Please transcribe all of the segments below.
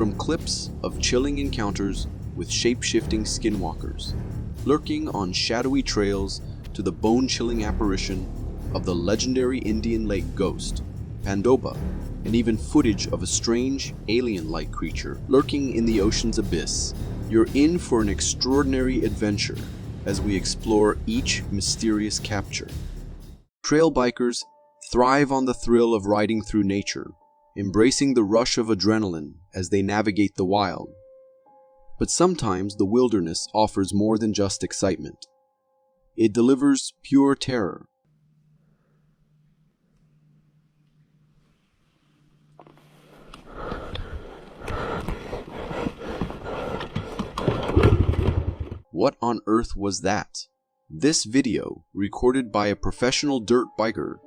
From clips of chilling encounters with shape-shifting skinwalkers, lurking on shadowy trails, to the bone-chilling apparition of the legendary Indian lake ghost, Pandoba, and even footage of a strange, alien-like creature lurking in the ocean's abyss, you're in for an extraordinary adventure as we explore each mysterious capture. Trail bikers thrive on the thrill of riding through nature, embracing the rush of adrenaline as they navigate the wild. But sometimes the wilderness offers more than just excitement. It delivers pure terror. What on earth was that? This video, recorded by a professional dirt biker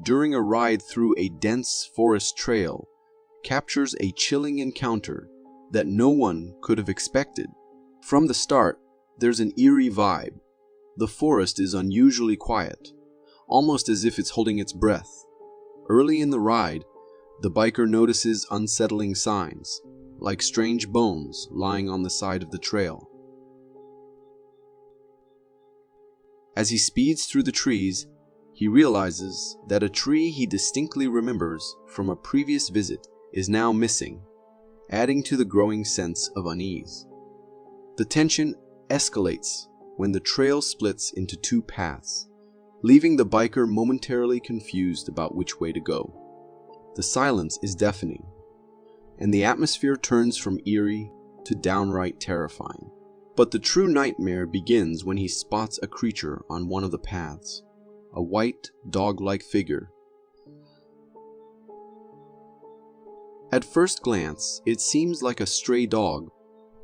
during a ride through a dense forest trail, captures a chilling encounter that no one could have expected. From the start, there's an eerie vibe. The forest is unusually quiet, almost as if it's holding its breath. Early in the ride, the biker notices unsettling signs, like strange bones lying on the side of the trail. As he speeds through the trees, he realizes that a tree he distinctly remembers from a previous visit is now missing, adding to the growing sense of unease. The tension escalates when the trail splits into two paths, leaving the biker momentarily confused about which way to go. The silence is deafening, and the atmosphere turns from eerie to downright terrifying. But the true nightmare begins when he spots a creature on one of the paths, a white, dog-like figure. At first glance, it seems like a stray dog,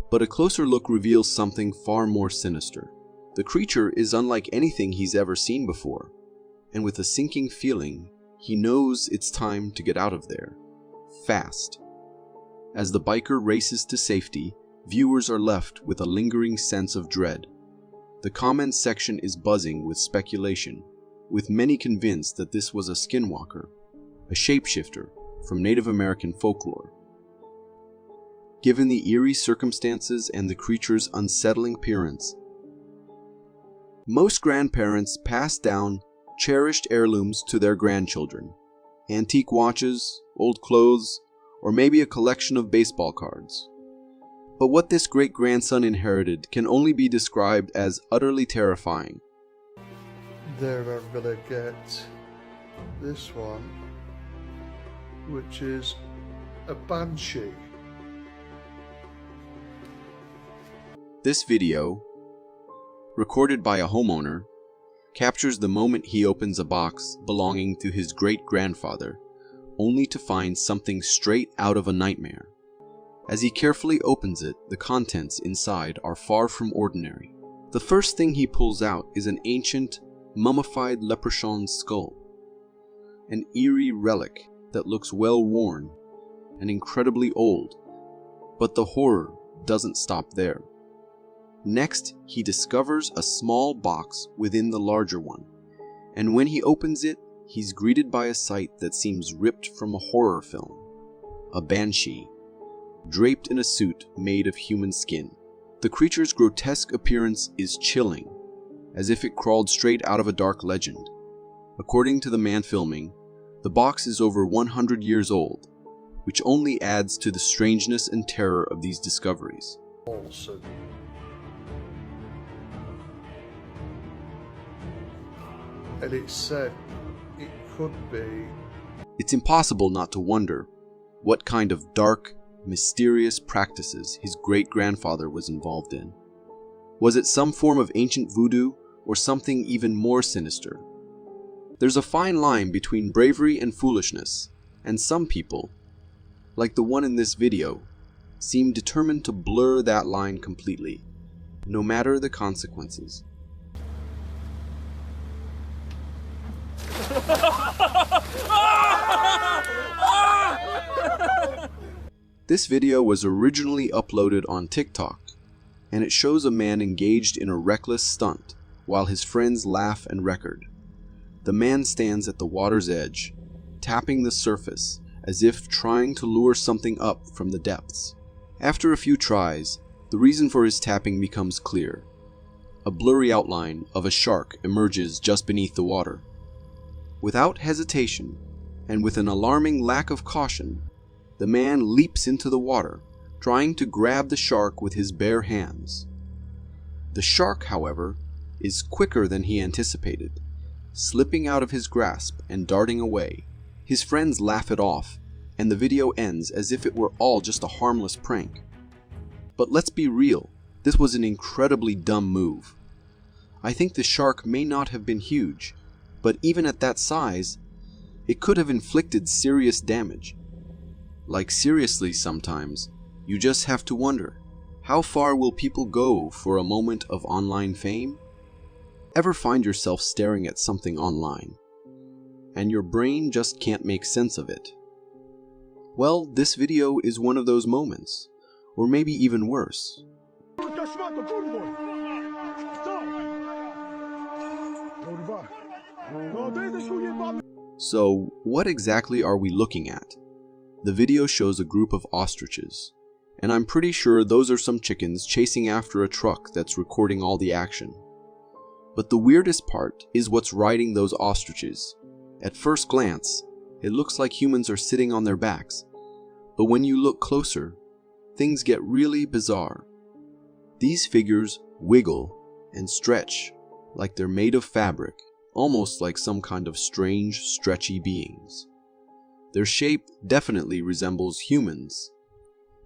but a closer look reveals something far more sinister. The creature is unlike anything he's ever seen before, and with a sinking feeling, he knows it's time to get out of there, fast. As the biker races to safety, viewers are left with a lingering sense of dread. The comments section is buzzing with speculation, with many convinced that this was a skinwalker, a shapeshifter from Native American folklore. Given the eerie circumstances and the creature's unsettling appearance, most grandparents pass down cherished heirlooms to their grandchildren, antique watches, old clothes, or maybe a collection of baseball cards. But what this great-grandson inherited can only be described as utterly terrifying. Then I'm gonna get this one, which is a banshee. This video, recorded by a homeowner, captures the moment he opens a box belonging to his great-grandfather, only to find something straight out of a nightmare. As he carefully opens it, the contents inside are far from ordinary. The first thing he pulls out is an ancient, mummified leprechaun skull, an eerie relic that looks well worn and incredibly old. But the horror doesn't stop there. Next, he discovers a small box within the larger one, and when he opens it, he's greeted by a sight that seems ripped from a horror film: a banshee, draped in a suit made of human skin. The creature's grotesque appearance is chilling, as if it crawled straight out of a dark legend. According to the man filming, the box is over 100 years old, which only adds to the strangeness and terror of these discoveries. Also, and it said it could be. It's impossible not to wonder what kind of dark, mysterious practices his great-grandfather was involved in. Was it some form of ancient voodoo or something even more sinister? There's a fine line between bravery and foolishness, and some people, like the one in this video, seem determined to blur that line completely, no matter the consequences. This video was originally uploaded on TikTok, and it shows a man engaged in a reckless stunt while his friends laugh and record. The man stands at the water's edge, tapping the surface as if trying to lure something up from the depths. After a few tries, the reason for his tapping becomes clear. A blurry outline of a shark emerges just beneath the water. Without hesitation, and with an alarming lack of caution, the man leaps into the water, trying to grab the shark with his bare hands. The shark, however, is quicker than he anticipated, slipping out of his grasp and darting away. His friends laugh it off, and the video ends as if it were all just a harmless prank. But let's be real, this was an incredibly dumb move. I think the shark may not have been huge, but even at that size, it could have inflicted serious damage. Like seriously, sometimes, you just have to wonder, how far will people go for a moment of online fame? Ever find yourself staring at something online, and your brain just can't make sense of it? Well, this video is one of those moments, or maybe even worse. So, what exactly are we looking at? The video shows a group of ostriches, and I'm pretty sure those are some chickens chasing after a truck that's recording all the action. But the weirdest part is what's riding those ostriches. At first glance, it looks like humans are sitting on their backs, but when you look closer, things get really bizarre. These figures wiggle and stretch like they're made of fabric, almost like some kind of strange, stretchy beings. Their shape definitely resembles humans,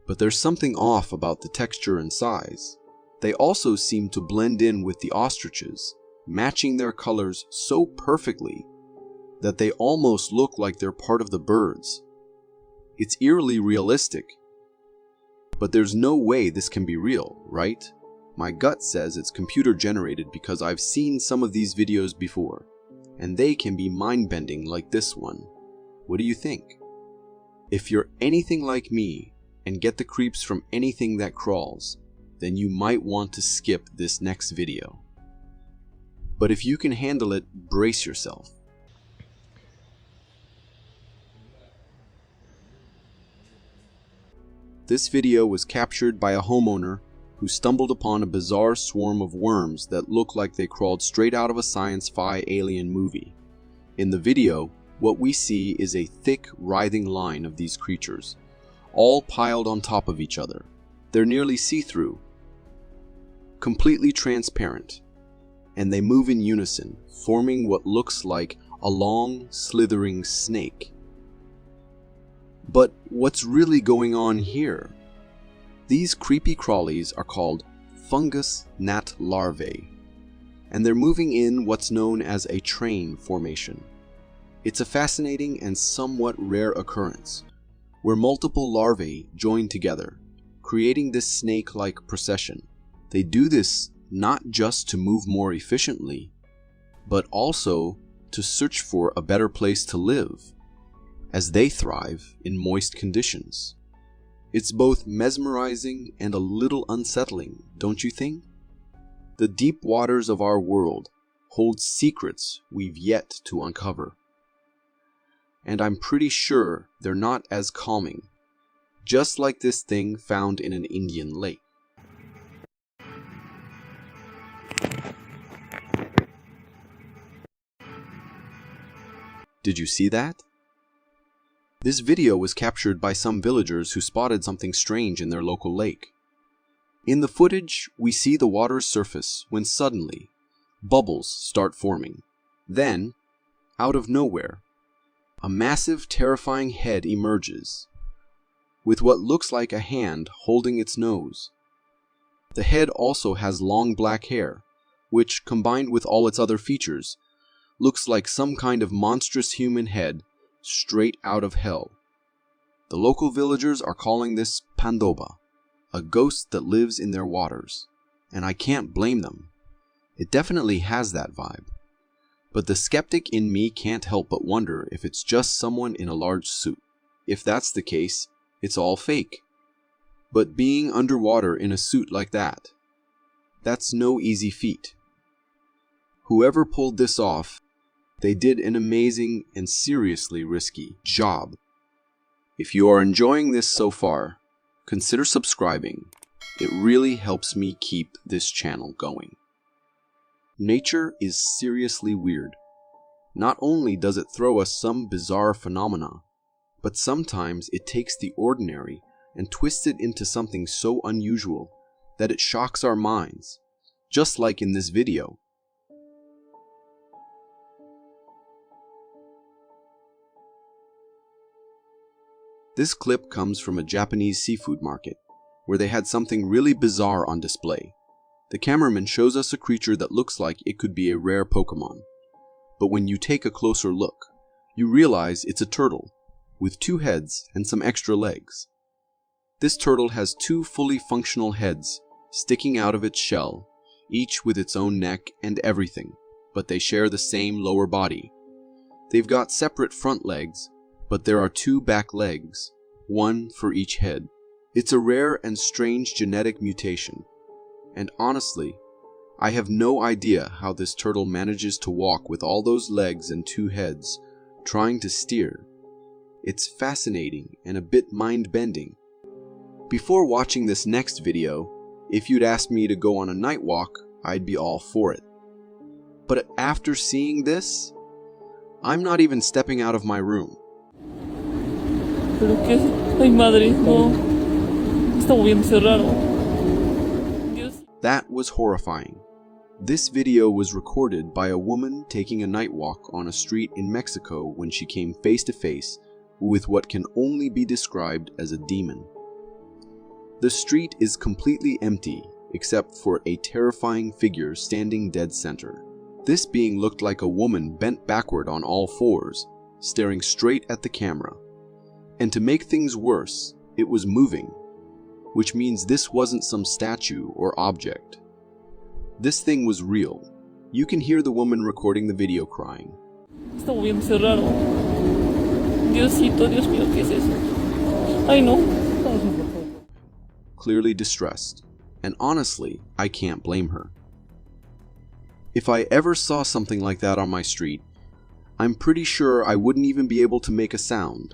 but there's something off about the texture and size. They also seem to blend in with the ostriches, matching their colors so perfectly that they almost look like they're part of the birds. It's eerily realistic, but there's no way this can be real, right? My gut says it's computer generated because I've seen some of these videos before, and they can be mind-bending like this one. What do you think? If you're anything like me and get the creeps from anything that crawls, then you might want to skip this next video. But if you can handle it, brace yourself. This video was captured by a homeowner who stumbled upon a bizarre swarm of worms that looked like they crawled straight out of a science-fi alien movie. In the video, what we see is a thick, writhing line of these creatures, all piled on top of each other. They're nearly see-through, completely transparent, and they move in unison, forming what looks like a long, slithering snake. But what's really going on here? These creepy crawlies are called fungus gnat larvae, and they're moving in what's known as a train formation. It's a fascinating and somewhat rare occurrence, where multiple larvae join together, creating this snake-like procession. They do this not just to move more efficiently, but also to search for a better place to live, as they thrive in moist conditions. It's both mesmerizing and a little unsettling, don't you think? The deep waters of our world hold secrets we've yet to uncover. And I'm pretty sure they're not as calming, just like this thing found in an Indian lake. Did you see that? This video was captured by some villagers who spotted something strange in their local lake. In the footage, we see the water's surface when suddenly, bubbles start forming. Then, out of nowhere, a massive, terrifying head emerges, with what looks like a hand holding its nose. The head also has long black hair, which, combined with all its other features, looks like some kind of monstrous human head straight out of hell. The local villagers are calling this Pandoba, a ghost that lives in their waters, and I can't blame them. It definitely has that vibe. But the skeptic in me can't help but wonder if it's just someone in a large suit. If that's the case, it's all fake. But being underwater in a suit like that, that's no easy feat. Whoever pulled this off, they did an amazing and seriously risky job. If you are enjoying this so far, consider subscribing. It really helps me keep this channel going. Nature is seriously weird. Not only does it throw us some bizarre phenomena, but sometimes it takes the ordinary and twists it into something so unusual that it shocks our minds, just like in this video. This clip comes from a Japanese seafood market, where they had something really bizarre on display. The cameraman shows us a creature that looks like it could be a rare Pokemon. But when you take a closer look, you realize it's a turtle, with 2 heads and some extra legs. This turtle has 2 fully functional heads sticking out of its shell, each with its own neck and everything, but they share the same lower body. They've got separate front legs, but there are 2 back legs, one for each head. It's a rare and strange genetic mutation, and honestly, I have no idea how this turtle manages to walk with all those legs and 2 heads, trying to steer. It's fascinating and a bit mind-bending. Before watching this next video, if you'd asked me to go on a night walk, I'd be all for it. But after seeing this, I'm not even stepping out of my room. Pero que, ay madre, no, está moviéndose raro. Dios. That was horrifying. This video was recorded by a woman taking a night walk on a street in Mexico when she came face to face with what can only be described as a demon. The street is completely empty except for a terrifying figure standing dead center. This being looked like a woman bent backward on all 4s, staring straight at the camera. And to make things worse, it was moving, which means this wasn't some statue or object. This thing was real. You can hear the woman recording the video crying. Está moviéndose raro. Diosito, Dios mío, ¿qué es eso? Ay no. Clearly distressed, and honestly, I can't blame her. If I ever saw something like that on my street, I'm pretty sure I wouldn't even be able to make a sound,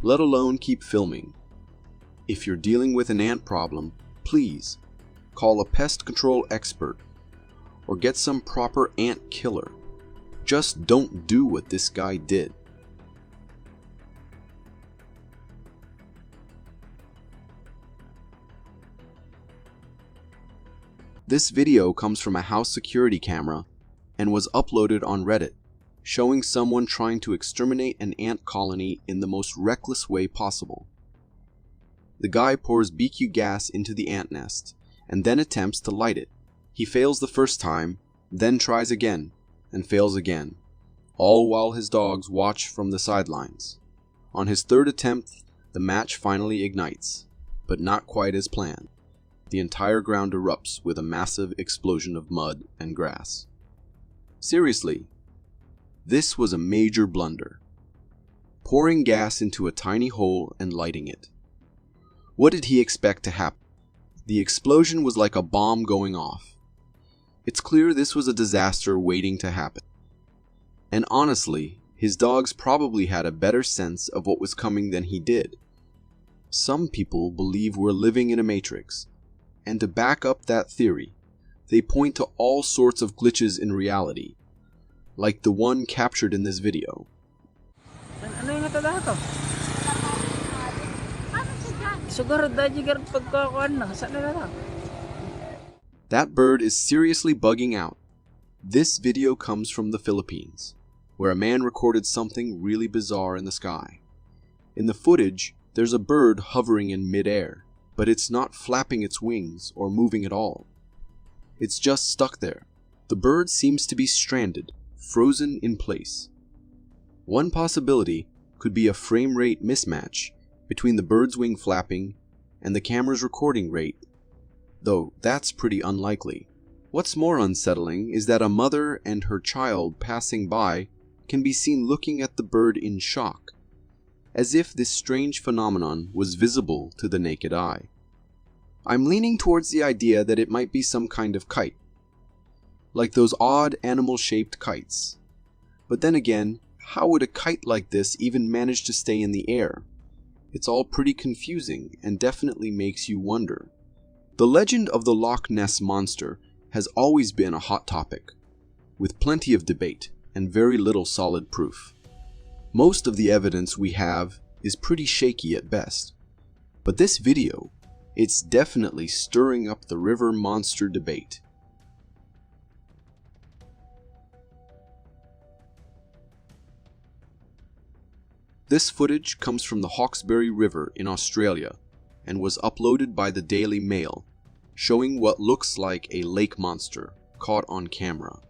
let alone keep filming. If you're dealing with an ant problem, please call a pest control expert or get some proper ant killer. Just don't do what this guy did. This video comes from a house security camera and was uploaded on Reddit, showing someone trying to exterminate an ant colony in the most reckless way possible. The guy pours Beek gas into the ant nest and then attempts to light it. He fails the first time, then tries again, and fails again, all while his dogs watch from the sidelines. On his 3rd attempt, the match finally ignites, but not quite as planned. The entire ground erupts with a massive explosion of mud and grass. Seriously, this was a major blunder. Pouring gas into a tiny hole and lighting it. What did he expect to happen? The explosion was like a bomb going off. It's clear this was a disaster waiting to happen. And honestly, his dogs probably had a better sense of what was coming than he did. Some people believe we're living in a matrix, and to back up that theory, they point to all sorts of glitches in reality, like the one captured in this video. That bird is seriously bugging out. This video comes from the Philippines, where a man recorded something really bizarre in the sky. In the footage, there's a bird hovering in mid-air, but it's not flapping its wings or moving at all. It's just stuck there. The bird seems to be stranded, frozen in place. One possibility could be a frame rate mismatch between the bird's wing flapping and the camera's recording rate, though that's pretty unlikely. What's more unsettling is that a mother and her child passing by can be seen looking at the bird in shock, as if this strange phenomenon was visible to the naked eye. I'm leaning towards the idea that it might be some kind of kite, like those odd animal-shaped kites. But then again, how would a kite like this even manage to stay in the air? It's all pretty confusing and definitely makes you wonder. The legend of the Loch Ness Monster has always been a hot topic, with plenty of debate and very little solid proof. Most of the evidence we have is pretty shaky at best, but this video, it's definitely stirring up the river monster debate. This footage comes from the Hawkesbury River in Australia and was uploaded by the Daily Mail, showing what looks like a lake monster caught on camera.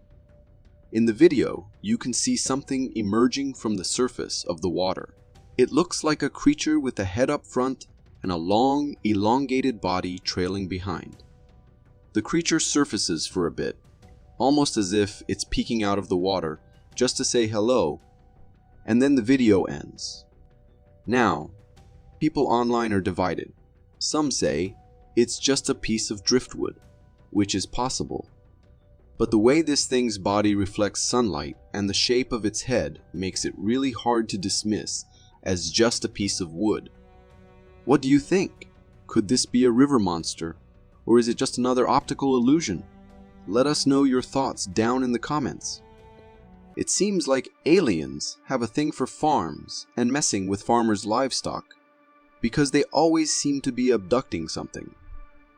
In the video, you can see something emerging from the surface of the water. It looks like a creature with a head up front and a long, elongated body trailing behind. The creature surfaces for a bit, almost as if it's peeking out of the water just to say hello, and then the video ends. Now, people online are divided. Some say it's just a piece of driftwood, which is possible. But the way this thing's body reflects sunlight and the shape of its head makes it really hard to dismiss as just a piece of wood. What do you think? Could this be a river monster, or is it just another optical illusion? Let us know your thoughts down in the comments. It seems like aliens have a thing for farms and messing with farmers' livestock, because they always seem to be abducting something,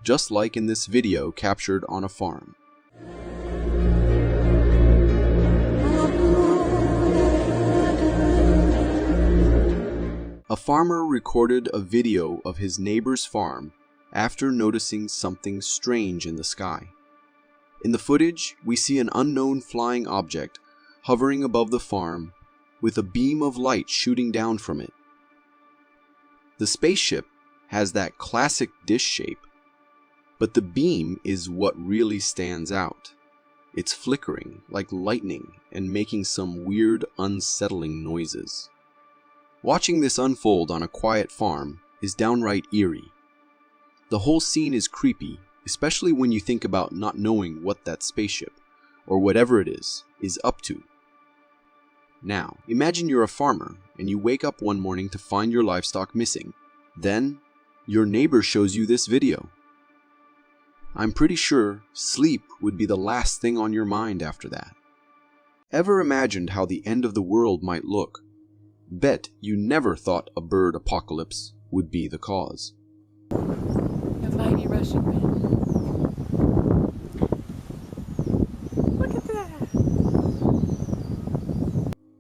just like in this video captured on a farm. A farmer recorded a video of his neighbor's farm after noticing something strange in the sky. In the footage, we see an unknown flying object hovering above the farm with a beam of light shooting down from it. The spaceship has that classic dish shape, but the beam is what really stands out. It's flickering like lightning and making some weird, unsettling noises. Watching this unfold on a quiet farm is downright eerie. The whole scene is creepy, especially when you think about not knowing what that spaceship, or whatever it is up to. Now, imagine you're a farmer and you wake up one morning to find your livestock missing. Then, your neighbor shows you this video. I'm pretty sure sleep would be the last thing on your mind after that. Ever imagined how the end of the world might look? Bet you never thought a bird apocalypse would be the cause. A mighty Russian man. Look at that!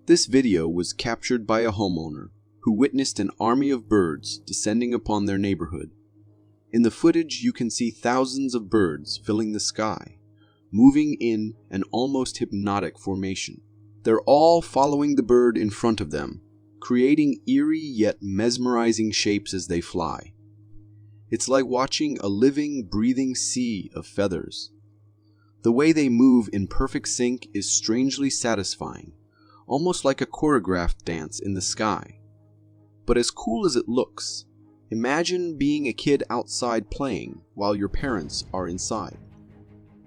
This video was captured by a homeowner who witnessed an army of birds descending upon their neighborhood. In the footage, you can see thousands of birds filling the sky, moving in an almost hypnotic formation. They're all following the bird in front of them, creating eerie yet mesmerizing shapes as they fly. It's like watching a living, breathing sea of feathers. The way they move in perfect sync is strangely satisfying, almost like a choreographed dance in the sky. But as cool as it looks, imagine being a kid outside playing while your parents are inside.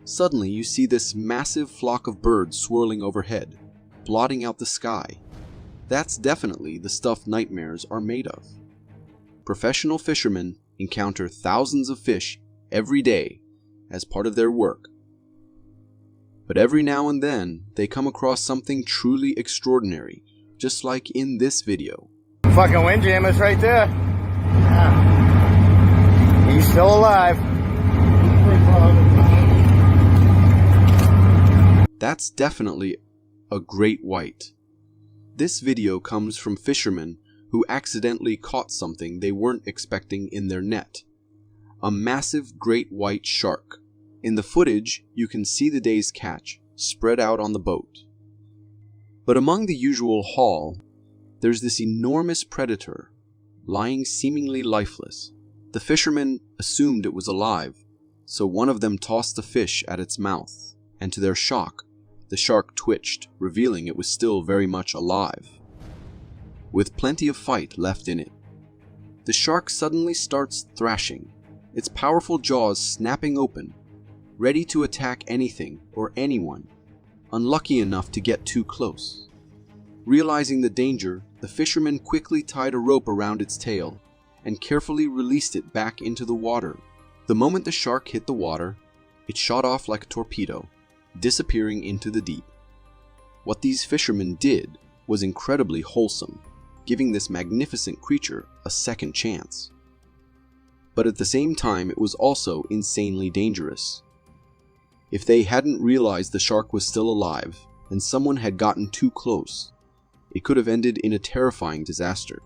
Suddenly you see this massive flock of birds swirling overhead, blotting out the sky. That's definitely the stuff nightmares are made of. Professional fishermen encounter thousands of fish every day as part of their work. But every now and then, they come across something truly extraordinary, just like in this video. Fucking windjammer's right there. Yeah. He's still alive. That's definitely a great white. This video comes from fishermen who accidentally caught something they weren't expecting in their net. A massive great white shark. In the footage, you can see the day's catch spread out on the boat. But among the usual haul, there's this enormous predator, lying seemingly lifeless. The fishermen assumed it was alive, so one of them tossed the fish at its mouth, and to their shock, the shark twitched, revealing it was still very much alive, with plenty of fight left in it. The shark suddenly starts thrashing, its powerful jaws snapping open, ready to attack anything or anyone unlucky enough to get too close. Realizing the danger, the fisherman quickly tied a rope around its tail and carefully released it back into the water. The moment the shark hit the water, it shot off like a torpedo, disappearing into the deep. What these fishermen did was incredibly wholesome, giving this magnificent creature a second chance. But at the same time, it was also insanely dangerous. If they hadn't realized the shark was still alive, and someone had gotten too close, it could have ended in a terrifying disaster.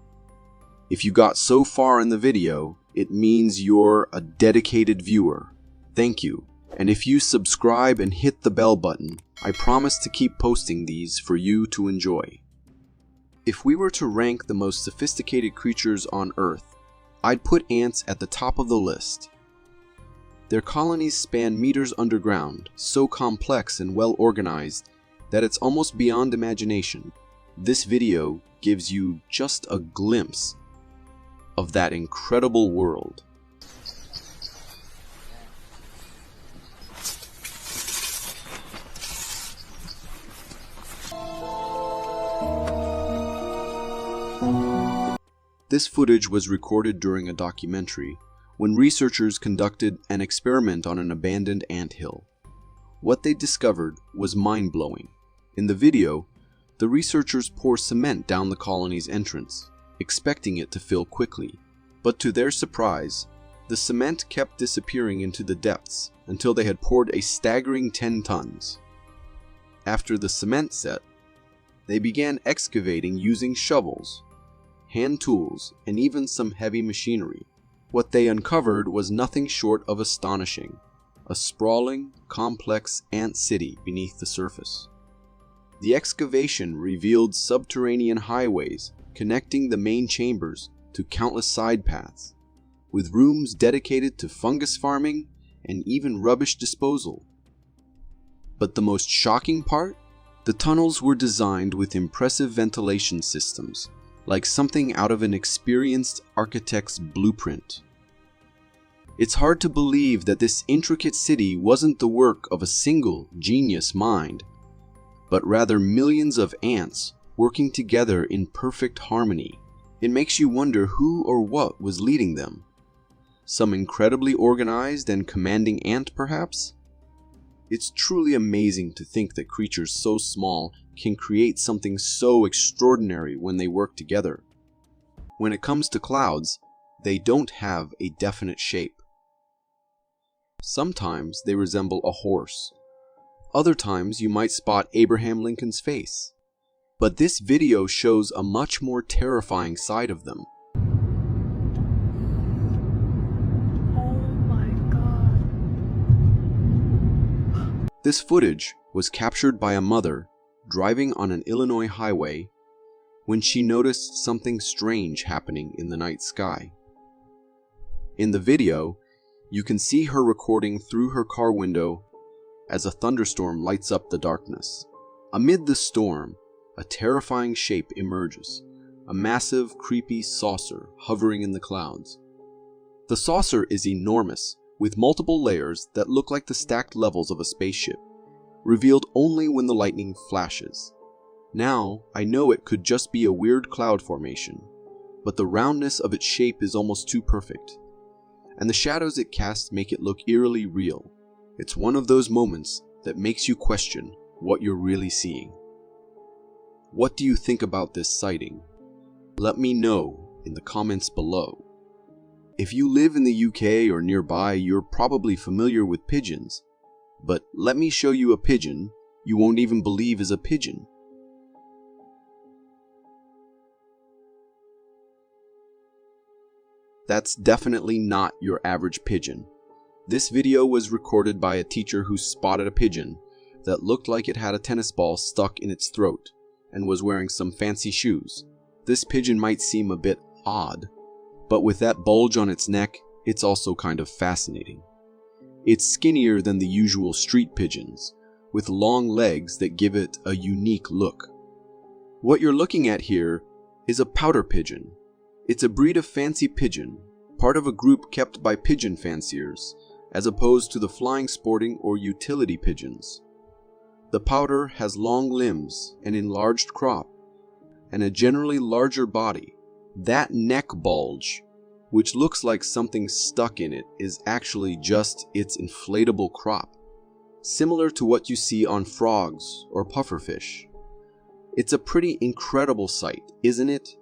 If you got so far in the video, it means you're a dedicated viewer. Thank you. And if you subscribe and hit the bell button, I promise to keep posting these for you to enjoy. If we were to rank the most sophisticated creatures on Earth, I'd put ants at the top of the list. Their colonies span meters underground, so complex and well organized that it's almost beyond imagination. This video gives you just a glimpse of that incredible world. This footage was recorded during a documentary when researchers conducted an experiment on an abandoned anthill. What they discovered was mind-blowing. In the video, the researchers pour cement down the colony's entrance, expecting it to fill quickly. But to their surprise, the cement kept disappearing into the depths until they had poured a staggering 10 tons. After the cement set, they began excavating using shovels, hand tools, and even some heavy machinery. What they uncovered was nothing short of astonishing: a sprawling, complex ant city beneath the surface. The excavation revealed subterranean highways connecting the main chambers to countless side paths, with rooms dedicated to fungus farming and even rubbish disposal. But the most shocking part? The tunnels were designed with impressive ventilation systems, like something out of an experienced architect's blueprint. It's hard to believe that this intricate city wasn't the work of a single genius mind, but rather millions of ants working together in perfect harmony. It makes you wonder who or what was leading them. Some incredibly organized and commanding ant, perhaps? It's truly amazing to think that creatures so small can create something so extraordinary when they work together. When it comes to clouds, they don't have a definite shape. Sometimes they resemble a horse. Other times you might spot Abraham Lincoln's face. But this video shows a much more terrifying side of them. This footage was captured by a mother driving on an Illinois highway when she noticed something strange happening in the night sky. In the video, you can see her recording through her car window as a thunderstorm lights up the darkness. Amid the storm, a terrifying shape emerges, a massive, creepy saucer hovering in the clouds. The saucer is enormous, with multiple layers that look like the stacked levels of a spaceship, revealed only when the lightning flashes. Now, I know it could just be a weird cloud formation, but the roundness of its shape is almost too perfect, and the shadows it casts make it look eerily real. It's one of those moments that makes you question what you're really seeing. What do you think about this sighting? Let me know in the comments below. If you live in the UK or nearby, you're probably familiar with pigeons. But let me show you a pigeon you won't even believe is a pigeon. That's definitely not your average pigeon. This video was recorded by a teacher who spotted a pigeon that looked like it had a tennis ball stuck in its throat and was wearing some fancy shoes. This pigeon might seem a bit odd, but with that bulge on its neck, it's also kind of fascinating. It's skinnier than the usual street pigeons, with long legs that give it a unique look. What you're looking at here is a pouter pigeon. It's a breed of fancy pigeon, part of a group kept by pigeon fanciers, as opposed to the flying sporting or utility pigeons. The pouter has long limbs, an enlarged crop, and a generally larger body. That neck bulge, which looks like something stuck in it is actually just its inflatable crop, similar to what you see on frogs or pufferfish. It's a pretty incredible sight, isn't it?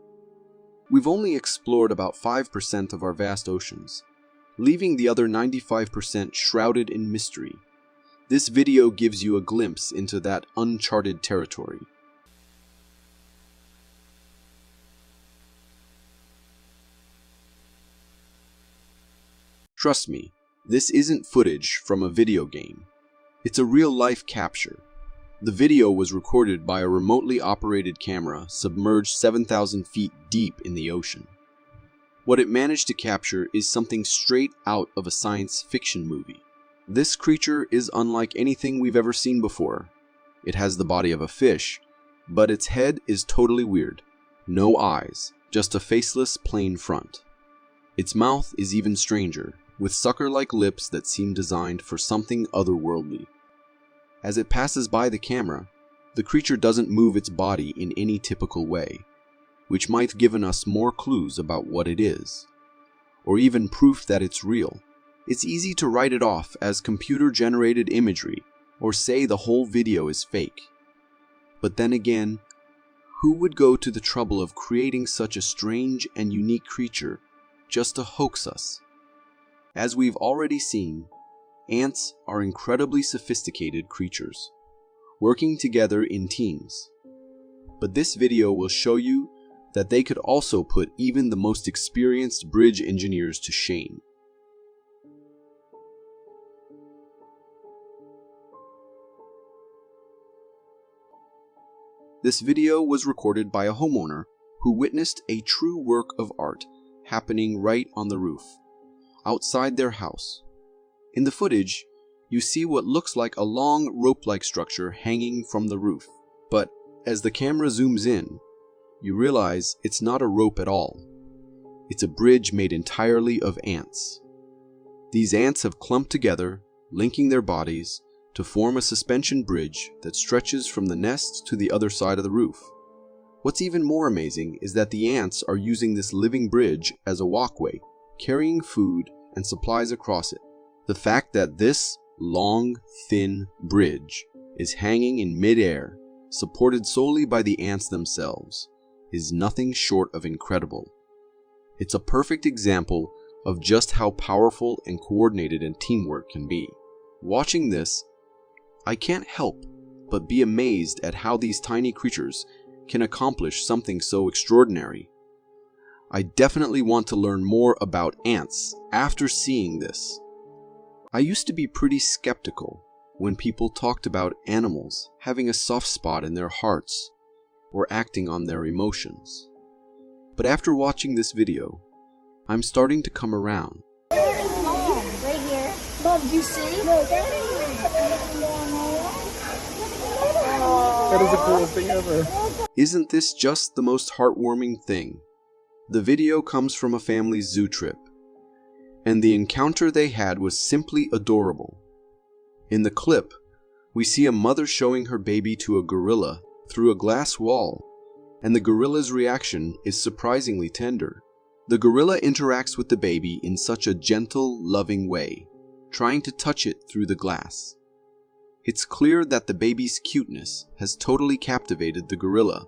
We've only explored about 5% of our vast oceans, leaving the other 95% shrouded in mystery. This video gives you a glimpse into that uncharted territory. Trust me, this isn't footage from a video game. It's a real-life capture. The video was recorded by a remotely operated camera submerged 7,000 feet deep in the ocean. What it managed to capture is something straight out of a science fiction movie. This creature is unlike anything we've ever seen before. It has the body of a fish, but its head is totally weird. No eyes, just a faceless, plain front. Its mouth is even stranger, with sucker-like lips that seem designed for something otherworldly. As it passes by the camera, the creature doesn't move its body in any typical way, which might have given us more clues about what it is, or even proof that it's real. It's easy to write it off as computer-generated imagery or say the whole video is fake. But then again, who would go to the trouble of creating such a strange and unique creature just to hoax us? As we've already seen, ants are incredibly sophisticated creatures, working together in teams. But this video will show you that they could also put even the most experienced bridge engineers to shame. This video was recorded by a homeowner who witnessed a true work of art happening right on the roof, outside their house. In the footage, you see what looks like a long rope-like structure hanging from the roof. But as the camera zooms in, you realize it's not a rope at all. It's a bridge made entirely of ants. These ants have clumped together, linking their bodies to form a suspension bridge that stretches from the nest to the other side of the roof. What's even more amazing is that the ants are using this living bridge as a walkway, carrying food and supplies across it. The fact that this long, thin bridge is hanging in mid-air, supported solely by the ants themselves, is nothing short of incredible. It's a perfect example of just how powerful and coordinated and teamwork can be. Watching this, I can't help but be amazed at how these tiny creatures can accomplish something so extraordinary. I definitely want to learn more about ants after seeing this. I used to be pretty skeptical when people talked about animals having a soft spot in their hearts or acting on their emotions. But after watching this video, I'm starting to come around. Mom, right here. Mom, do you see? No, That is the coolest thing ever. Isn't this just the most heartwarming thing? The video comes from a family's zoo trip, and the encounter they had was simply adorable. In the clip, we see a mother showing her baby to a gorilla through a glass wall, and the gorilla's reaction is surprisingly tender. The gorilla interacts with the baby in such a gentle, loving way, trying to touch it through the glass. It's clear that the baby's cuteness has totally captivated the gorilla,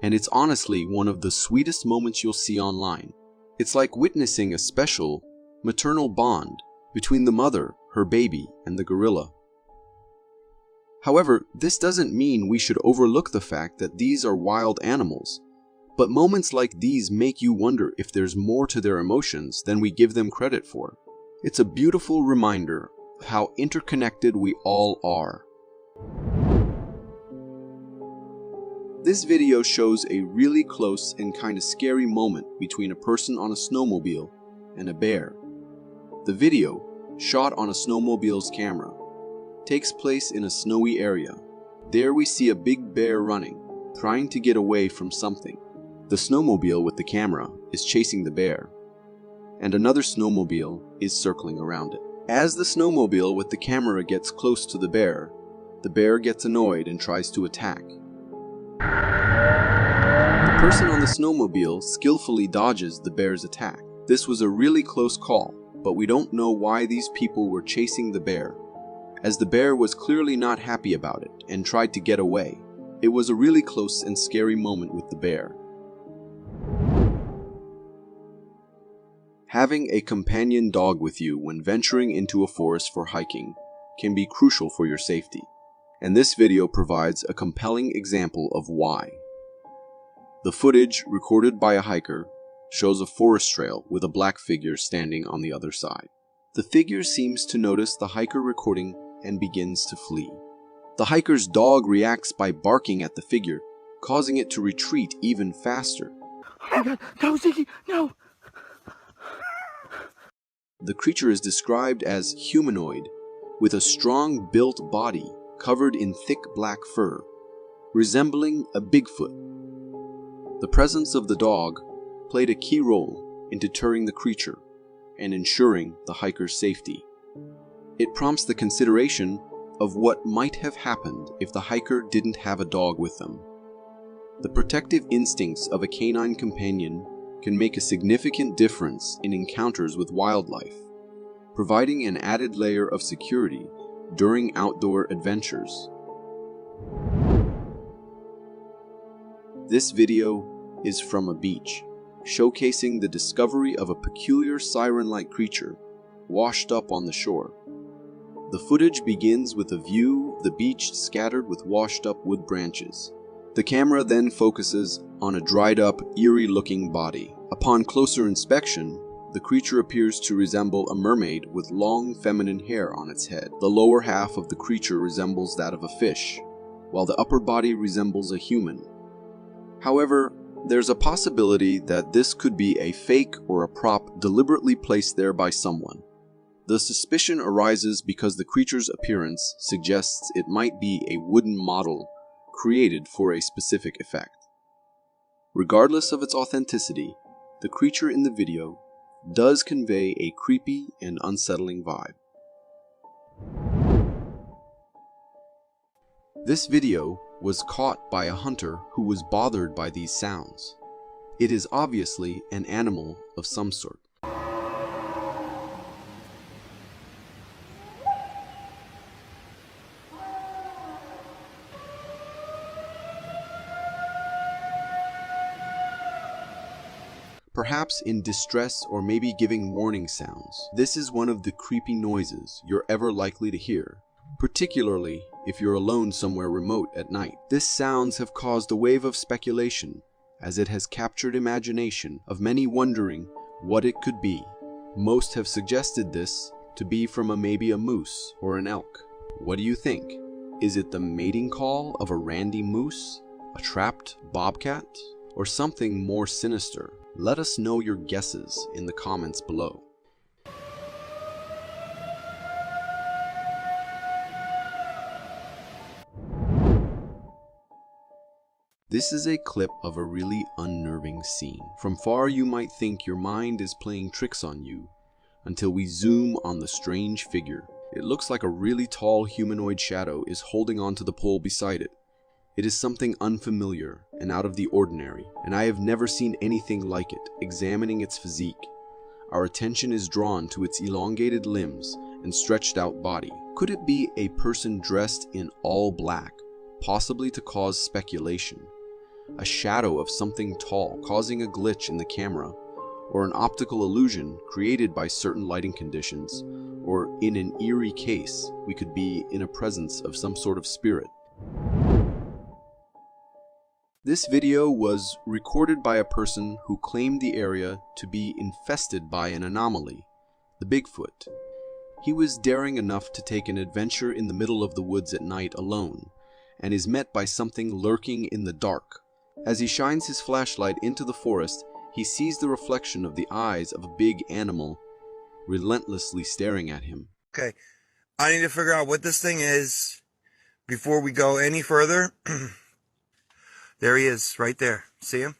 and it's honestly one of the sweetest moments you'll see online. It's like witnessing a special, maternal bond between the mother, her baby, and the gorilla. However, this doesn't mean we should overlook the fact that these are wild animals, but moments like these make you wonder if there's more to their emotions than we give them credit for. It's a beautiful reminder of how interconnected we all are. This video shows a really close and kind of scary moment between a person on a snowmobile and a bear. The video, shot on a snowmobile's camera, takes place in a snowy area. There we see a big bear running, trying to get away from something. The snowmobile with the camera is chasing the bear, and another snowmobile is circling around it. As the snowmobile with the camera gets close to the bear gets annoyed and tries to attack. The person on the snowmobile skillfully dodges the bear's attack, This was a really close call, but we don't know why these people were chasing the bear, as the bear was clearly not happy about it and tried to get away. It was a really close and scary moment with the bear. Having a companion dog with you when venturing into a forest for hiking can be crucial for your safety, and this video provides a compelling example of why. The footage, recorded by a hiker, shows a forest trail with a black figure standing on the other side. The figure seems to notice the hiker recording and begins to flee. The hiker's dog reacts by barking at the figure, causing it to retreat even faster. Oh my God, no, Ziggy, no! The creature is described as humanoid, with a strong built body covered in thick black fur, resembling a Bigfoot. The presence of the dog played a key role in deterring the creature and ensuring the hiker's safety. It prompts the consideration of what might have happened if the hiker didn't have a dog with them. The protective instincts of a canine companion can make a significant difference in encounters with wildlife, providing an added layer of security during outdoor adventures. This video is from a beach, showcasing the discovery of a peculiar siren-like creature washed up on the shore. The footage begins with a view of the beach scattered with washed-up wood branches. The camera then focuses on a dried-up, eerie-looking body. Upon closer inspection, the creature appears to resemble a mermaid with long feminine hair on its head. The lower half of the creature resembles that of a fish, while the upper body resembles a human. However, there's a possibility that this could be a fake or a prop deliberately placed there by someone. The suspicion arises because the creature's appearance suggests it might be a wooden model created for a specific effect. Regardless of its authenticity, the creature in the video does convey a creepy and unsettling vibe. This video was caught by a hunter who was bothered by these sounds. It is obviously an animal of some sort. Perhaps in distress or maybe giving warning sounds. This is one of the creepy noises you're ever likely to hear, particularly if you're alone somewhere remote at night. These sounds have caused a wave of speculation, as it has captured imagination of many wondering what it could be. Most have suggested this to be from maybe a moose or an elk. What do you think? Is it the mating call of a randy moose, a trapped bobcat, or something more sinister? Let us know your guesses in the comments below. This is a clip of a really unnerving scene. From far you might think your mind is playing tricks on you, until we zoom on the strange figure. It looks like a really tall humanoid shadow is holding onto the pole beside it. It is something unfamiliar and out of the ordinary, and I have never seen anything like it. Examining its physique, our attention is drawn to its elongated limbs and stretched out body. Could it be a person dressed in all black, possibly to cause speculation? A shadow of something tall causing a glitch in the camera, or an optical illusion created by certain lighting conditions, or in an eerie case, we could be in a presence of some sort of spirit. This video was recorded by a person who claimed the area to be infested by an anomaly, the Bigfoot. He was daring enough to take an adventure in the middle of the woods at night alone, and is met by something lurking in the dark. As he shines his flashlight into the forest, he sees the reflection of the eyes of a big animal relentlessly staring at him. Okay, I need to figure out what this thing is before we go any further. There he is, right there. See him?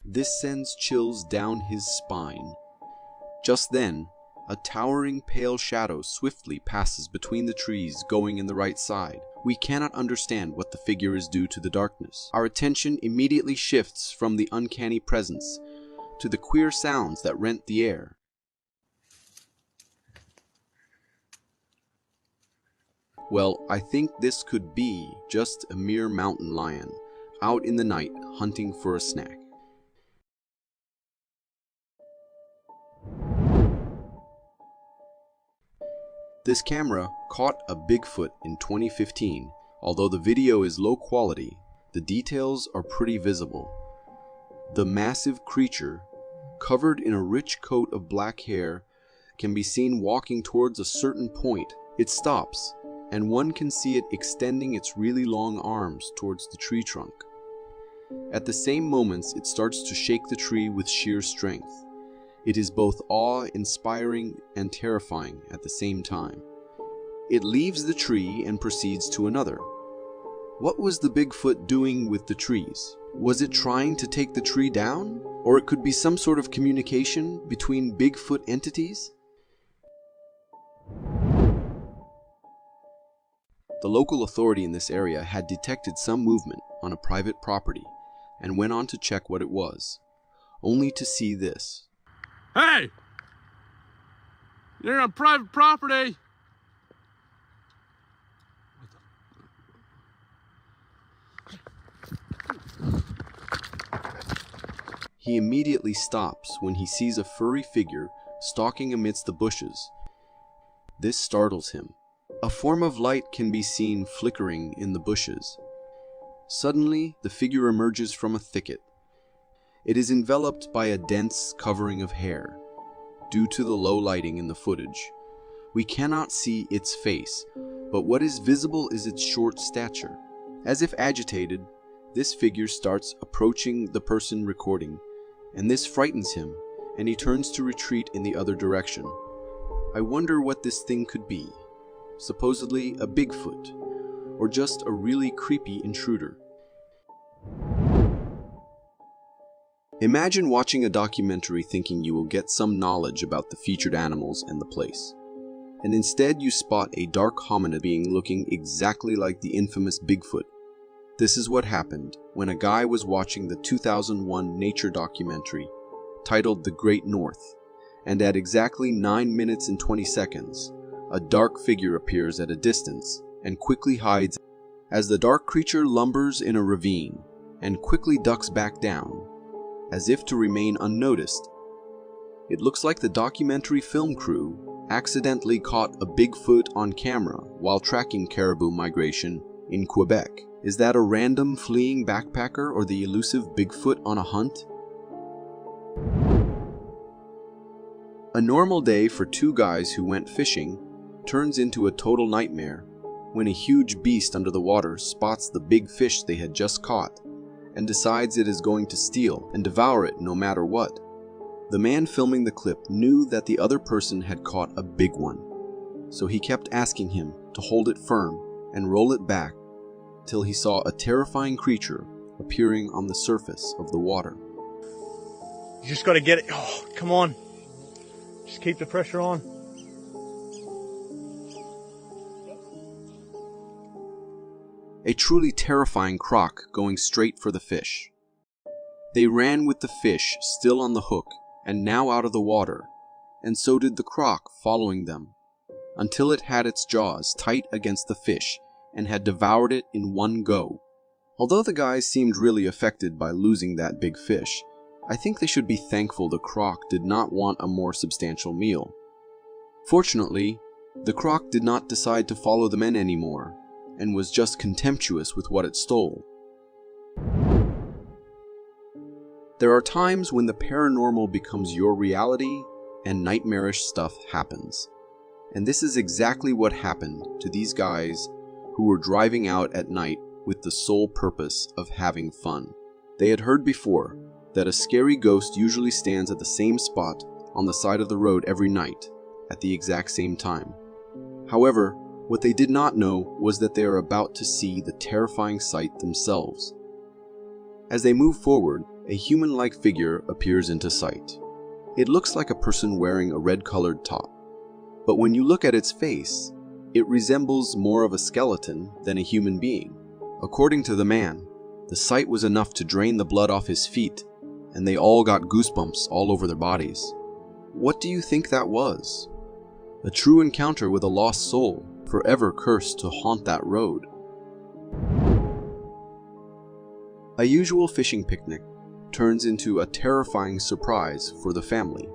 This sends chills down his spine. Just then, a towering pale shadow swiftly passes between the trees going in the right side. We cannot understand what the figure is due to the darkness. Our attention immediately shifts from the uncanny presence to the queer sounds that rent the air. Well, I think this could be just a mere mountain lion out in the night hunting for a snack. This camera caught a Bigfoot in 2015. Although the video is low quality, the details are pretty visible. The massive creature, covered in a rich coat of black hair, can be seen walking towards a certain point. It stops, and one can see it extending its really long arms towards the tree trunk. At the same moments, it starts to shake the tree with sheer strength. It is both awe-inspiring and terrifying at the same time. It leaves the tree and proceeds to another. What was the Bigfoot doing with the trees? Was it trying to take the tree down? Or it could be some sort of communication between Bigfoot entities? The local authority in this area had detected some movement on a private property and went on to check what it was, only to see this. Hey! You're on private property! He immediately stops when he sees a furry figure stalking amidst the bushes. This startles him. A form of light can be seen flickering in the bushes. Suddenly, the figure emerges from a thicket. It is enveloped by a dense covering of hair. Due to the low lighting in the footage, we cannot see its face, but what is visible is its short stature. As if agitated, this figure starts approaching the person recording, and this frightens him, and he turns to retreat in the other direction. I wonder what this thing could be. Supposedly a Bigfoot, or just a really creepy intruder. Imagine watching a documentary thinking you will get some knowledge about the featured animals and the place, and instead you spot a dark hominid being looking exactly like the infamous Bigfoot. This is what happened when a guy was watching the 2001 nature documentary titled The Great North, and at exactly 9 minutes and 20 seconds, a dark figure appears at a distance and quickly hides as the dark creature lumbers in a ravine and quickly ducks back down, as if to remain unnoticed. It looks like the documentary film crew accidentally caught a Bigfoot on camera while tracking caribou migration in Quebec. Is that a random fleeing backpacker or the elusive Bigfoot on a hunt? A normal day for two guys who went fishing turns into a total nightmare when a huge beast under the water spots the big fish they had just caught and decides it is going to steal and devour it no matter what. The man filming the clip knew that the other person had caught a big one, so he kept asking him to hold it firm and roll it back till he saw a terrifying creature appearing on the surface of the water. You just got to get it. Oh, come on. Just keep the pressure on. A truly terrifying croc going straight for the fish. They ran with the fish still on the hook and now out of the water, and so did the croc following them, until it had its jaws tight against the fish and had devoured it in one go. Although the guys seemed really affected by losing that big fish, I think they should be thankful the croc did not want a more substantial meal. Fortunately, the croc did not decide to follow the men anymore, and was just contemptuous with what it stole. There are times when the paranormal becomes your reality and nightmarish stuff happens. And this is exactly what happened to these guys who were driving out at night with the sole purpose of having fun. They had heard before that a scary ghost usually stands at the same spot on the side of the road every night at the exact same time. However, what they did not know was that they are about to see the terrifying sight themselves. As they move forward, a human-like figure appears into sight. It looks like a person wearing a red-colored top, but when you look at its face, It resembles more of a skeleton than a human being. According to the man, the sight was enough to drain the blood off his feet, and they all got goosebumps all over their bodies. What do you think that was? A true encounter with a lost soul, forever cursed to haunt that road. A usual fishing picnic turns into a terrifying surprise for the family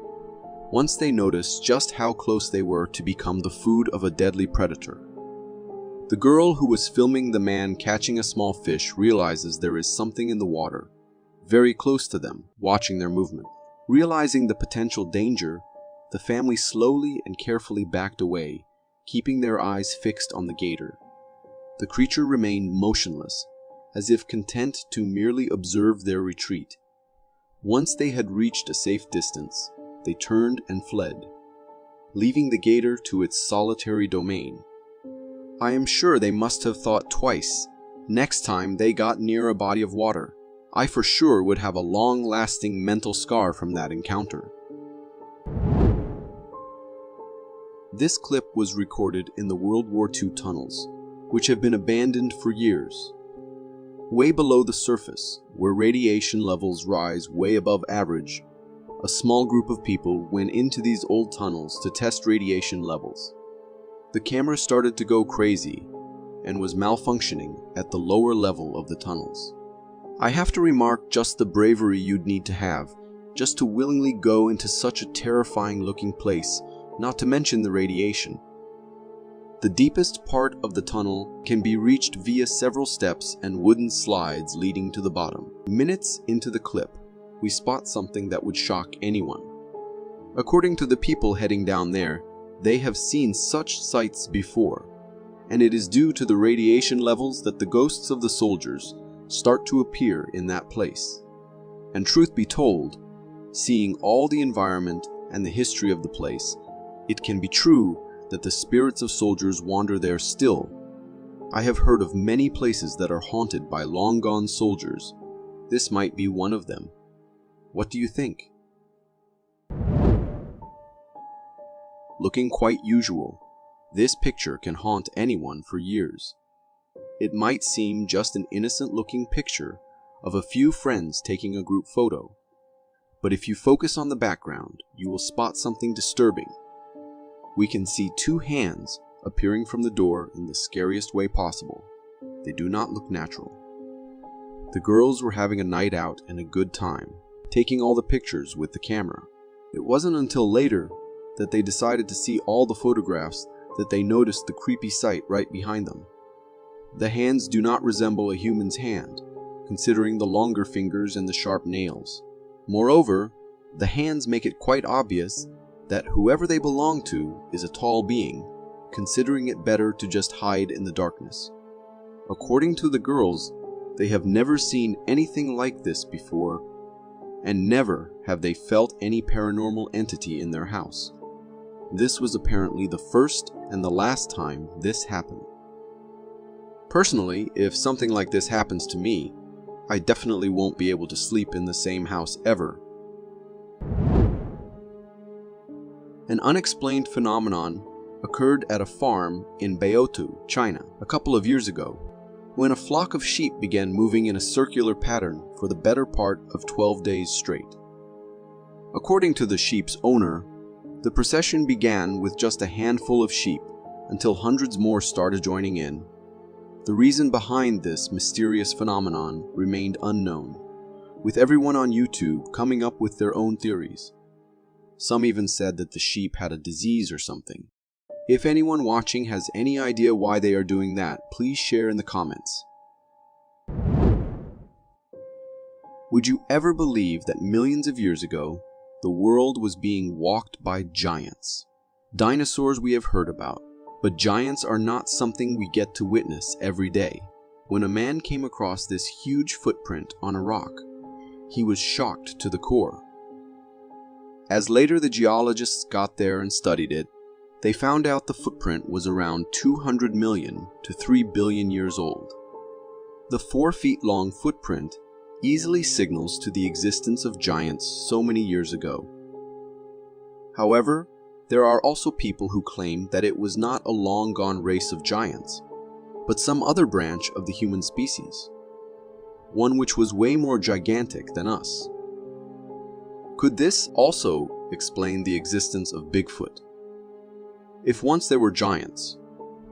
once they notice just how close they were to become the food of a deadly predator. The girl who was filming the man catching a small fish realizes there is something in the water, very close to them, watching their movement. Realizing the potential danger, the family slowly and carefully backed away, keeping their eyes fixed on the gator. The creature remained motionless, as if content to merely observe their retreat. Once they had reached a safe distance, they turned and fled, leaving the gator to its solitary domain. I am sure they must have thought twice. Next time they got near a body of water, I for sure would have a long-lasting mental scar from that encounter. This clip was recorded in the World War II tunnels, which have been abandoned for years. Way below the surface, where radiation levels rise way above average, a small group of people went into these old tunnels to test radiation levels. The camera started to go crazy and was malfunctioning at the lower level of the tunnels. I have to remark just the bravery you'd need to have just to willingly go into such a terrifying looking place, not to mention the radiation. The deepest part of the tunnel can be reached via several steps and wooden slides leading to the bottom. Minutes into the clip, we spot something that would shock anyone. According to the people heading down there, they have seen such sights before, and it is due to the radiation levels that the ghosts of the soldiers start to appear in that place. And truth be told, seeing all the environment and the history of the place, it can be true that the spirits of soldiers wander there still. I have heard of many places that are haunted by long-gone soldiers. This might be one of them. What do you think? Looking quite usual, this picture can haunt anyone for years. It might seem just an innocent-looking picture of a few friends taking a group photo, but if you focus on the background, you will spot something disturbing. We can see two hands appearing from the door in the scariest way possible. They do not look natural. The girls were having a night out and a good time, taking all the pictures with the camera. It wasn't until later that they decided to see all the photographs that they noticed the creepy sight right behind them. The hands do not resemble a human's hand, considering the longer fingers and the sharp nails. Moreover, the hands make it quite obvious that whoever they belong to is a tall being, considering it better to just hide in the darkness. According to the girls, they have never seen anything like this before, and never have they felt any paranormal entity in their house. This was apparently the first and the last time this happened. Personally, if something like this happens to me, I definitely won't be able to sleep in the same house ever. An unexplained phenomenon occurred at a farm in Beotu, China, a couple of years ago, when a flock of sheep began moving in a circular pattern for the better part of 12 days straight. According to the sheep's owner, the procession began with just a handful of sheep until hundreds more started joining in. The reason behind this mysterious phenomenon remained unknown, with everyone on YouTube coming up with their own theories. Some even said that the sheep had a disease or something. If anyone watching has any idea why they are doing that, please share in the comments. Would you ever believe that millions of years ago, the world was being walked by giants? Dinosaurs we have heard about, but giants are not something we get to witness every day. When a man came across this huge footprint on a rock, he was shocked to the core. As later the geologists got there and studied it, they found out the footprint was around 200 million to 3 billion years old. The 4 feet long footprint easily signals to the existence of giants so many years ago. However, There are also people who claim that it was not a long-gone race of giants, but some other branch of the human species, one which was way more gigantic than us. Could this also explain the existence of Bigfoot? If once there were giants,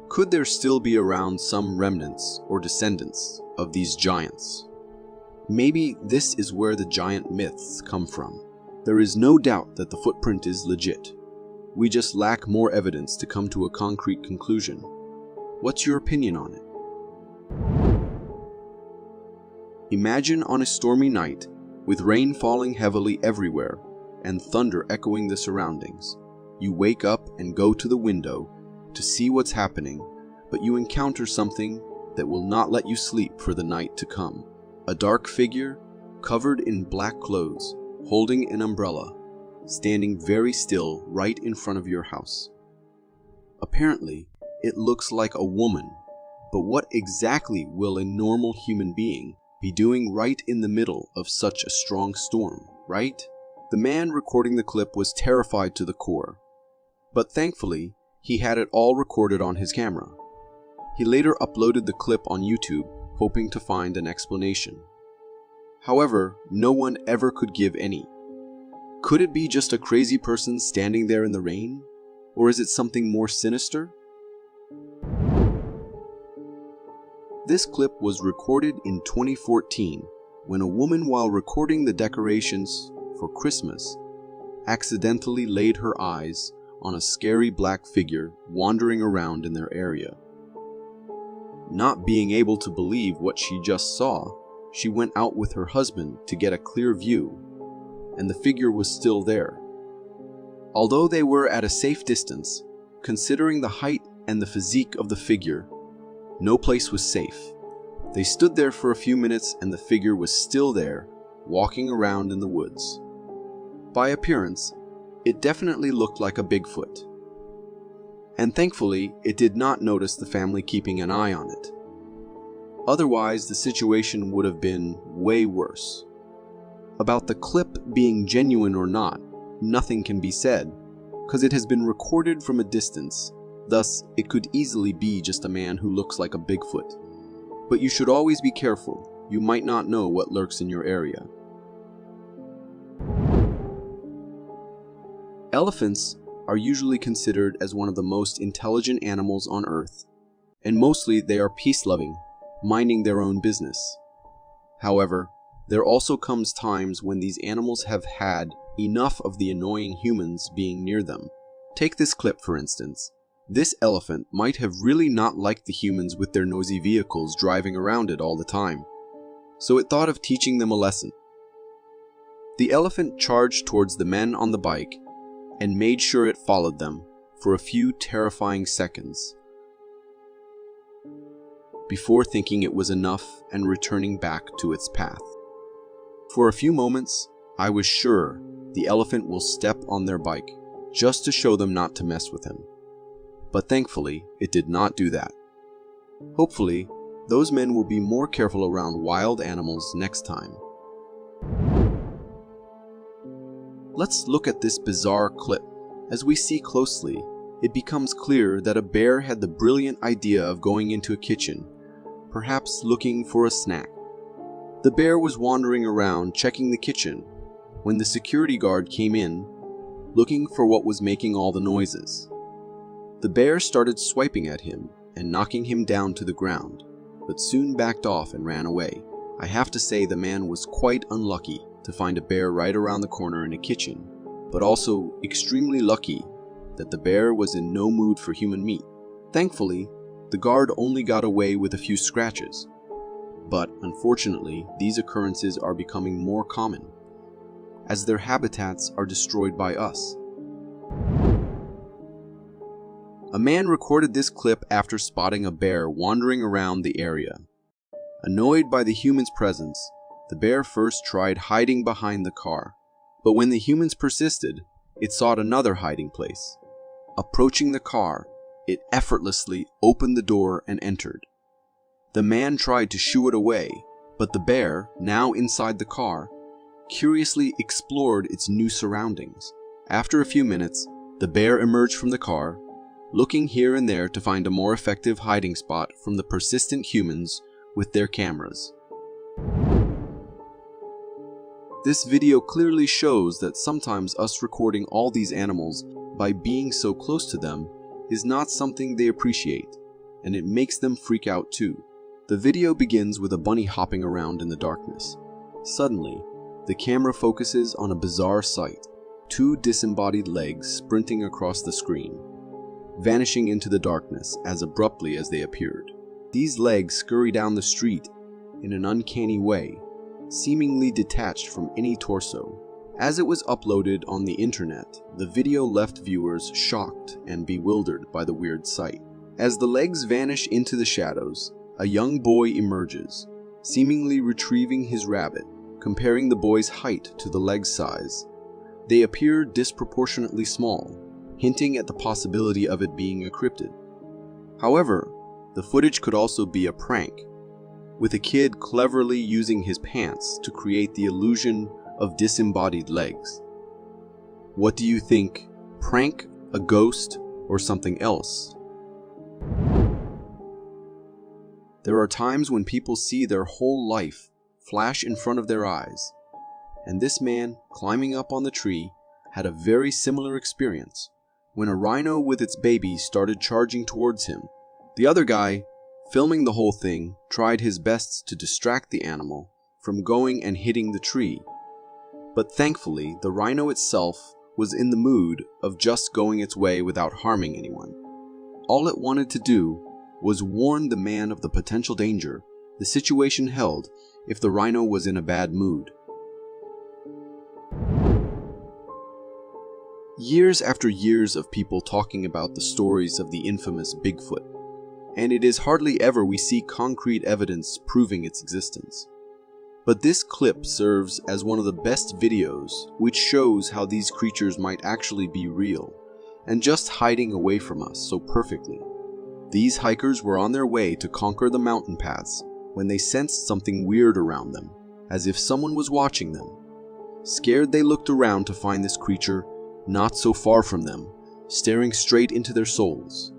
could there still be around some remnants or descendants of these giants? Maybe this is where the giant myths come from. There is no doubt that the footprint is legit. We just lack more evidence to come to a concrete conclusion. What's your opinion on it? Imagine on a stormy night, with rain falling heavily everywhere and thunder echoing the surroundings. You wake up and go to the window to see what's happening, but you encounter something that will not let you sleep for the night to come. A dark figure, covered in black clothes, holding an umbrella, standing very still right in front of your house. Apparently, it looks like a woman, but what exactly will a normal human being be doing right in the middle of such a strong storm, right? The man recording the clip was terrified to the core, but thankfully, he had it all recorded on his camera. He later uploaded the clip on YouTube, hoping to find an explanation. However, no one ever could give any. Could it be just a crazy person standing there in the rain? Or is it something more sinister? This clip was recorded in 2014 when a woman, while recording the decorations for Christmas, accidentally laid her eyes on a scary black figure wandering around in their area. Not being able to believe what she just saw, she went out with her husband to get a clear view, and the figure was still there. Although they were at a safe distance, considering the height and the physique of the figure, no place was safe. They stood there for a few minutes and the figure was still there, walking around in the woods. By appearance, it definitely looked like a Bigfoot. And thankfully, it did not notice the family keeping an eye on it. Otherwise, the situation would have been way worse. About the clip being genuine or not, nothing can be said, because it has been recorded from a distance, thus it could easily be just a man who looks like a Bigfoot. But you should always be careful, you might not know what lurks in your area. Elephants are usually considered as one of the most intelligent animals on Earth, and mostly they are peace-loving, minding their own business. However, there also comes times when these animals have had enough of the annoying humans being near them. Take this clip for instance. This elephant might have really not liked the humans with their noisy vehicles driving around it all the time, so it thought of teaching them a lesson. The elephant charged towards the men on the bike and made sure it followed them for a few terrifying seconds before thinking it was enough and returning back to its path. For a few moments, I was sure the elephant will step on their bike just to show them not to mess with him. But thankfully, it did not do that. Hopefully, those men will be more careful around wild animals next time. Let's look at this bizarre clip. As we see closely, it becomes clear that a bear had the brilliant idea of going into a kitchen, perhaps looking for a snack. The bear was wandering around checking the kitchen when the security guard came in, looking for what was making all the noises. The bear started swiping at him and knocking him down to the ground, but soon backed off and ran away. I have to say the man was quite unlucky to find a bear right around the corner in a kitchen, but also extremely lucky that the bear was in no mood for human meat. Thankfully, the guard only got away with a few scratches, but unfortunately, these occurrences are becoming more common, as their habitats are destroyed by us. A man recorded this clip after spotting a bear wandering around the area. Annoyed by the humans' presence, the bear first tried hiding behind the car, but when the humans persisted, it sought another hiding place. Approaching the car, it effortlessly opened the door and entered. The man tried to shoo it away, but the bear, now inside the car, curiously explored its new surroundings. After a few minutes, The bear emerged from the car, looking here and there to find a more effective hiding spot from the persistent humans with their cameras. This video clearly shows that sometimes us recording all these animals by being so close to them is not something they appreciate, and it makes them freak out too. The video begins with a bunny hopping around in the darkness. Suddenly, the camera focuses on a bizarre sight: two disembodied legs sprinting across the screen, vanishing into the darkness as abruptly as they appeared. These legs scurry down the street in an uncanny way, seemingly detached from any torso. As it was uploaded on the internet, the video left viewers shocked and bewildered by the weird sight. As the legs vanish into the shadows, a young boy emerges, seemingly retrieving his rabbit. Comparing the boy's height to the leg size, they appear disproportionately small, hinting at the possibility of it being a cryptid. However, the footage could also be a prank, with a kid cleverly using his pants to create the illusion of disembodied legs. What do you think? Prank, a ghost, or something else? There are times when people see their whole life flash in front of their eyes, and this man climbing up on the tree had a very similar experience when a rhino with its baby started charging towards him. The other guy, filming the whole thing, tried his best to distract the animal from going and hitting the tree, but thankfully the rhino itself was in the mood of just going its way without harming anyone. All it wanted to do was warn the man of the potential danger the situation held if the rhino was in a bad mood. Years after years of people talking about the stories of the infamous Bigfoot, and it is hardly ever we see concrete evidence proving its existence. But this clip serves as one of the best videos which shows how these creatures might actually be real, and just hiding away from us so perfectly. These hikers were on their way to conquer the mountain paths when they sensed something weird around them, as if someone was watching them. Scared, they looked around to find this creature not so far from them, staring straight into their souls.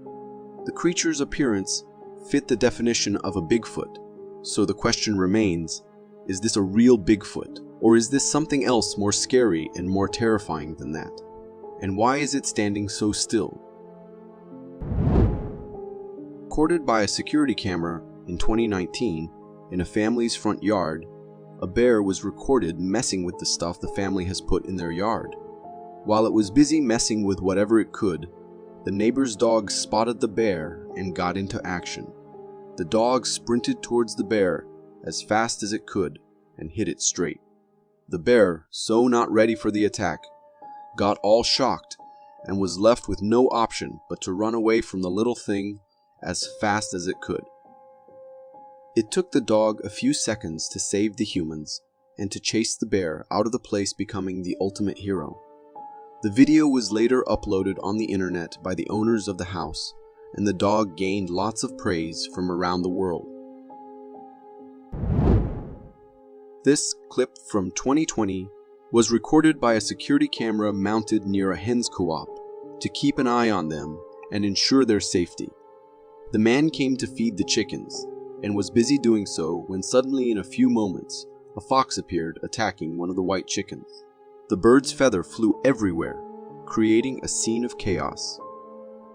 The creature's appearance fit the definition of a Bigfoot, so the question remains, is this a real Bigfoot, or is this something else more scary and more terrifying than that? And why is it standing so still? Recorded by a security camera in 2019 in a family's front yard, a bear was recorded messing with the stuff the family has put in their yard. While it was busy messing with whatever it could, the neighbor's dog spotted the bear and got into action. The dog sprinted towards the bear as fast as it could and hit it straight. The bear, so not ready for the attack, got all shocked and was left with no option but to run away from the little thing as fast as it could. It took the dog a few seconds to save the humans and to chase the bear out of the place, becoming the ultimate hero. The video was later uploaded on the internet by the owners of the house, and the dog gained lots of praise from around the world. This clip from 2020 was recorded by a security camera mounted near a hen's co-op to keep an eye on them and ensure their safety. The man came to feed the chickens and was busy doing so when suddenly, in a few moments, a fox appeared, attacking one of the white chickens. The bird's feather flew everywhere, creating a scene of chaos.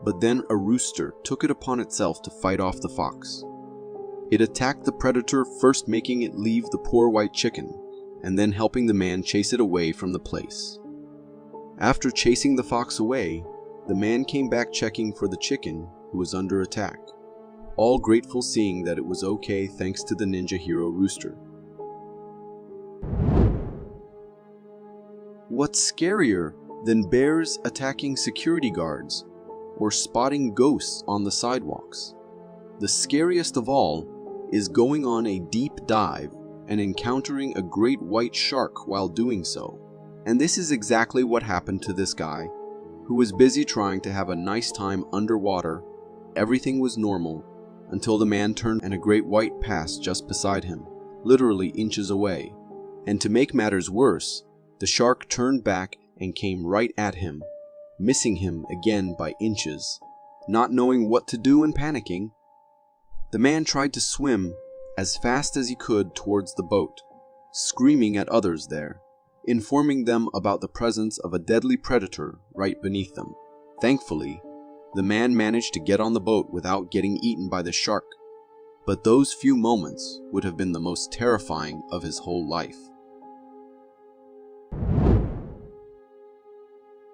But then a rooster took it upon itself to fight off the fox. It attacked the predator, first making it leave the poor white chicken, and then helping the man chase it away from the place. After chasing the fox away, the man came back checking for the chicken who was under attack, all grateful seeing that it was okay thanks to the ninja hero rooster. What's scarier than bears attacking security guards or spotting ghosts on the sidewalks? The scariest of all is going on a deep dive and encountering a great white shark while doing so. And this is exactly what happened to this guy, who was busy trying to have a nice time underwater. Everything was normal until the man turned and a great white passed just beside him, literally inches away. And to make matters worse, the shark turned back and came right at him, missing him again by inches. Not knowing what to do and panicking, the man tried to swim as fast as he could towards the boat, screaming at others there, informing them about the presence of a deadly predator right beneath them. Thankfully, the man managed to get on the boat without getting eaten by the shark, but those few moments would have been the most terrifying of his whole life.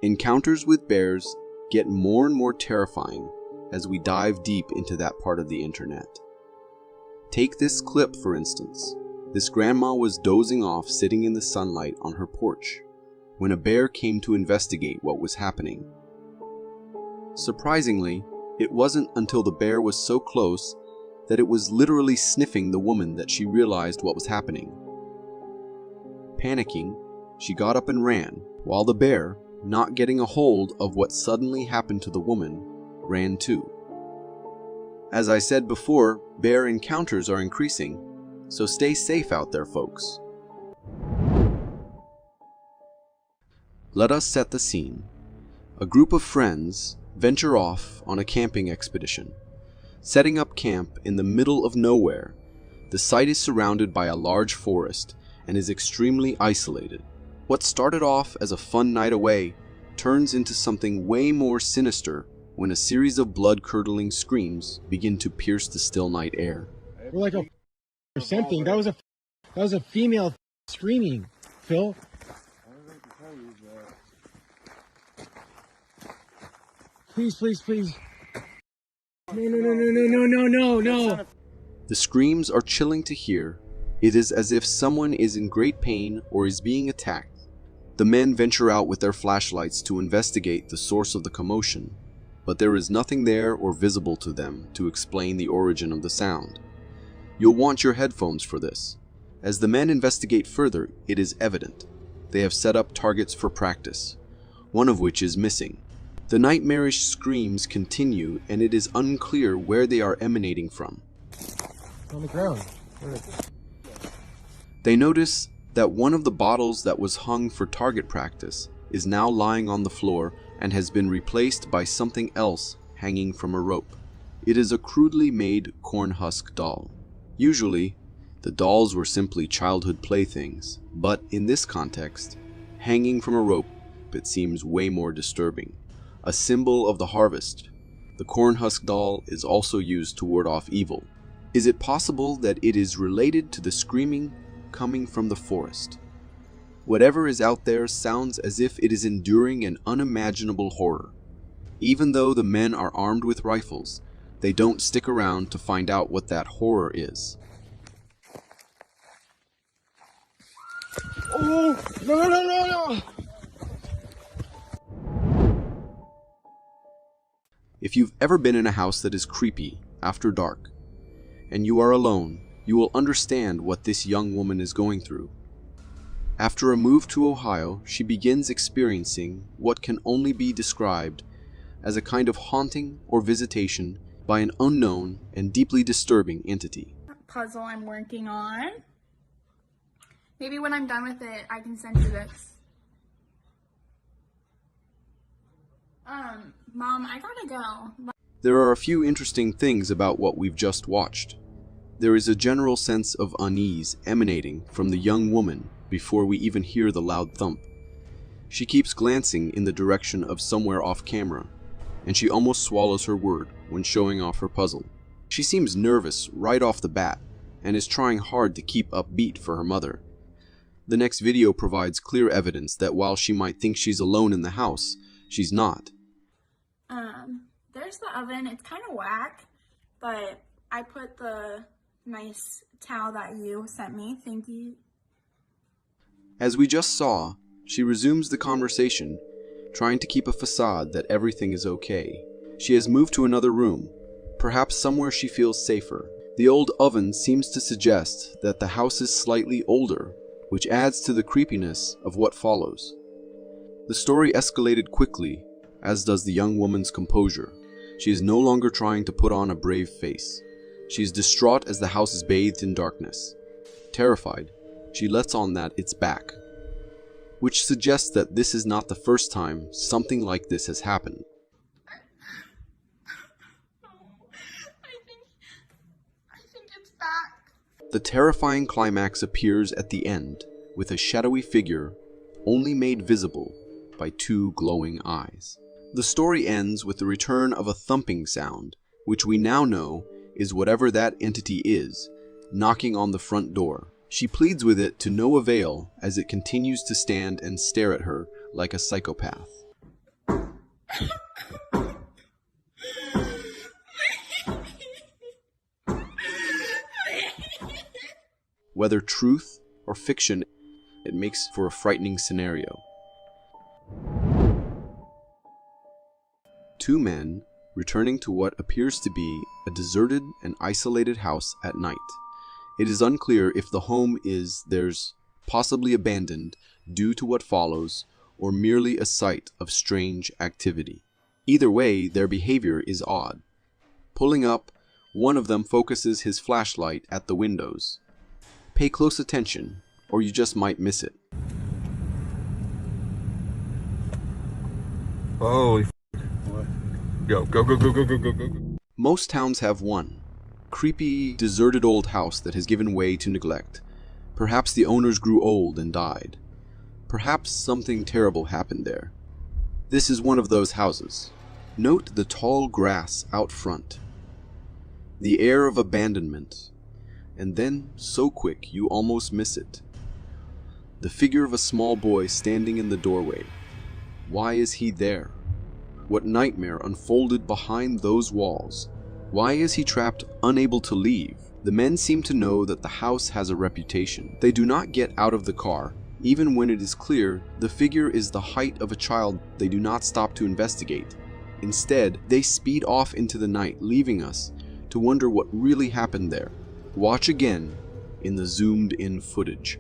Encounters with bears get more and more terrifying as we dive deep into that part of the internet. Take this clip for instance. This grandma was dozing off sitting in the sunlight on her porch when a bear came to investigate what was happening. Surprisingly, it wasn't until the bear was so close that it was literally sniffing the woman that she realized what was happening. Panicking, she got up and ran, while the bear, not getting a hold of what suddenly happened to the woman, ran too. As I said before, bear encounters are increasing, so stay safe out there, folks. Let us set the scene. A group of friends venture off on a camping expedition. Setting up camp in the middle of nowhere, the site is surrounded by a large forest and is extremely isolated. What started off as a fun night away turns into something way more sinister when a series of blood-curdling screams begin to pierce the still night air. We're like a or something. That was a female screaming, Phil. Please, please, please. No. The screams are chilling to hear. It is as if someone is in great pain or is being attacked. The men venture out with their flashlights to investigate the source of the commotion, but there is nothing there or visible to them to explain the origin of the sound. You'll want your headphones for this. As the men investigate further, it is evident. They have set up targets for practice, one of which is missing. The nightmarish screams continue, and it is unclear where they are emanating from. On the ground. They notice that one of the bottles that was hung for target practice is now lying on the floor and has been replaced by something else hanging from a rope. It is a crudely made corn husk doll. Usually, the dolls were simply childhood playthings, but in this context, hanging from a rope, it seems way more disturbing. A symbol of the harvest, the corn husk doll is also used to ward off evil. Is it possible that it is related to the screaming coming from the forest? Whatever is out there sounds as if it is enduring an unimaginable horror. Even though the men are armed with rifles, they don't stick around to find out what that horror is. Oh, no. If you've ever been in a house that is creepy after dark, and you are alone, you will understand what this young woman is going through. After a move to Ohio, she begins experiencing what can only be described as a kind of haunting or visitation by an unknown and deeply disturbing entity. Puzzle I'm working on. Maybe when I'm done with it, I can send you this. Mom, I gotta go. There are a few interesting things about what we've just watched. There is a general sense of unease emanating from the young woman before we even hear the loud thump. She keeps glancing in the direction of somewhere off camera, and she almost swallows her word when showing off her puzzle. She seems nervous right off the bat, and is trying hard to keep upbeat for her mother. The next video provides clear evidence that while she might think she's alone in the house, she's not. There's the oven. It's kind of whack, but I put the nice towel that you sent me. Thank you. As we just saw, she resumes the conversation, trying to keep a facade that everything is okay. She has moved to another room, perhaps somewhere she feels safer. The old oven seems to suggest that the house is slightly older, which adds to the creepiness of what follows. The story escalated quickly, as does the young woman's composure. She is no longer trying to put on a brave face. She is distraught as the house is bathed in darkness. Terrified, she lets on that it's back. which suggests that this is not the first time something like this has happened. I think it's back. The terrifying climax appears at the end, with a shadowy figure only made visible by two glowing eyes. The story ends with the return of a thumping sound, which we now know is whatever that entity is, knocking on the front door. She pleads with it to no avail as it continues to stand and stare at her like a psychopath. Whether truth or fiction, it makes for a frightening scenario. Two men returning to what appears to be a deserted and isolated house at night. It is unclear if the home is theirs, possibly abandoned due to what follows, or merely a site of strange activity. Either way, their behavior is odd. Pulling up, one of them focuses his flashlight at the windows. Pay close attention, or you just might miss it. Holy Go, go, go, go, go, go, go, go. Most towns have one creepy, deserted old house that has given way to neglect. Perhaps the owners grew old and died. Perhaps something terrible happened there. This is one of those houses. Note the tall grass out front, the air of abandonment, and then, so quick you almost miss it, the figure of a small boy standing in the doorway. Why is he there? What nightmare unfolded behind those walls? Why is he trapped, unable to leave? The men seem to know that the house has a reputation. They do not get out of the car. Even when it is clear the figure is the height of a child, they do not stop to investigate. Instead, they speed off into the night, leaving us to wonder what really happened there. Watch again in the zoomed-in footage.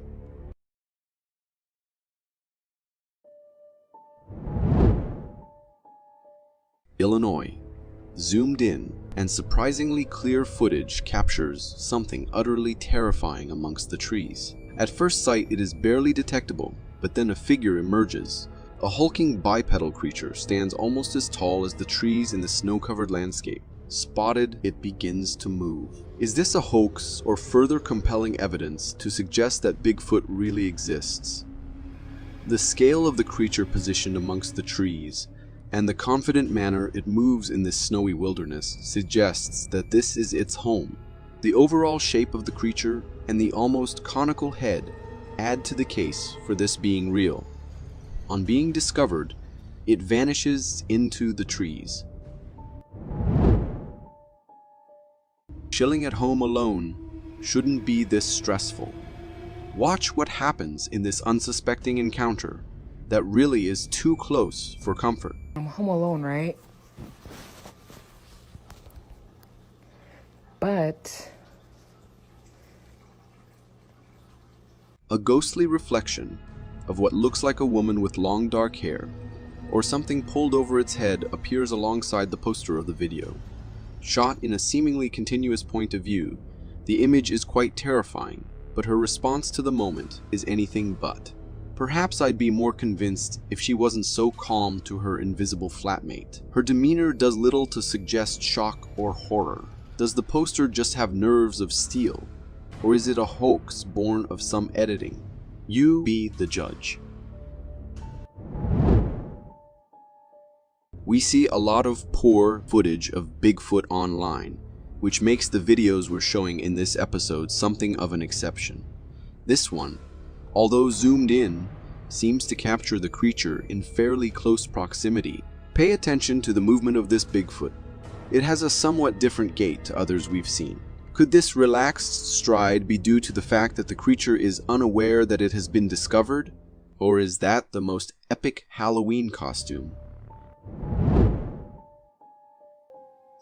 Illinois. Zoomed in and surprisingly clear footage captures something utterly terrifying amongst the trees. At first sight it is barely detectable, but then a figure emerges. A hulking bipedal creature stands almost as tall as the trees in the snow-covered landscape. Spotted, it begins to move. Is this a hoax or further compelling evidence to suggest that Bigfoot really exists? The scale of the creature positioned amongst the trees and the confident manner it moves in this snowy wilderness suggests that this is its home. The overall shape of the creature and the almost conical head add to the case for this being real. On being discovered, it vanishes into the trees. Chilling at home alone shouldn't be this stressful. Watch what happens in this unsuspecting encounter that really is too close for comfort. I'm home alone, right? But a ghostly reflection of what looks like a woman with long dark hair or something pulled over its head appears alongside the poster of the video. Shot in a seemingly continuous point of view, the image is quite terrifying, but her response to the moment is anything but. Perhaps I'd be more convinced if she wasn't so calm to her invisible flatmate. Her demeanor does little to suggest shock or horror. Does the poster just have nerves of steel? Or is it a hoax born of some editing? You be the judge. We see a lot of poor footage of Bigfoot online, which makes the videos we're showing in this episode something of an exception. This one, although zoomed in, seems to capture the creature in fairly close proximity. Pay attention to the movement of this Bigfoot. It has a somewhat different gait to others we've seen. Could this relaxed stride be due to the fact that the creature is unaware that it has been discovered? Or is that the most epic Halloween costume?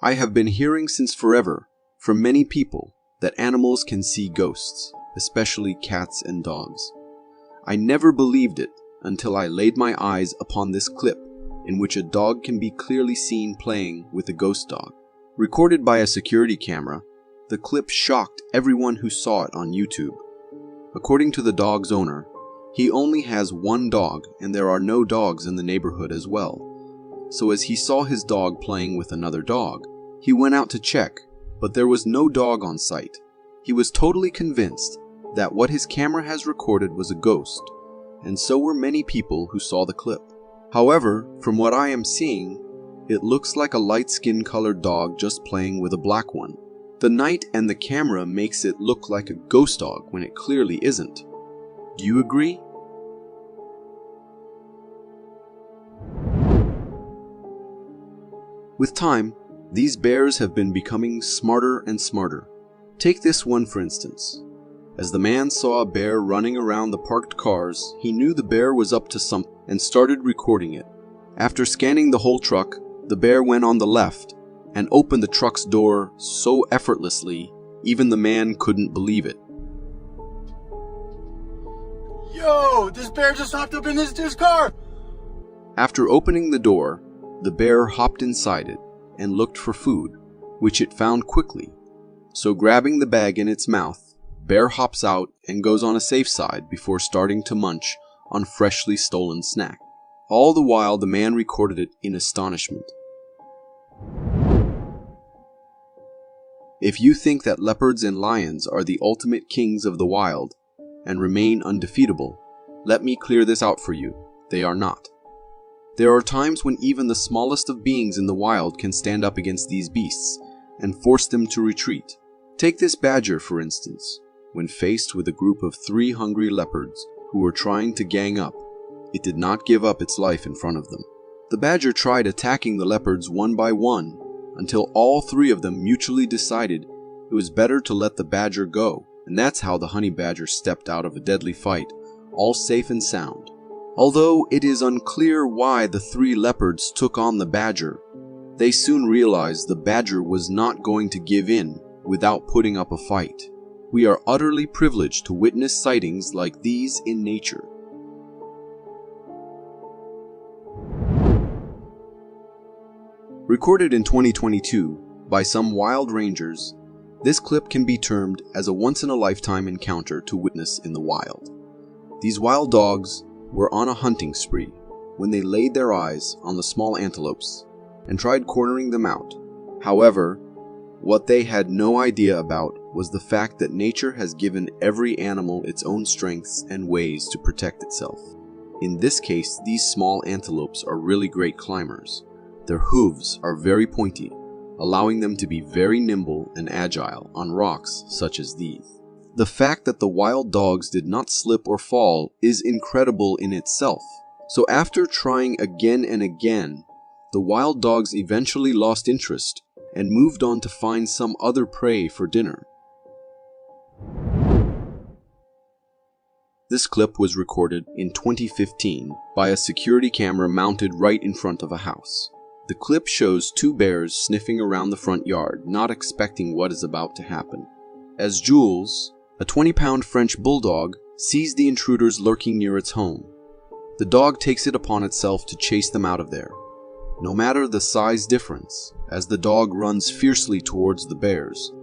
I have been hearing since forever from many people that animals can see ghosts, especially cats and dogs. I never believed it until I laid my eyes upon this clip in which a dog can be clearly seen playing with a ghost dog. Recorded by a security camera, the clip shocked everyone who saw it on YouTube. According to the dog's owner, He only has one dog, and there are no dogs in the neighborhood as well. So as he saw his dog playing with another dog, he went out to check, but there was no dog on site. He was totally convinced that what his camera has recorded was a ghost, and so were many people who saw the clip. However, from what I am seeing, it looks like a light skin colored dog just playing with a black one. The night and the camera makes it look like a ghost dog when it clearly isn't. Do you agree? With time, these bears have been becoming smarter and smarter. Take this one for instance. As the man saw a bear running around the parked cars, he knew the bear was up to something and started recording it. After scanning the whole truck, the bear went on the left and opened the truck's door so effortlessly, even the man couldn't believe it. Yo, this bear just hopped up in this dude's car! After opening the door, the bear hopped inside it and looked for food, which it found quickly. So grabbing the bag in its mouth, bear hops out and goes on a safe side before starting to munch on freshly stolen snack. All the while the man recorded it in astonishment. If you think that leopards and lions are the ultimate kings of the wild and remain undefeatable, let me clear this out for you. They are not. There are times when even the smallest of beings in the wild can stand up against these beasts and force them to retreat. Take this badger, for instance. When faced with a group of 3 hungry leopards who were trying to gang up, it did not give up its life in front of them. The badger tried attacking the leopards one by one until all 3 of them mutually decided it was better to let the badger go, and that's how the honey badger stepped out of a deadly fight, all safe and sound. Although it is unclear why the 3 leopards took on the badger, they soon realized the badger was not going to give in without putting up a fight. We are utterly privileged to witness sightings like these in nature. Recorded in 2022 by some wild rangers, this clip can be termed as a once-in-a-lifetime encounter to witness in the wild. These wild dogs were on a hunting spree when they laid their eyes on the small antelopes and tried cornering them out. However, what they had no idea about was the fact that nature has given every animal its own strengths and ways to protect itself. In this case, these small antelopes are really great climbers. Their hooves are very pointy, allowing them to be very nimble and agile on rocks such as these. The fact that the wild dogs did not slip or fall is incredible in itself. So after trying again and again, the wild dogs eventually lost interest and moved on to find some other prey for dinner. This clip was recorded in 2015 by a security camera mounted right in front of a house. The clip shows 2 bears sniffing around the front yard, not expecting what is about to happen. As Jules, a 20-pound French bulldog, sees the intruders lurking near its home, the dog takes it upon itself to chase them out of there. No matter the size difference, as the dog runs fiercely towards the bears,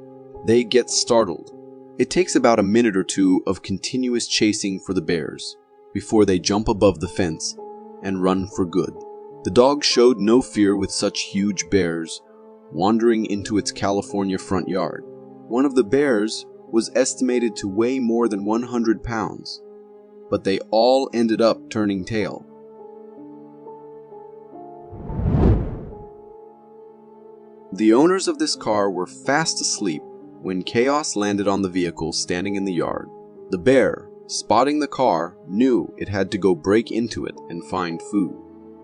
they get startled. It takes about a minute or 2 of continuous chasing for the bears before they jump above the fence and run for good. The dog showed no fear with such huge bears wandering into its California front yard. One of the bears was estimated to weigh more than 100 pounds, but they all ended up turning tail. The owners of this car were fast asleep when chaos landed on the vehicle standing in the yard. The bear, spotting the car, knew it had to go break into it and find food.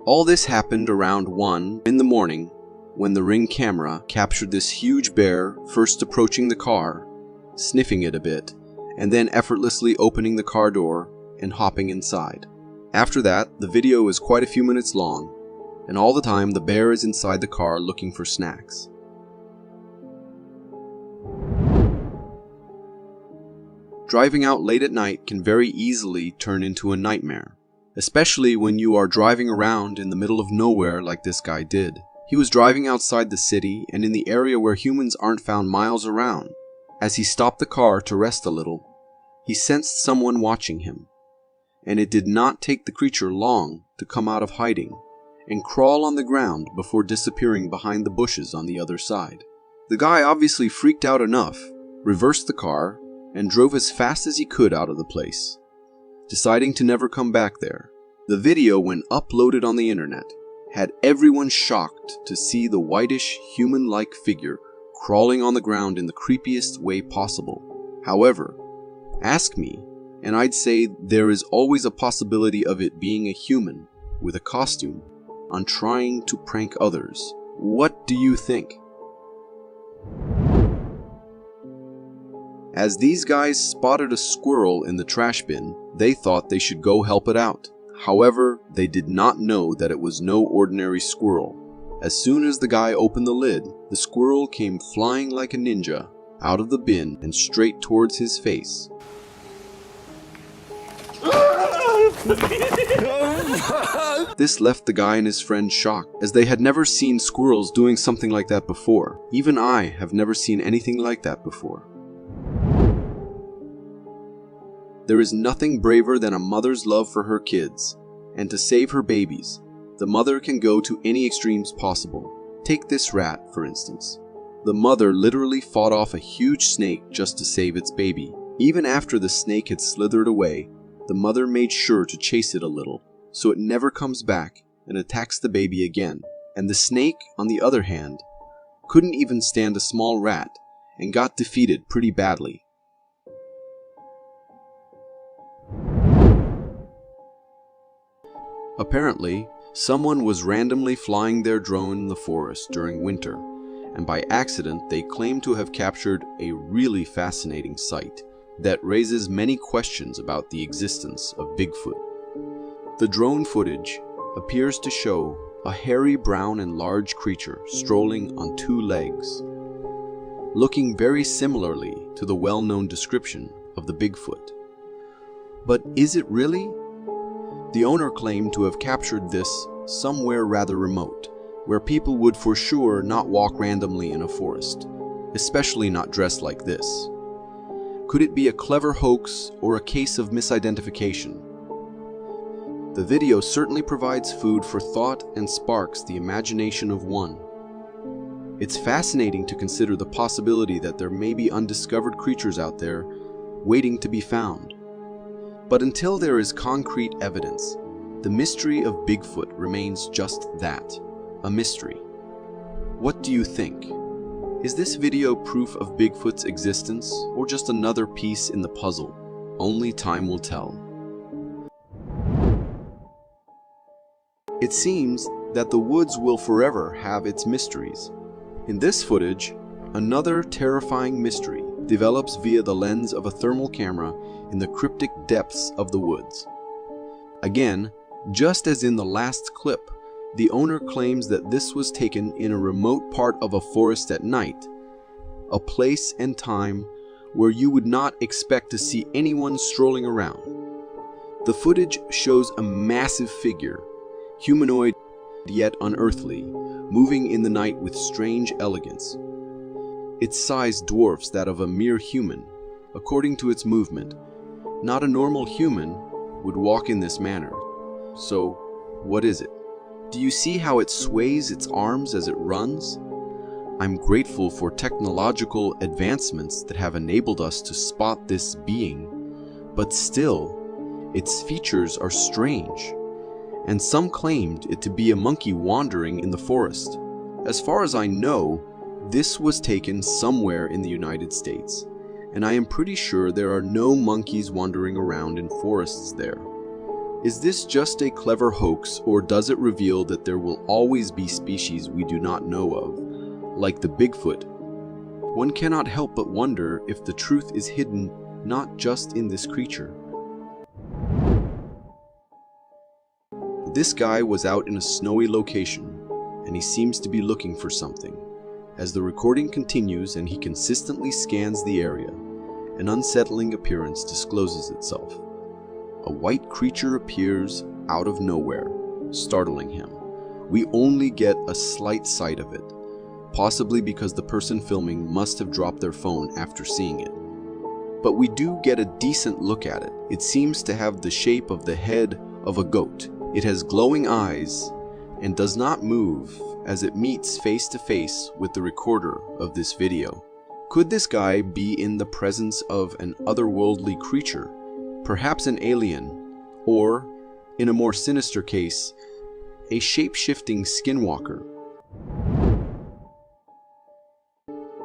All this happened around 1 in the morning when the Ring camera captured this huge bear first approaching the car, sniffing it a bit, and then effortlessly opening the car door and hopping inside. After that, the video is quite a few minutes long, and all the time the bear is inside the car looking for snacks. Driving out late at night can very easily turn into a nightmare, especially when you are driving around in the middle of nowhere like this guy did. He was driving outside the city and in the area where humans aren't found miles around. As he stopped the car to rest a little, he sensed someone watching him, and it did not take the creature long to come out of hiding and crawl on the ground before disappearing behind the bushes on the other side. The guy obviously freaked out enough, reversed the car, and drove as fast as he could out of the place, deciding to never come back there. The video, when uploaded on the internet, had everyone shocked to see the whitish, human-like figure crawling on the ground in the creepiest way possible. However, ask me, and I'd say there is always a possibility of it being a human with a costume on trying to prank others. What do you think? As these guys spotted a squirrel in the trash bin, they thought they should go help it out. However, they did not know that it was no ordinary squirrel. As soon as the guy opened the lid, the squirrel came flying like a ninja out of the bin and straight towards his face. This left the guy and his friend shocked, as they had never seen squirrels doing something like that before. Even I have never seen anything like that before. There is nothing braver than a mother's love for her kids, and to save her babies, the mother can go to any extremes possible. Take this rat, for instance. The mother literally fought off a huge snake just to save its baby. Even after the snake had slithered away, the mother made sure to chase it a little, so it never comes back and attacks the baby again. And the snake, on the other hand, couldn't even stand a small rat and got defeated pretty badly. Apparently, someone was randomly flying their drone in the forest during winter, and by accident they claim to have captured a really fascinating sight that raises many questions about the existence of Bigfoot. The drone footage appears to show a hairy brown and large creature strolling on two legs, looking very similarly to the well-known description of the Bigfoot. But is it really? The owner claimed to have captured this somewhere rather remote, where people would for sure not walk randomly in a forest, especially not dressed like this. Could it be a clever hoax or a case of misidentification? The video certainly provides food for thought and sparks the imagination of one. It's fascinating to consider the possibility that there may be undiscovered creatures out there waiting to be found. But until there is concrete evidence, the mystery of Bigfoot remains just that, a mystery. What do you think? Is this video proof of Bigfoot's existence, or just another piece in the puzzle? Only time will tell. It seems that the woods will forever have its mysteries. In this footage, another terrifying mystery develops via the lens of a thermal camera in the cryptic depths of the woods. Again, just as in the last clip, the owner claims that this was taken in a remote part of a forest at night, a place and time where you would not expect to see anyone strolling around. The footage shows a massive figure, humanoid yet unearthly, moving in the night with strange elegance. Its size dwarfs that of a mere human. According to its movement, not a normal human would walk in this manner. So, what is it? Do you see how it sways its arms as it runs? I'm grateful for technological advancements that have enabled us to spot this being, but still, its features are strange, and some claimed it to be a monkey wandering in the forest. As far as I know, this was taken somewhere in the United States, and I am pretty sure there are no monkeys wandering around in forests there. Is this just a clever hoax, or does it reveal that there will always be species we do not know of, like the Bigfoot? One cannot help but wonder if the truth is hidden not just in this creature. This guy was out in a snowy location, and he seems to be looking for something. As the recording continues and he consistently scans the area, an unsettling appearance discloses itself. A white creature appears out of nowhere, startling him. We only get a slight sight of it, possibly because the person filming must have dropped their phone after seeing it. but we do get a decent look at it. It seems to have the shape of the head of a goat. It has glowing eyes and does not move as it meets face to face with the recorder of this video. Could this guy be in the presence of an otherworldly creature, perhaps an alien, or, in a more sinister case, a shape-shifting skinwalker?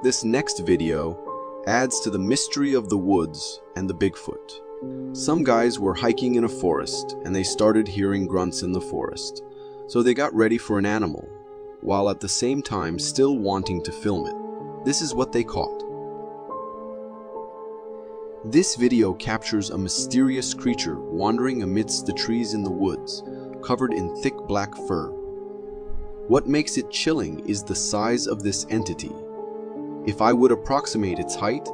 This next video adds to the mystery of the woods and the Bigfoot. Some guys were hiking in a forest and they started hearing grunts in the forest, so they got ready for an animal, while at the same time still wanting to film it. This is what they caught. This video captures a mysterious creature wandering amidst the trees in the woods, covered in thick black fur. What makes it chilling is the size of this entity. If I would approximate its height,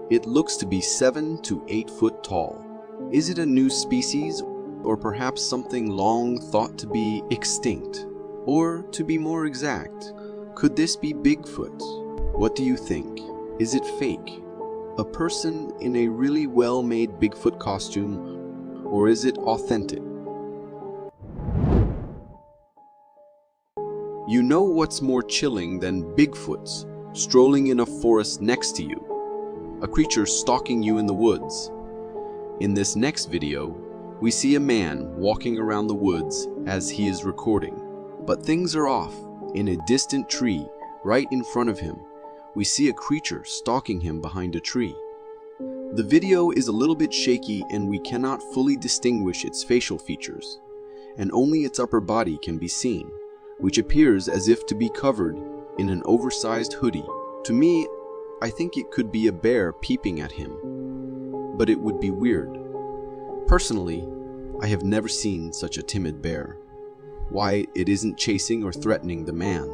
it looks to be 7 to 8 foot tall. Is it a new species, or perhaps something long thought to be extinct? Or, to be more exact, could this be Bigfoot? What do you think? Is it fake? A person in a really well-made Bigfoot costume, or is it authentic? You know what's more chilling than Bigfoots strolling in a forest next to you? A creature stalking you in the woods. In this next video, we see a man walking around the woods as he is recording. But things are off. In a distant tree, right in front of him, we see a creature stalking him behind a tree. The video is a little bit shaky and we cannot fully distinguish its facial features, and only its upper body can be seen, which appears as if to be covered in an oversized hoodie. To me, I think it could be a bear peeping at him, but it would be weird. Personally, I have never seen such a timid bear. Why it isn't chasing or threatening the man.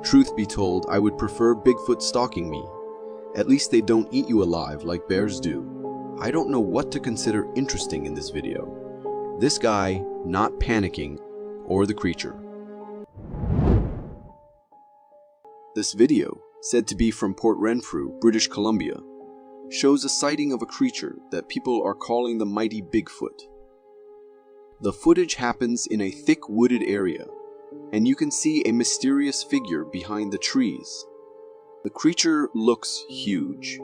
Truth be told, I would prefer Bigfoot stalking me. At least they don't eat you alive like bears do. I don't know what to consider interesting in this video. This guy not panicking, or the creature. This video, said to be from Port Renfrew, British Columbia, shows a sighting of a creature that people are calling the mighty Bigfoot. The footage happens in a thick wooded area, and you can see a mysterious figure behind the trees. The creature looks huge,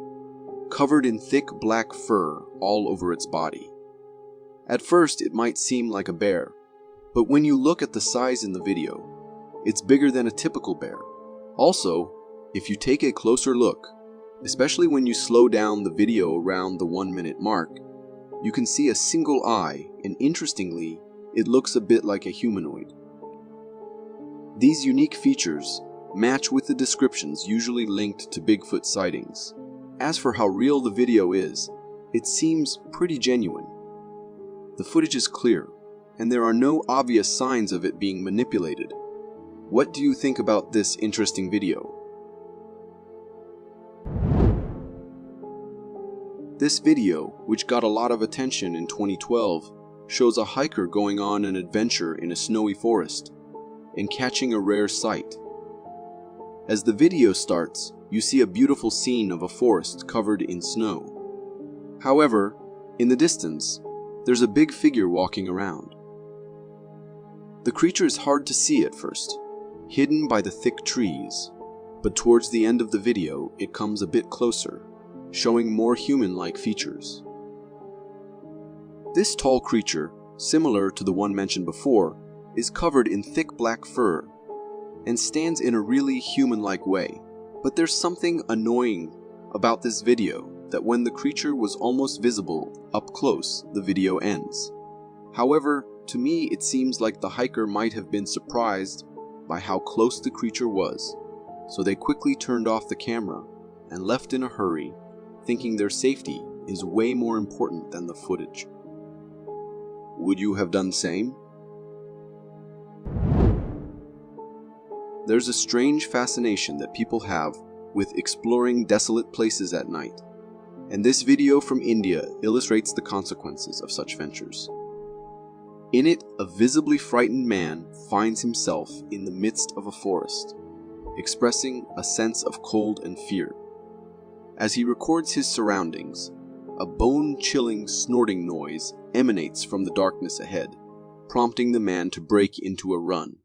covered in thick black fur all over its body. At first it might seem like a bear, but when you look at the size in the video, it's bigger than a typical bear. Also, if you take a closer look, especially when you slow down the video around the 1 minute mark, you can see a single eye, and interestingly, it looks a bit like a humanoid. These unique features match with the descriptions usually linked to Bigfoot sightings. As for how real the video is, it seems pretty genuine. The footage is clear, and there are no obvious signs of it being manipulated. What do you think about this interesting video? This video, which got a lot of attention in 2012, shows a hiker going on an adventure in a snowy forest and catching a rare sight. As the video starts, you see a beautiful scene of a forest covered in snow. However, in the distance, there's a big figure walking around. The creature is hard to see at first, hidden by the thick trees, but towards the end of the video, it comes a bit closer, showing more human-like features. This tall creature, similar to the one mentioned before, is covered in thick black fur and stands in a really human-like way. But there's something annoying about this video, that when the creature was almost visible up close, the video ends. However, to me it seems like the hiker might have been surprised by how close the creature was, so they quickly turned off the camera and left in a hurry, thinking their safety is way more important than the footage. Would you have done the same? There's a strange fascination that people have with exploring desolate places at night, and this video from India illustrates the consequences of such ventures. In it, a visibly frightened man finds himself in the midst of a forest, expressing a sense of cold and fear. As he records his surroundings, a bone-chilling snorting noise emanates from the darkness ahead, prompting the man to break into a run.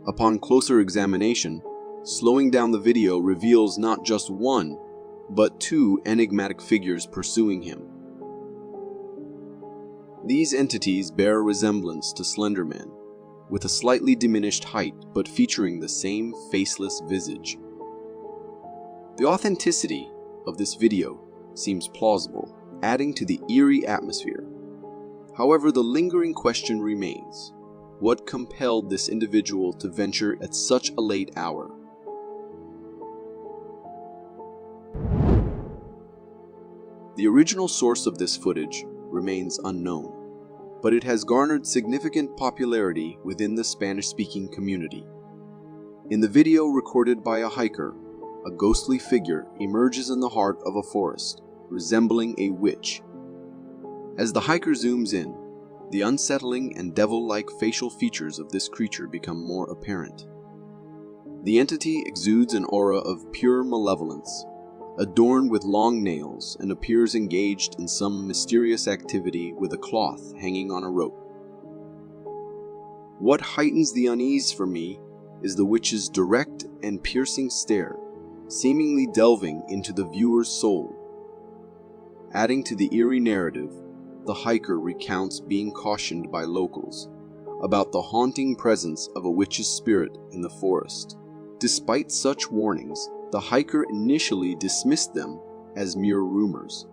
Upon closer examination, slowing down the video reveals not just one, but two enigmatic figures pursuing him. These entities bear a resemblance to Slender Man, with a slightly diminished height but featuring the same faceless visage. The authenticity of this video seems plausible, adding to the eerie atmosphere. However, the lingering question remains: what compelled this individual to venture at such a late hour? The original source of this footage remains unknown, but it has garnered significant popularity within the Spanish-speaking community. In the video recorded by a hiker, a ghostly figure emerges in the heart of a forest, resembling a witch. As the hiker zooms in, the unsettling and devil-like facial features of this creature become more apparent. The entity exudes an aura of pure malevolence, adorned with long nails, and appears engaged in some mysterious activity with a cloth hanging on a rope. What heightens the unease for me is the witch's direct and piercing stare, seemingly delving into the viewer's soul. Adding to the eerie narrative, the hiker recounts being cautioned by locals about the haunting presence of a witch's spirit in the forest. Despite such warnings, the hiker initially dismissed them as mere rumors.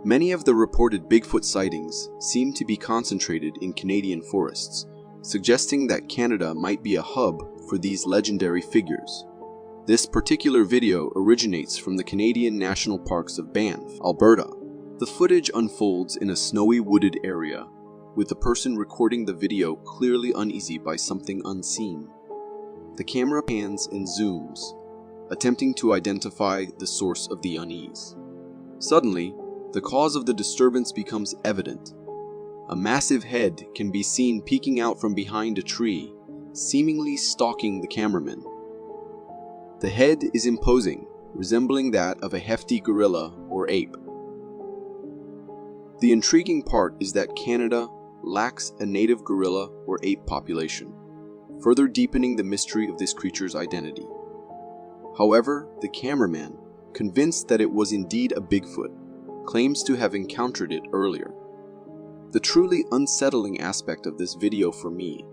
Many of the reported Bigfoot sightings seem to be concentrated in Canadian forests, suggesting that Canada might be a hub for these legendary figures. This particular video originates from the Canadian National Parks of Banff, Alberta. The footage unfolds in a snowy wooded area, with the person recording the video clearly uneasy by something unseen. The camera pans and zooms, attempting to identify the source of the unease. Suddenly, the cause of the disturbance becomes evident. A massive head can be seen peeking out from behind a tree, seemingly stalking the cameraman. The head is imposing, resembling that of a hefty gorilla or ape. The intriguing part is that Canada lacks a native gorilla or ape population, further deepening the mystery of this creature's identity. However, the cameraman, convinced that it was indeed a Bigfoot, claims to have encountered it earlier. The truly unsettling aspect of this video for me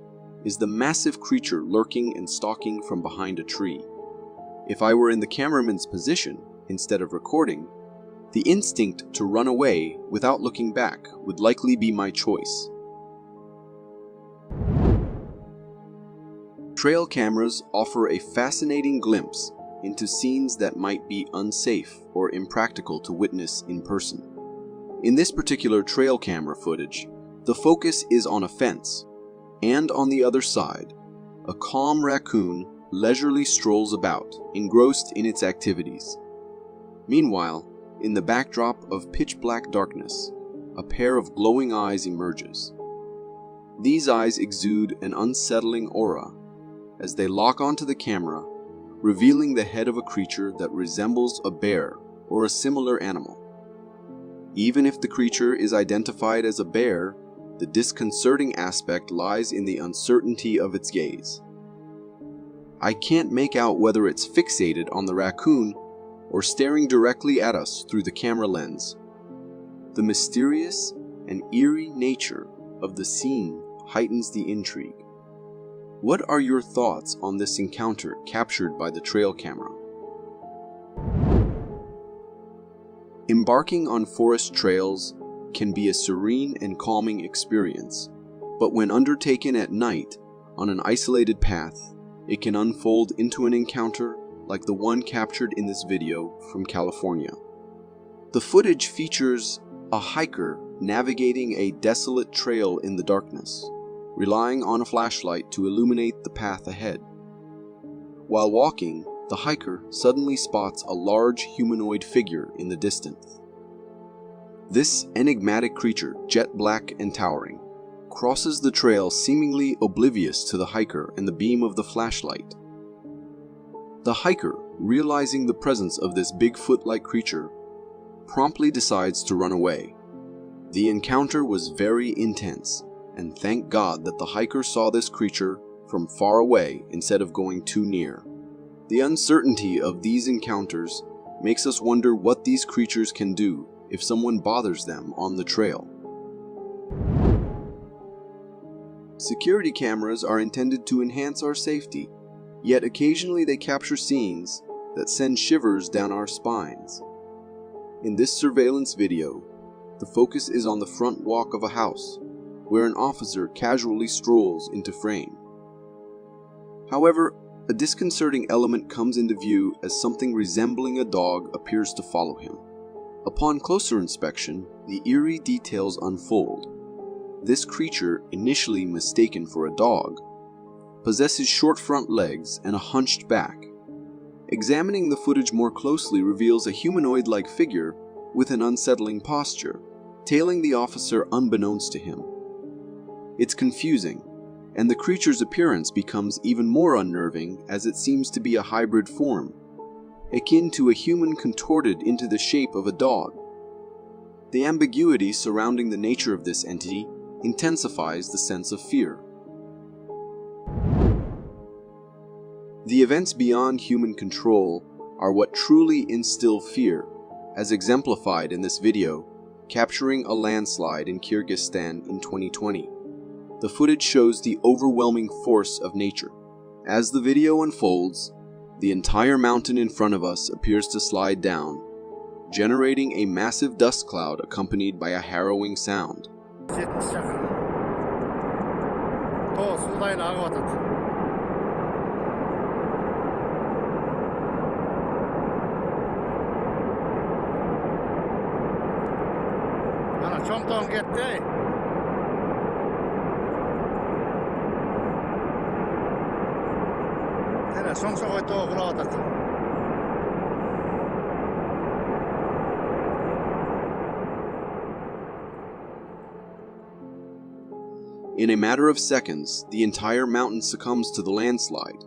is the massive creature lurking and stalking from behind a tree. If I were in the cameraman's position, instead of recording, the instinct to run away without looking back would likely be my choice. Trail cameras offer a fascinating glimpse into scenes that might be unsafe or impractical to witness in person. In this particular trail camera footage, the focus is on a fence, and on the other side, a calm raccoon leisurely strolls about, engrossed in its activities. Meanwhile, in the backdrop of pitch-black darkness, a pair of glowing eyes emerges. These eyes exude an unsettling aura as they lock onto the camera, revealing the head of a creature that resembles a bear or a similar animal. Even if the creature is identified as a bear, the disconcerting aspect lies in the uncertainty of its gaze. I can't make out whether it's fixated on the raccoon or staring directly at us through the camera lens. The mysterious and eerie nature of the scene heightens the intrigue. What are your thoughts on this encounter captured by the trail camera? Embarking on forest trails can be a serene and calming experience, but when undertaken at night on an isolated path, it can unfold into an encounter like the one captured in this video from California. The footage features a hiker navigating a desolate trail in the darkness, relying on a flashlight to illuminate the path ahead. While walking, the hiker suddenly spots a large humanoid figure in the distance. This enigmatic creature, jet black and towering, crosses the trail seemingly oblivious to the hiker and the beam of the flashlight. The hiker, realizing the presence of this Bigfoot-like creature, promptly decides to run away. The encounter was very intense, and thank God that the hiker saw this creature from far away instead of going too near. The uncertainty of these encounters makes us wonder what these creatures can do if someone bothers them on the trail. Security cameras are intended to enhance our safety, yet occasionally they capture scenes that send shivers down our spines. In this surveillance video, the focus is on the front walk of a house, where an officer casually strolls into frame. However, a disconcerting element comes into view as something resembling a dog appears to follow him. Upon closer inspection, the eerie details unfold. This creature, initially mistaken for a dog, possesses short front legs and a hunched back. Examining the footage more closely reveals a humanoid-like figure with an unsettling posture, tailing the officer unbeknownst to him. It's confusing, and the creature's appearance becomes even more unnerving as it seems to be a hybrid form, akin to a human contorted into the shape of a dog. The ambiguity surrounding the nature of this entity intensifies the sense of fear. The events beyond human control are what truly instill fear, as exemplified in this video, capturing a landslide in Kyrgyzstan in 2020. The footage shows the overwhelming force of nature. As the video unfolds, the entire mountain in front of us appears to slide down, generating a massive dust cloud accompanied by a harrowing sound. In a matter of seconds, the entire mountain succumbs to the landslide,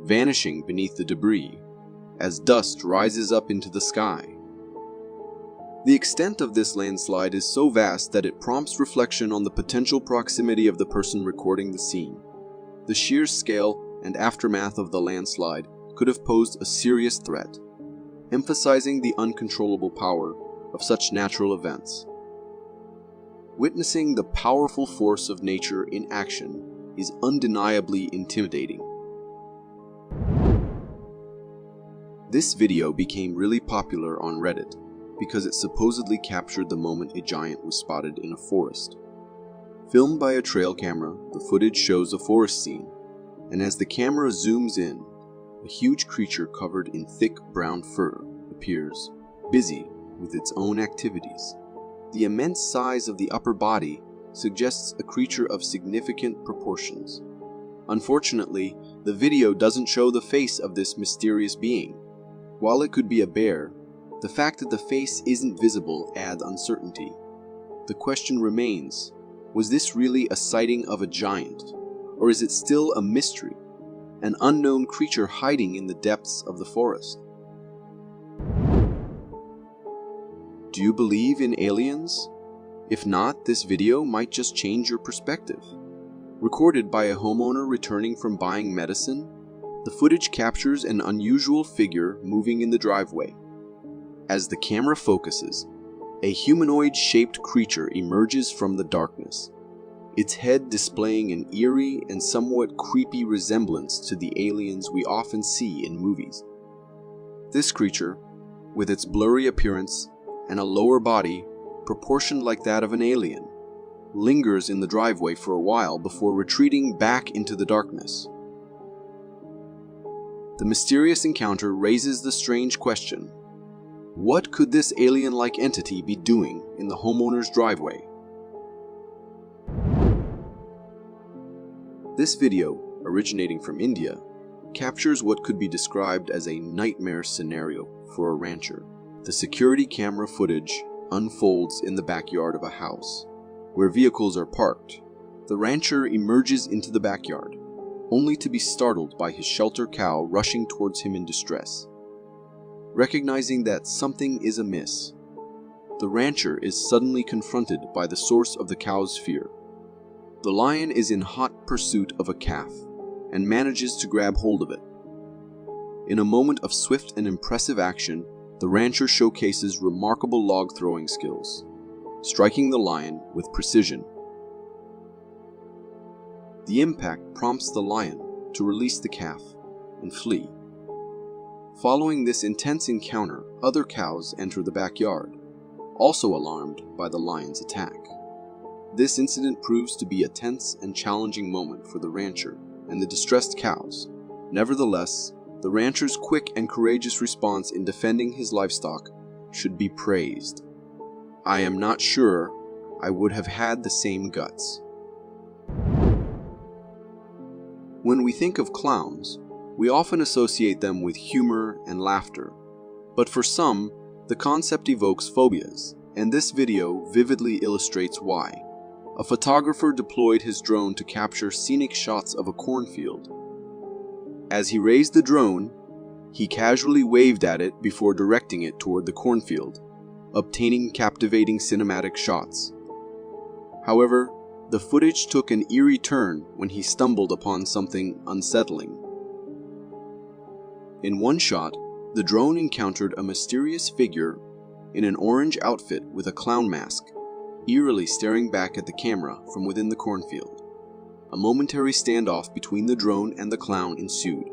vanishing beneath the debris, as dust rises up into the sky. The extent of this landslide is so vast that it prompts reflection on the potential proximity of the person recording the scene. The sheer scale and aftermath of the landslide could have posed a serious threat, emphasizing the uncontrollable power of such natural events. Witnessing the powerful force of nature in action is undeniably intimidating. This video became really popular on Reddit because it supposedly captured the moment a giant was spotted in a forest. Filmed by a trail camera, the footage shows a forest scene, and as the camera zooms in, a huge creature covered in thick brown fur appears, busy with its own activities. The immense size of the upper body suggests a creature of significant proportions. Unfortunately, the video doesn't show the face of this mysterious being. While it could be a bear, the fact that the face isn't visible adds uncertainty. The question remains, was this really a sighting of a giant, or is it still a mystery, an unknown creature hiding in the depths of the forest? Do you believe in aliens? If not, this video might just change your perspective. Recorded by a homeowner returning from buying medicine, the footage captures an unusual figure moving in the driveway. As the camera focuses, a humanoid-shaped creature emerges from the darkness, its head displaying an eerie and somewhat creepy resemblance to the aliens we often see in movies. This creature, with its blurry appearance and a lower body proportioned like that of an alien, lingers in the driveway for a while before retreating back into the darkness. The mysterious encounter raises the strange question: what could this alien-like entity be doing in the homeowner's driveway? This video, originating from India, captures what could be described as a nightmare scenario for a rancher. The security camera footage unfolds in the backyard of a house, where vehicles are parked. The rancher emerges into the backyard, only to be startled by his shelter cow rushing towards him in distress. Recognizing that something is amiss, the rancher is suddenly confronted by the source of the cow's fear. The lion is in hot pursuit of a calf and manages to grab hold of it. In a moment of swift and impressive action, the rancher showcases remarkable log throwing skills, striking the lion with precision. The impact prompts the lion to release the calf and flee. Following this intense encounter, other cows enter the backyard, also alarmed by the lion's attack. This incident proves to be a tense and challenging moment for the rancher and the distressed cows. Nevertheless, the rancher's quick and courageous response in defending his livestock should be praised. I am not sure I would have had the same guts. When we think of clowns, we often associate them with humor and laughter. But for some, the concept evokes phobias, and this video vividly illustrates why. A photographer deployed his drone to capture scenic shots of a cornfield. As he raised the drone, he casually waved at it before directing it toward the cornfield, obtaining captivating cinematic shots. However, the footage took an eerie turn when he stumbled upon something unsettling. In one shot, the drone encountered a mysterious figure in an orange outfit with a clown mask, eerily staring back at the camera from within the cornfield. A momentary standoff between the drone and the clown ensued,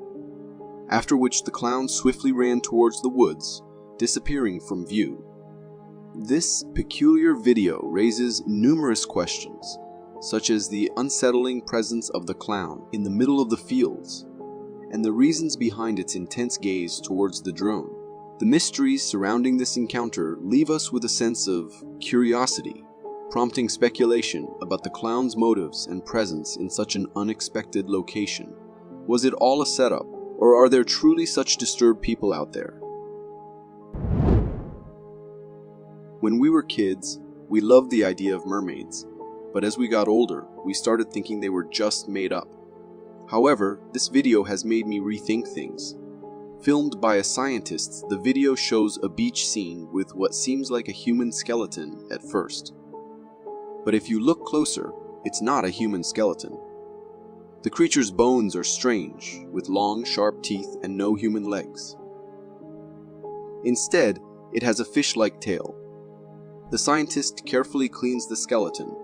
after which the clown swiftly ran towards the woods, disappearing from view. This peculiar video raises numerous questions, such as the unsettling presence of the clown in the middle of the fields, and the reasons behind its intense gaze towards the drone. The mysteries surrounding this encounter leave us with a sense of curiosity, prompting speculation about the clown's motives and presence in such an unexpected location. Was it all a setup, or are there truly such disturbed people out there? When we were kids, we loved the idea of mermaids, but as we got older, we started thinking they were just made up. However, this video has made me rethink things. Filmed by a scientist, the video shows a beach scene with what seems like a human skeleton at first. But if you look closer, it's not a human skeleton. The creature's bones are strange, with long, sharp teeth and no human legs. Instead, it has a fish-like tail. The scientist carefully cleans the skeleton,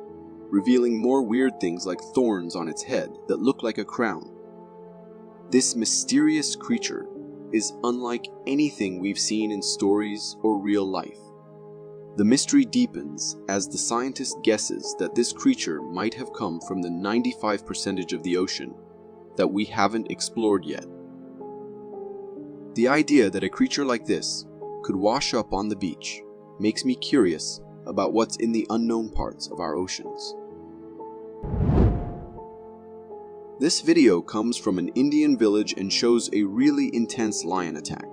revealing more weird things like thorns on its head that look like a crown. This mysterious creature is unlike anything we've seen in stories or real life. The mystery deepens as the scientist guesses that this creature might have come from the 95% of the ocean that we haven't explored yet. The idea that a creature like this could wash up on the beach makes me curious about what's in the unknown parts of our oceans. This video comes from an Indian village and shows a really intense lion attack.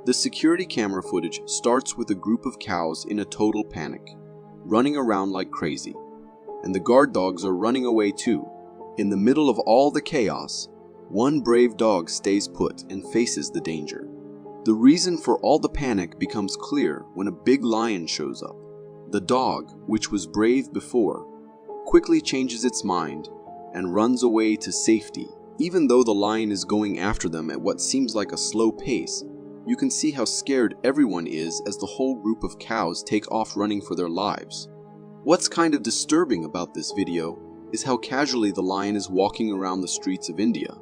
The security camera footage starts with a group of cows in a total panic, running around like crazy, and the guard dogs are running away too. In the middle of all the chaos, one brave dog stays put and faces the danger. The reason for all the panic becomes clear when a big lion shows up. The dog, which was brave before, quickly changes its mind and runs away to safety. Even though the lion is going after them at what seems like a slow pace, you can see how scared everyone is as the whole group of cows take off running for their lives. What's kind of disturbing about this video is how casually the lion is walking around the streets of India.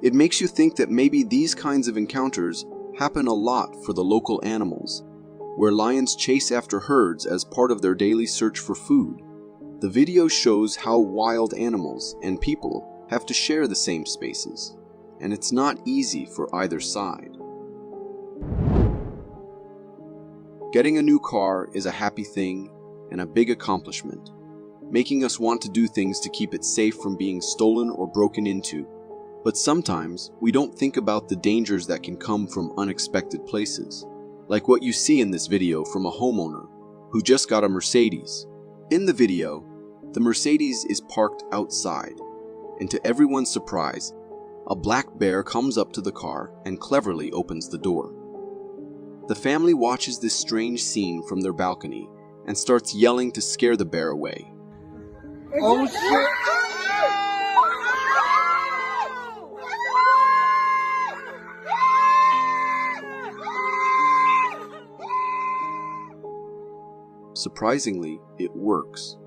It makes you think that maybe these kinds of encounters happen a lot for the local animals, where lions chase after herds as part of their daily search for food. The video shows how wild animals and people have to share the same spaces, and it's not easy for either side. Getting a new car is a happy thing and a big accomplishment, making us want to do things to keep it safe from being stolen or broken into. But sometimes we don't think about the dangers that can come from unexpected places, like what you see in this video from a homeowner who just got a Mercedes. In the video, the Mercedes is parked outside, and to everyone's surprise, a black bear comes up to the car and cleverly opens the door. The family watches this strange scene from their balcony and starts yelling to scare the bear away. Oh shit! Surprisingly, it works,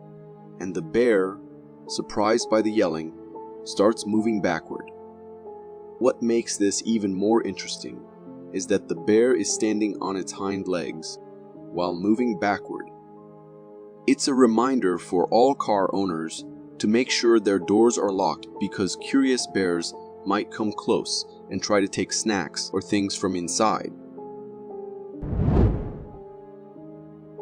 and the bear, surprised by the yelling, starts moving backward. What makes this even more interesting is that the bear is standing on its hind legs while moving backward. It's a reminder for all car owners to make sure their doors are locked because curious bears might come close and try to take snacks or things from inside.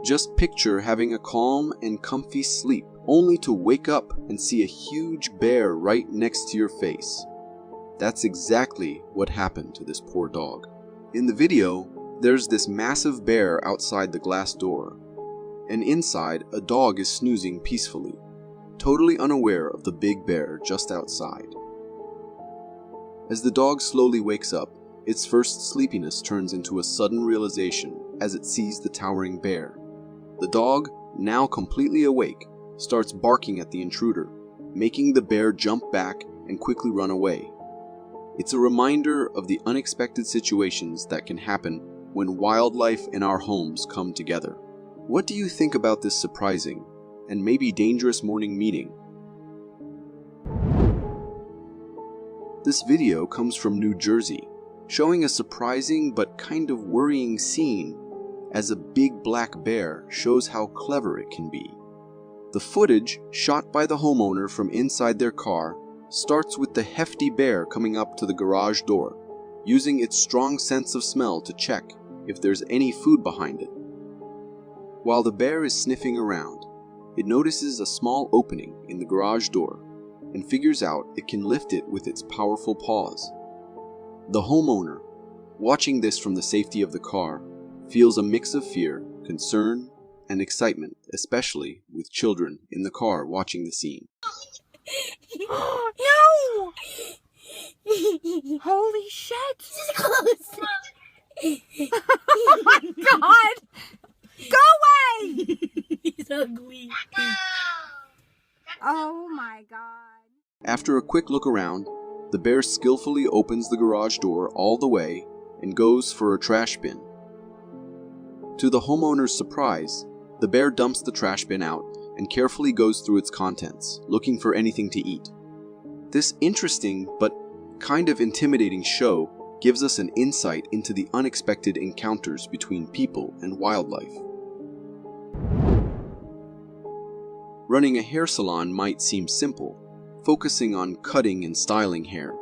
Just picture having a calm and comfy sleep, only to wake up and see a huge bear right next to your face. That's exactly what happened to this poor dog. In the video, there's this massive bear outside the glass door, and inside a dog is snoozing peacefully, totally unaware of the big bear just outside. As the dog slowly wakes up, its first sleepiness turns into a sudden realization as it sees the towering bear. The dog, now completely awake, starts barking at the intruder, making the bear jump back and quickly run away. It's a reminder of the unexpected situations that can happen when wildlife in our homes come together. What do you think about this surprising and maybe dangerous morning meeting? This video comes from New Jersey, showing a surprising but kind of worrying scene as a big black bear shows how clever it can be. The footage, shot by the homeowner from inside their car, starts with the hefty bear coming up to the garage door, using its strong sense of smell to check if there's any food behind it. While the bear is sniffing around, it notices a small opening in the garage door and figures out it can lift it with its powerful paws. The homeowner, watching this from the safety of the car, feels a mix of fear, concern, and excitement, especially with children in the car watching the scene. No! Holy shit! Close. Oh my god! Go away! He's ugly. Oh my god. After a quick look around, the bear skillfully opens the garage door all the way and goes for a trash bin. To the homeowner's surprise, the bear dumps the trash bin out and carefully goes through its contents, looking for anything to eat. This interesting but kind of intimidating show gives us an insight into the unexpected encounters between people and wildlife. Running a hair salon might seem simple, focusing on cutting and styling hair.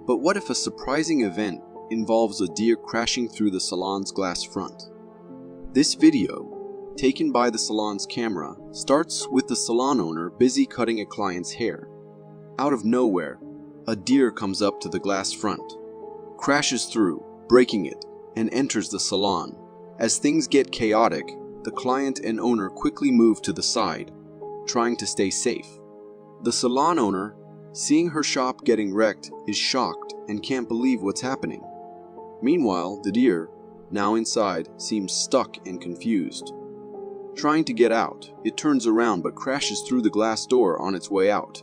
But what if a surprising event involves a deer crashing through the salon's glass front? This video, taken by the salon's camera, starts with the salon owner busy cutting a client's hair. Out of nowhere, a deer comes up to the glass front, crashes through, breaking it, and enters the salon. As things get chaotic, the client and owner quickly move to the side, trying to stay safe. The salon owner, seeing her shop getting wrecked, is shocked and can't believe what's happening. Meanwhile, the deer, now inside, seems stuck and confused. Trying to get out, it turns around but crashes through the glass door on its way out.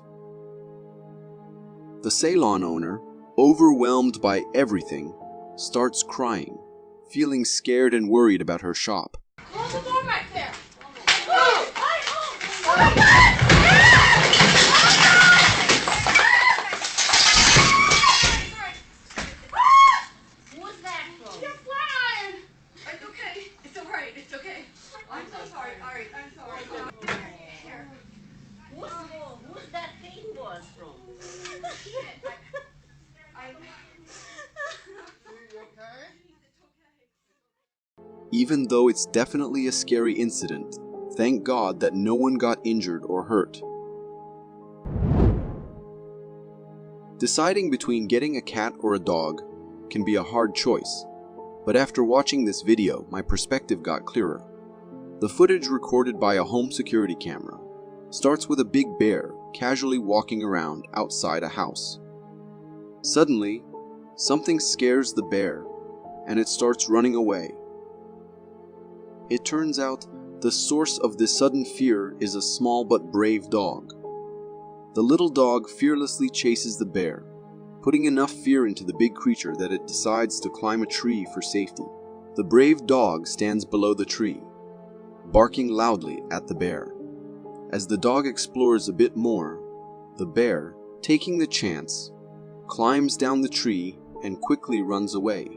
The salon owner, overwhelmed by everything, starts crying, feeling scared and worried about her shop. Close the door back there! Oh my god! What's that from? You're flying! It's okay. It's alright. It's okay. I'm so sorry. Alright, I'm sorry. Here. Who's that thing was from? Even though it's definitely a scary incident, thank God that no one got injured or hurt. Deciding between getting a cat or a dog can be a hard choice, but after watching this video, my perspective got clearer. The footage, recorded by a home security camera, starts with a big bear casually walking around outside a house. Suddenly, something scares the bear, and it starts running away. It turns out the source of this sudden fear is a small but brave dog. The little dog fearlessly chases the bear, putting enough fear into the big creature that it decides to climb a tree for safety. The brave dog stands below the tree, barking loudly at the bear. As the dog explores a bit more, the bear, taking the chance, climbs down the tree and quickly runs away.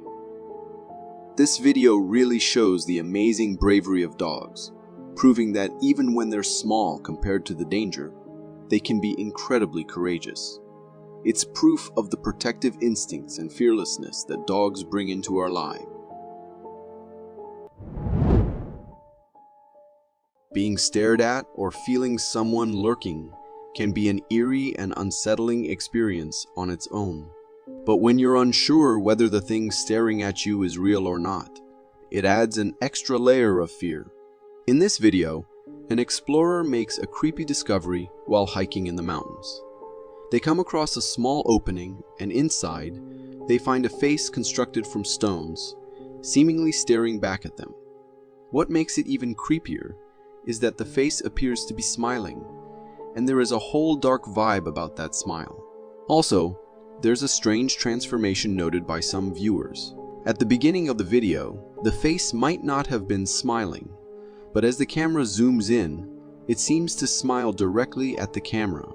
This video really shows the amazing bravery of dogs, proving that even when they're small compared to the danger, they can be incredibly courageous. It's proof of the protective instincts and fearlessness that dogs bring into our lives. Being stared at or feeling someone lurking can be an eerie and unsettling experience on its own. But when you're unsure whether the thing staring at you is real or not, it adds an extra layer of fear. In this video, an explorer makes a creepy discovery while hiking in the mountains. They come across a small opening, and inside, they find a face constructed from stones, seemingly staring back at them. What makes it even creepier is that the face appears to be smiling, and there is a whole dark vibe about that smile. Also, there's a strange transformation noted by some viewers. At the beginning of the video, the face might not have been smiling, but as the camera zooms in, it seems to smile directly at the camera.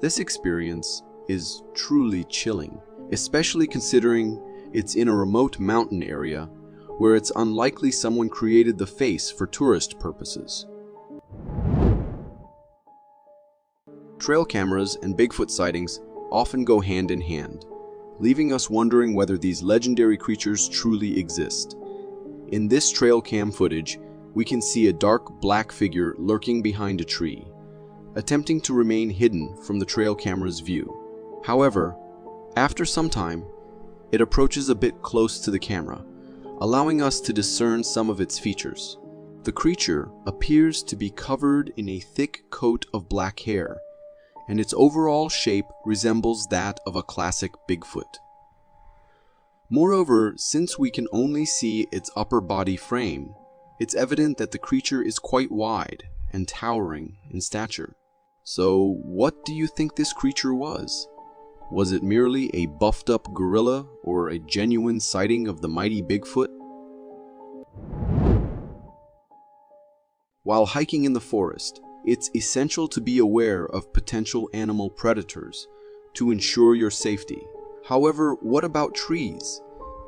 This experience is truly chilling, especially considering it's in a remote mountain area where it's unlikely someone created the face for tourist purposes. Trail cameras and Bigfoot sightings often go hand in hand, leaving us wondering whether these legendary creatures truly exist. In this trail cam footage, we can see a dark black figure lurking behind a tree, attempting to remain hidden from the trail camera's view. However, after some time, it approaches a bit close to the camera, allowing us to discern some of its features. The creature appears to be covered in a thick coat of black hair, and its overall shape resembles that of a classic Bigfoot. Moreover, since we can only see its upper body frame, it's evident that the creature is quite wide and towering in stature. So, what do you think this creature was? Was it merely a buffed-up gorilla or a genuine sighting of the mighty Bigfoot? While hiking in the forest, it's essential to be aware of potential animal predators to ensure your safety. However, what about trees?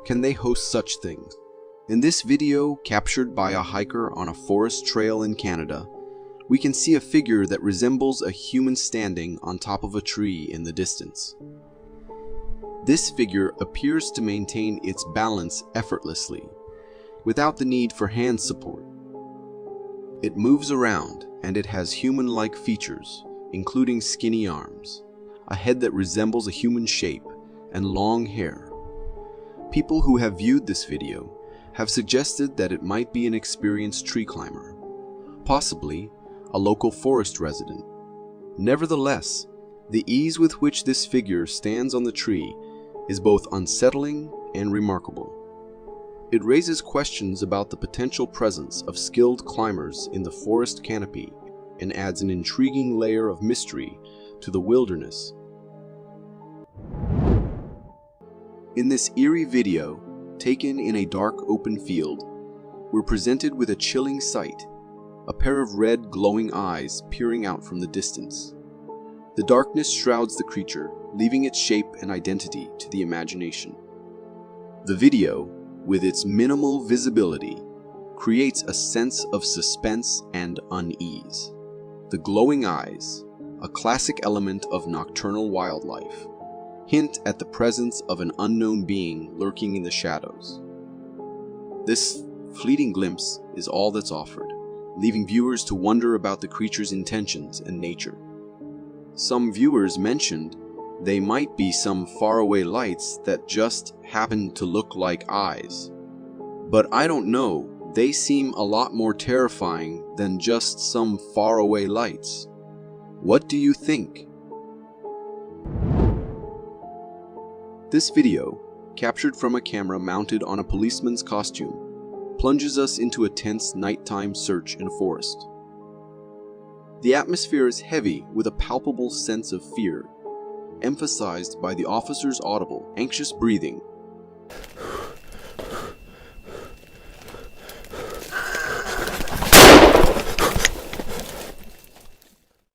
Can they host such things? In this video, captured by a hiker on a forest trail in Canada, we can see a figure that resembles a human standing on top of a tree in the distance. This figure appears to maintain its balance effortlessly, without the need for hand support. It moves around, and it has human-like features, including skinny arms, a head that resembles a human shape, and long hair. People who have viewed this video have suggested that it might be an experienced tree climber, possibly a local forest resident. Nevertheless, the ease with which this figure stands on the tree is both unsettling and remarkable. It raises questions about the potential presence of skilled climbers in the forest canopy and adds an intriguing layer of mystery to the wilderness. In this eerie video, taken in a dark open field, we're presented with a chilling sight, a pair of red glowing eyes peering out from the distance. The darkness shrouds the creature, leaving its shape and identity to the imagination. The video, with its minimal visibility, creates a sense of suspense and unease. The glowing eyes, a classic element of nocturnal wildlife, hint at the presence of an unknown being lurking in the shadows. This fleeting glimpse is all that's offered, leaving viewers to wonder about the creature's intentions and nature. Some viewers mentioned they might be some faraway lights that just happen to look like eyes. But I don't know they seem a lot more terrifying than just some faraway lights. What do you think? This video, captured from a camera mounted on a policeman's costume, plunges us into a tense nighttime search in a forest. The atmosphere is heavy with a palpable sense of fear, emphasized by the officer's audible, anxious breathing.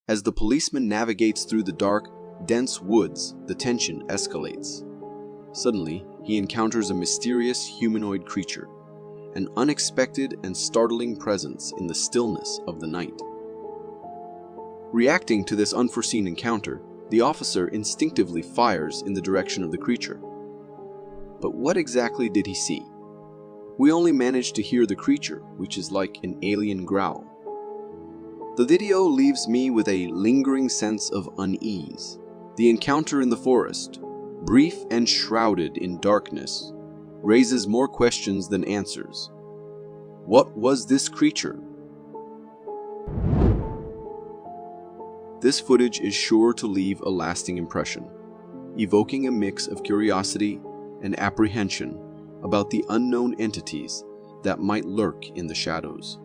As the policeman navigates through the dark, dense woods, the tension escalates. Suddenly, he encounters a mysterious humanoid creature, an unexpected and startling presence in the stillness of the night. Reacting to this unforeseen encounter, the officer instinctively fires in the direction of the creature. But what exactly did he see? We only managed to hear the creature, which is like an alien growl. The video leaves me with a lingering sense of unease. The encounter in the forest, brief and shrouded in darkness, raises more questions than answers. What was this creature? This footage is sure to leave a lasting impression, evoking a mix of curiosity and apprehension about the unknown entities that might lurk in the shadows.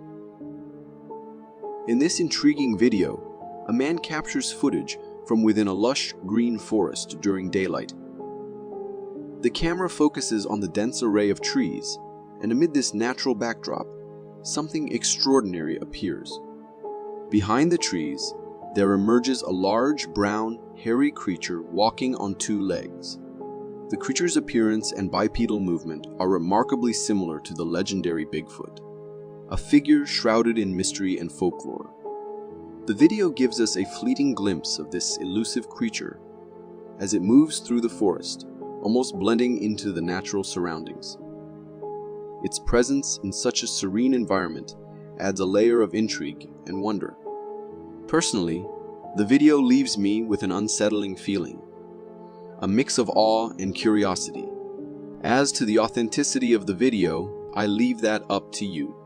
In this intriguing video, a man captures footage from within a lush green forest during daylight. The camera focuses on the dense array of trees, and amid this natural backdrop, something extraordinary appears. Behind the trees, there emerges a large, brown, hairy creature walking on two legs. The creature's appearance and bipedal movement are remarkably similar to the legendary Bigfoot, a figure shrouded in mystery and folklore. The video gives us a fleeting glimpse of this elusive creature as it moves through the forest, almost blending into the natural surroundings. Its presence in such a serene environment adds a layer of intrigue and wonder. Personally, the video leaves me with an unsettling feeling, a mix of awe and curiosity. As to the authenticity of the video, I leave that up to you.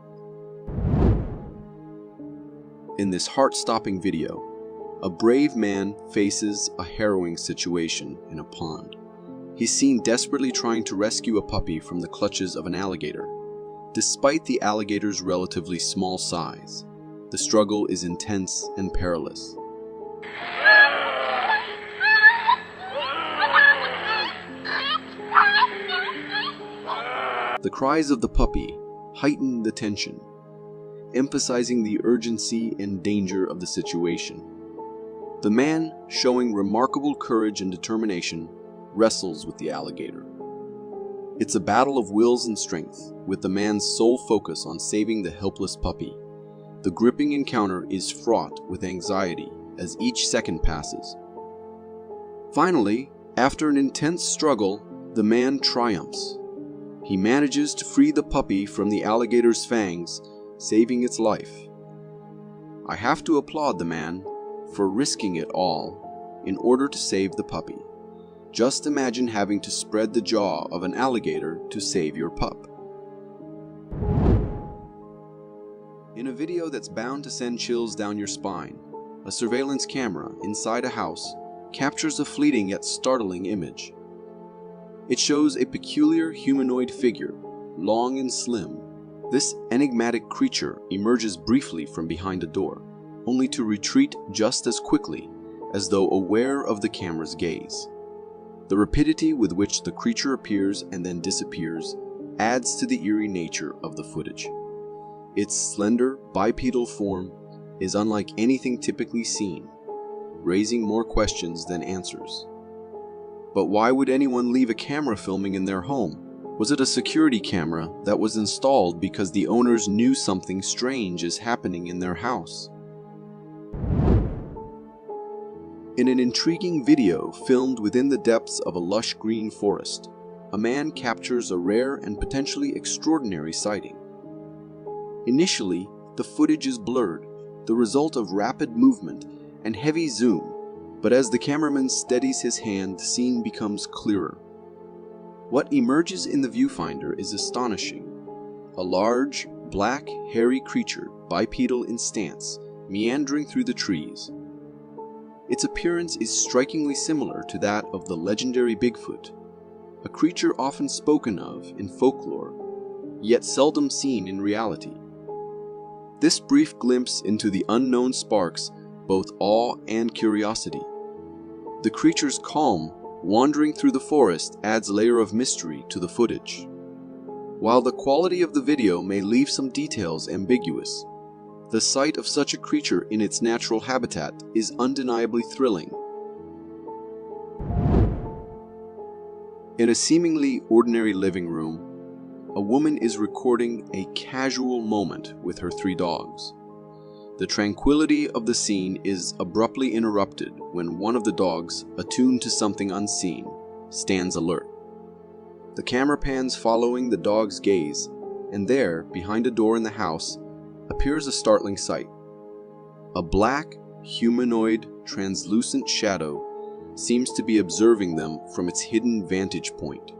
In this heart-stopping video, a brave man faces a harrowing situation in a pond. He's seen desperately trying to rescue a puppy from the clutches of an alligator. Despite the alligator's relatively small size, the struggle is intense and perilous. The cries of the puppy heighten the tension, emphasizing the urgency and danger of the situation. The man, showing remarkable courage and determination, wrestles with the alligator. It's a battle of wills and strength, with the man's sole focus on saving the helpless puppy. The gripping encounter is fraught with anxiety as each second passes. Finally, after an intense struggle, the man triumphs. He manages to free the puppy from the alligator's fangs, saving its life. I have to applaud the man for risking it all in order to save the puppy. Just imagine having to spread the jaw of an alligator to save your pup. In a video that's bound to send chills down your spine, a surveillance camera inside a house captures a fleeting yet startling image. It shows a peculiar humanoid figure, long and slim. This enigmatic creature emerges briefly from behind a door, only to retreat just as quickly, as though aware of the camera's gaze. The rapidity with which the creature appears and then disappears adds to the eerie nature of the footage. Its slender, bipedal form is unlike anything typically seen, raising more questions than answers. But why would anyone leave a camera filming in their home? Was it a security camera that was installed because the owners knew something strange is happening in their house? In an intriguing video filmed within the depths of a lush green forest, a man captures a rare and potentially extraordinary sighting. Initially, the footage is blurred, the result of rapid movement and heavy zoom, but as the cameraman steadies his hand, the scene becomes clearer. What emerges in the viewfinder is astonishing. A large, black, hairy creature, bipedal in stance, meandering through the trees. Its appearance is strikingly similar to that of the legendary Bigfoot, a creature often spoken of in folklore, yet seldom seen in reality. This brief glimpse into the unknown sparks both awe and curiosity. The creature's calm, wandering through the forest, adds a layer of mystery to the footage. While the quality of the video may leave some details ambiguous, the sight of such a creature in its natural habitat is undeniably thrilling. In a seemingly ordinary living room, a woman is recording a casual moment with her 3 dogs. The tranquility of the scene is abruptly interrupted when one of the dogs, attuned to something unseen, stands alert. The camera pans following the dog's gaze, and there, behind a door in the house, appears a startling sight. A black, humanoid, translucent shadow seems to be observing them from its hidden vantage point.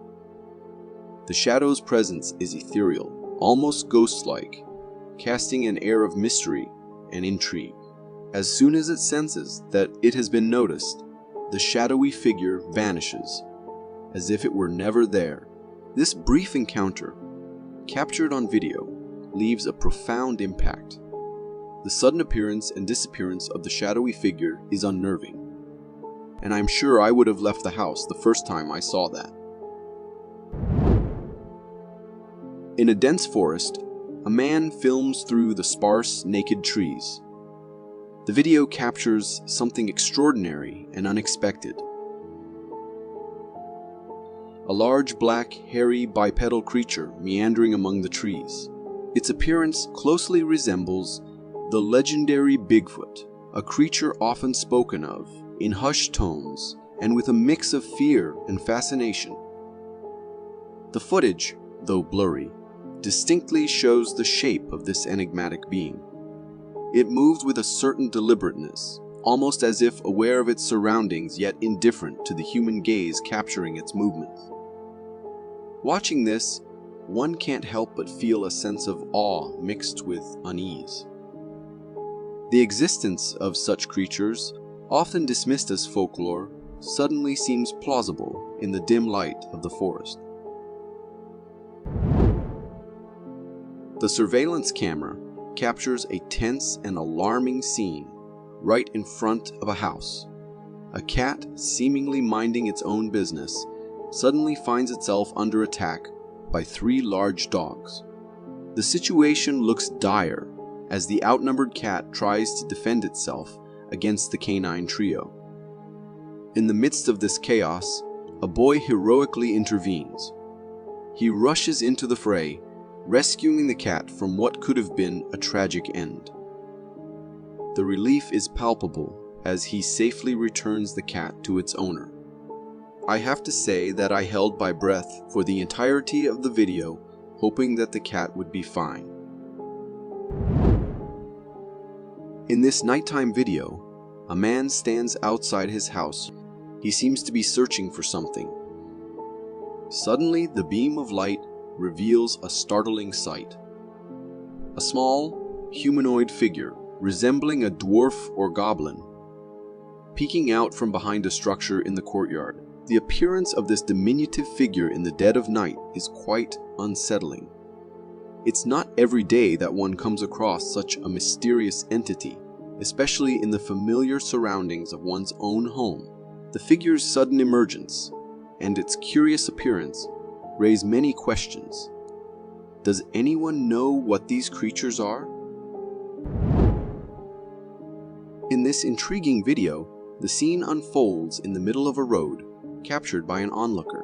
The shadow's presence is ethereal, almost ghost-like, casting an air of mystery and intrigue. As soon as it senses that it has been noticed, the shadowy figure vanishes, as if it were never there. This brief encounter, captured on video, leaves a profound impact. The sudden appearance and disappearance of the shadowy figure is unnerving, and I'm sure I would have left the house the first time I saw that. In a dense forest, a man films through the sparse, naked trees. The video captures something extraordinary and unexpected. A large, black, hairy, bipedal creature meandering among the trees. Its appearance closely resembles the legendary Bigfoot, a creature often spoken of in hushed tones and with a mix of fear and fascination. The footage, though blurry, distinctly shows the shape of this enigmatic being. It moves with a certain deliberateness, almost as if aware of its surroundings yet indifferent to the human gaze capturing its movements. Watching this, one can't help but feel a sense of awe mixed with unease. The existence of such creatures, often dismissed as folklore, suddenly seems plausible in the dim light of the forest. The surveillance camera captures a tense and alarming scene right in front of a house. A cat, seemingly minding its own business, suddenly finds itself under attack by 3 large dogs. The situation looks dire as the outnumbered cat tries to defend itself against the canine trio. In the midst of this chaos, a boy heroically intervenes. He rushes into the fray, rescuing the cat from what could have been a tragic end. The relief is palpable as he safely returns the cat to its owner. I have to say that I held my breath for the entirety of the video, hoping that the cat would be fine. In this nighttime video, a man stands outside his house. He seems to be searching for something. Suddenly, the beam of light reveals a startling sight. A small, humanoid figure, resembling a dwarf or goblin, peeking out from behind a structure in the courtyard. The appearance of this diminutive figure in the dead of night is quite unsettling. It's not every day that one comes across such a mysterious entity, especially in the familiar surroundings of one's own home. The figure's sudden emergence and its curious appearance raise many questions. Does anyone know what these creatures are? In this intriguing video, the scene unfolds in the middle of a road, captured by an onlooker.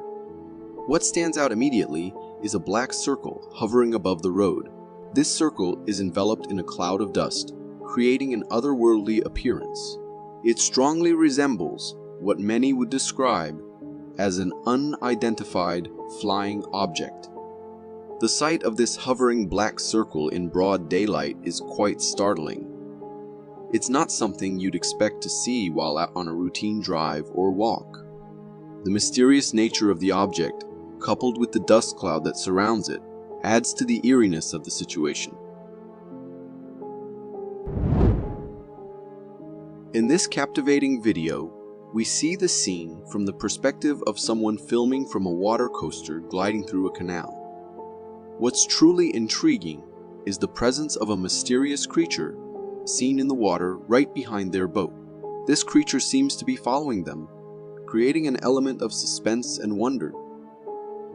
What stands out immediately is a black circle hovering above the road. This circle is enveloped in a cloud of dust, creating an otherworldly appearance. It strongly resembles what many would describe as an unidentified flying object. The sight of this hovering black circle in broad daylight is quite startling. It's not something you'd expect to see while out on a routine drive or walk. The mysterious nature of the object, coupled with the dust cloud that surrounds it, adds to the eeriness of the situation. In this captivating video, we see the scene from the perspective of someone filming from a water coaster gliding through a canal. What's truly intriguing is the presence of a mysterious creature seen in the water right behind their boat. This creature seems to be following them, creating an element of suspense and wonder.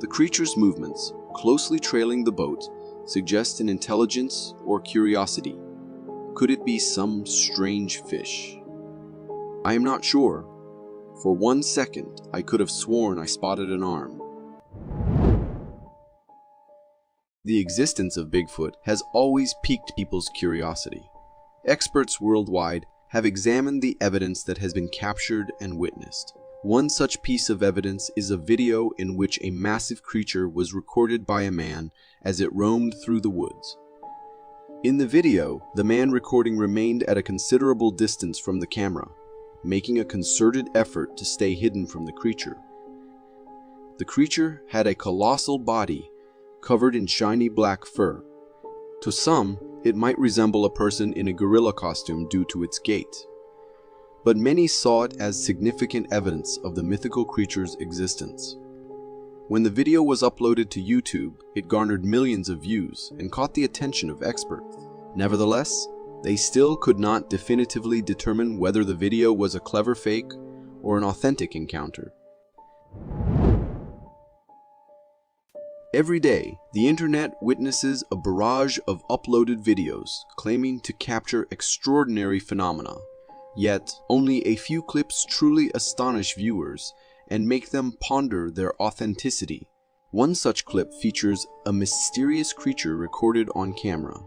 The creature's movements, closely trailing the boat, suggest an intelligence or curiosity. Could it be some strange fish? I am not sure. For 1 second, I could have sworn I spotted an arm. The existence of Bigfoot has always piqued people's curiosity. Experts worldwide have examined the evidence that has been captured and witnessed. One such piece of evidence is a video in which a massive creature was recorded by a man as it roamed through the woods. In the video, the man recording remained at a considerable distance from the camera, making a concerted effort to stay hidden from the creature. The creature had a colossal body covered in shiny black fur. To some, it might resemble a person in a gorilla costume due to its gait. But many saw it as significant evidence of the mythical creature's existence. When the video was uploaded to YouTube, it garnered millions of views and caught the attention of experts. Nevertheless, they still could not definitively determine whether the video was a clever fake or an authentic encounter. Every day, the internet witnesses a barrage of uploaded videos claiming to capture extraordinary phenomena. Yet, only a few clips truly astonish viewers and make them ponder their authenticity. One such clip features a mysterious creature recorded on camera.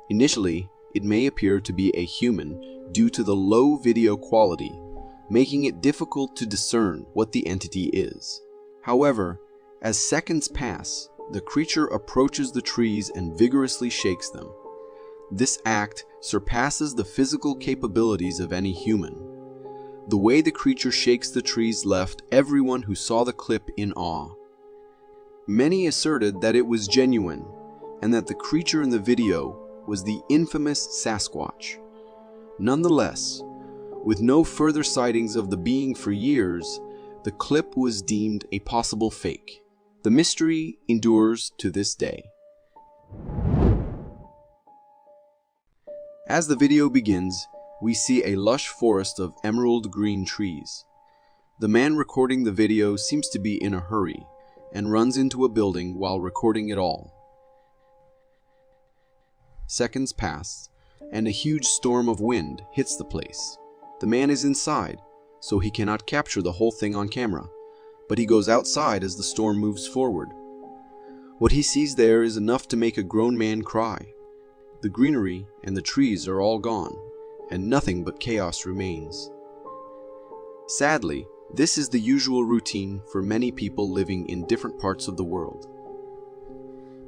Initially, it may appear to be a human due to the low video quality, making it difficult to discern what the entity is. However, as seconds pass, the creature approaches the trees and vigorously shakes them. This act surpasses the physical capabilities of any human. The way the creature shakes the trees left everyone who saw the clip in awe. Many asserted that it was genuine, and that the creature in the video was the infamous Sasquatch. Nonetheless, with no further sightings of the being for years, the clip was deemed a possible fake. The mystery endures to this day. As the video begins, we see a lush forest of emerald green trees. The man recording the video seems to be in a hurry and runs into a building while recording it all. Seconds pass, and a huge storm of wind hits the place. The man is inside, so he cannot capture the whole thing on camera, but he goes outside as the storm moves forward. What he sees there is enough to make a grown man cry. The greenery and the trees are all gone, and nothing but chaos remains. Sadly, this is the usual routine for many people living in different parts of the world.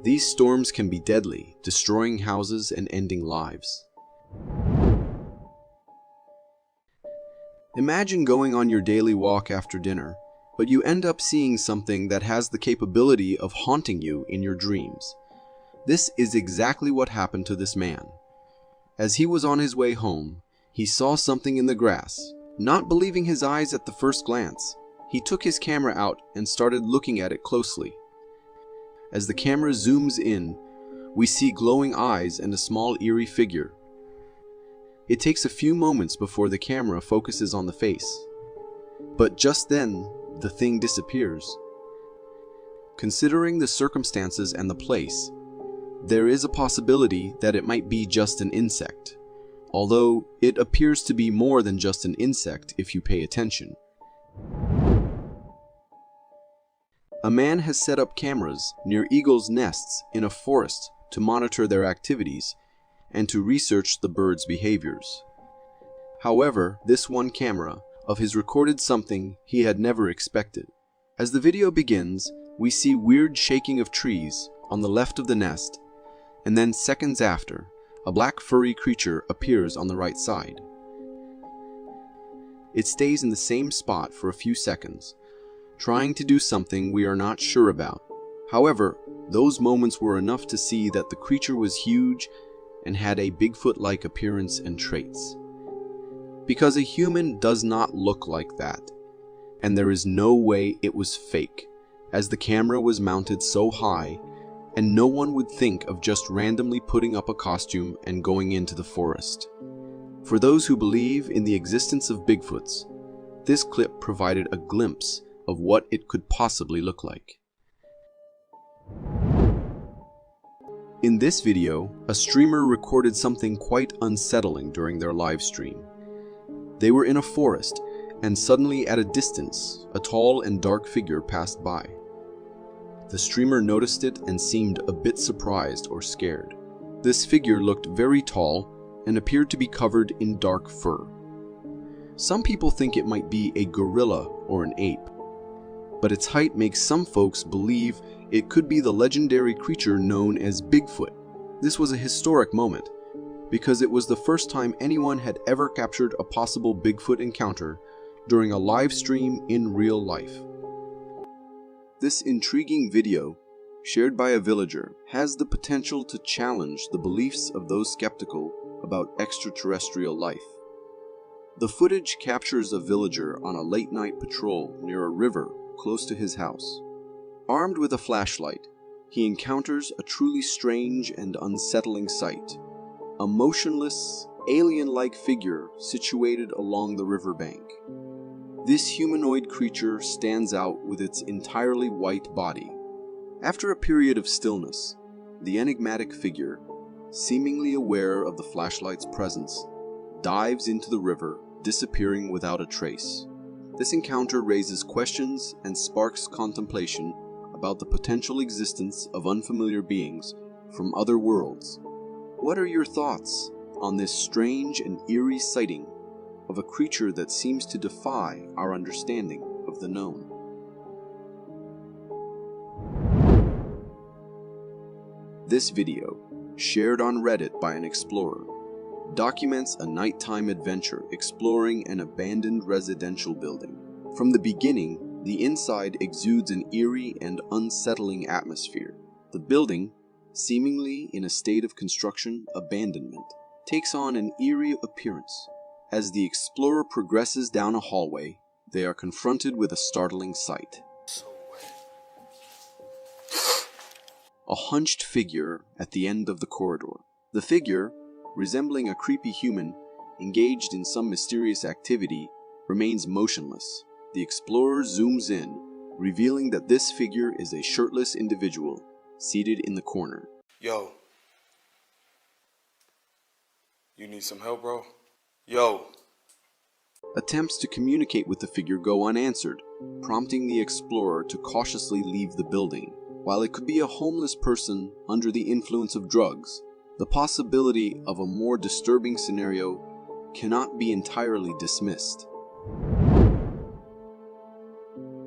These storms can be deadly, destroying houses and ending lives. Imagine going on your daily walk after dinner, but you end up seeing something that has the capability of haunting you in your dreams. This is exactly what happened to this man. As he was on his way home, he saw something in the grass. Not believing his eyes at the first glance, he took his camera out and started looking at it closely. As the camera zooms in, we see glowing eyes and a small eerie figure. It takes a few moments before the camera focuses on the face. But just then, the thing disappears. Considering the circumstances and the place, there is a possibility that it might be just an insect, although it appears to be more than just an insect if you pay attention. A man has set up cameras near eagles' nests in a forest to monitor their activities and to research the birds' behaviors. However, this one camera of his recorded something he had never expected. As the video begins, we see weird shaking of trees on the left of the nest, and then seconds after, a black furry creature appears on the right side. It stays in the same spot for a few seconds, trying to do something we are not sure about. However, those moments were enough to see that the creature was huge and had a Bigfoot-like appearance and traits. because a human does not look like that, and there is no way it was fake, as the camera was mounted so high, and no one would think of just randomly putting up a costume and going into the forest. For those who believe in the existence of Bigfoots, this clip provided a glimpse of what it could possibly look like. In this video, a streamer recorded something quite unsettling during their live stream. They were in a forest, and suddenly at a distance, a tall and dark figure passed by. The streamer noticed it and seemed a bit surprised or scared. This figure looked very tall and appeared to be covered in dark fur. Some people think it might be a gorilla or an ape, but its height makes some folks believe it could be the legendary creature known as Bigfoot. This was a historic moment, because it was the first time anyone had ever captured a possible Bigfoot encounter during a live stream in real life. This intriguing video, shared by a villager, has the potential to challenge the beliefs of those skeptical about extraterrestrial life. The footage captures a villager on a late-night patrol near a river close to his house. Armed with a flashlight, he encounters a truly strange and unsettling sight. A motionless, alien-like figure situated along the riverbank. This humanoid creature stands out with its entirely white body. After a period of stillness, the enigmatic figure, seemingly aware of the flashlight's presence, dives into the river, disappearing without a trace. This encounter raises questions and sparks contemplation about the potential existence of unfamiliar beings from other worlds. What are your thoughts on this strange and eerie sighting of a creature that seems to defy our understanding of the known? This video, shared on Reddit by an explorer, documents a nighttime adventure exploring an abandoned residential building. From the beginning, the inside exudes an eerie and unsettling atmosphere. The building, seemingly in a state of construction abandonment, takes on an eerie appearance. As the explorer progresses down a hallway, they are confronted with a startling sight. A hunched figure at the end of the corridor. The figure, resembling a creepy human engaged in some mysterious activity, remains motionless. The explorer zooms in, revealing that this figure is a shirtless individual seated in the corner. Yo. You need some help, bro? Yo. Attempts to communicate with the figure go unanswered, prompting the explorer to cautiously leave the building. While it could be a homeless person under the influence of drugs, the possibility of a more disturbing scenario cannot be entirely dismissed.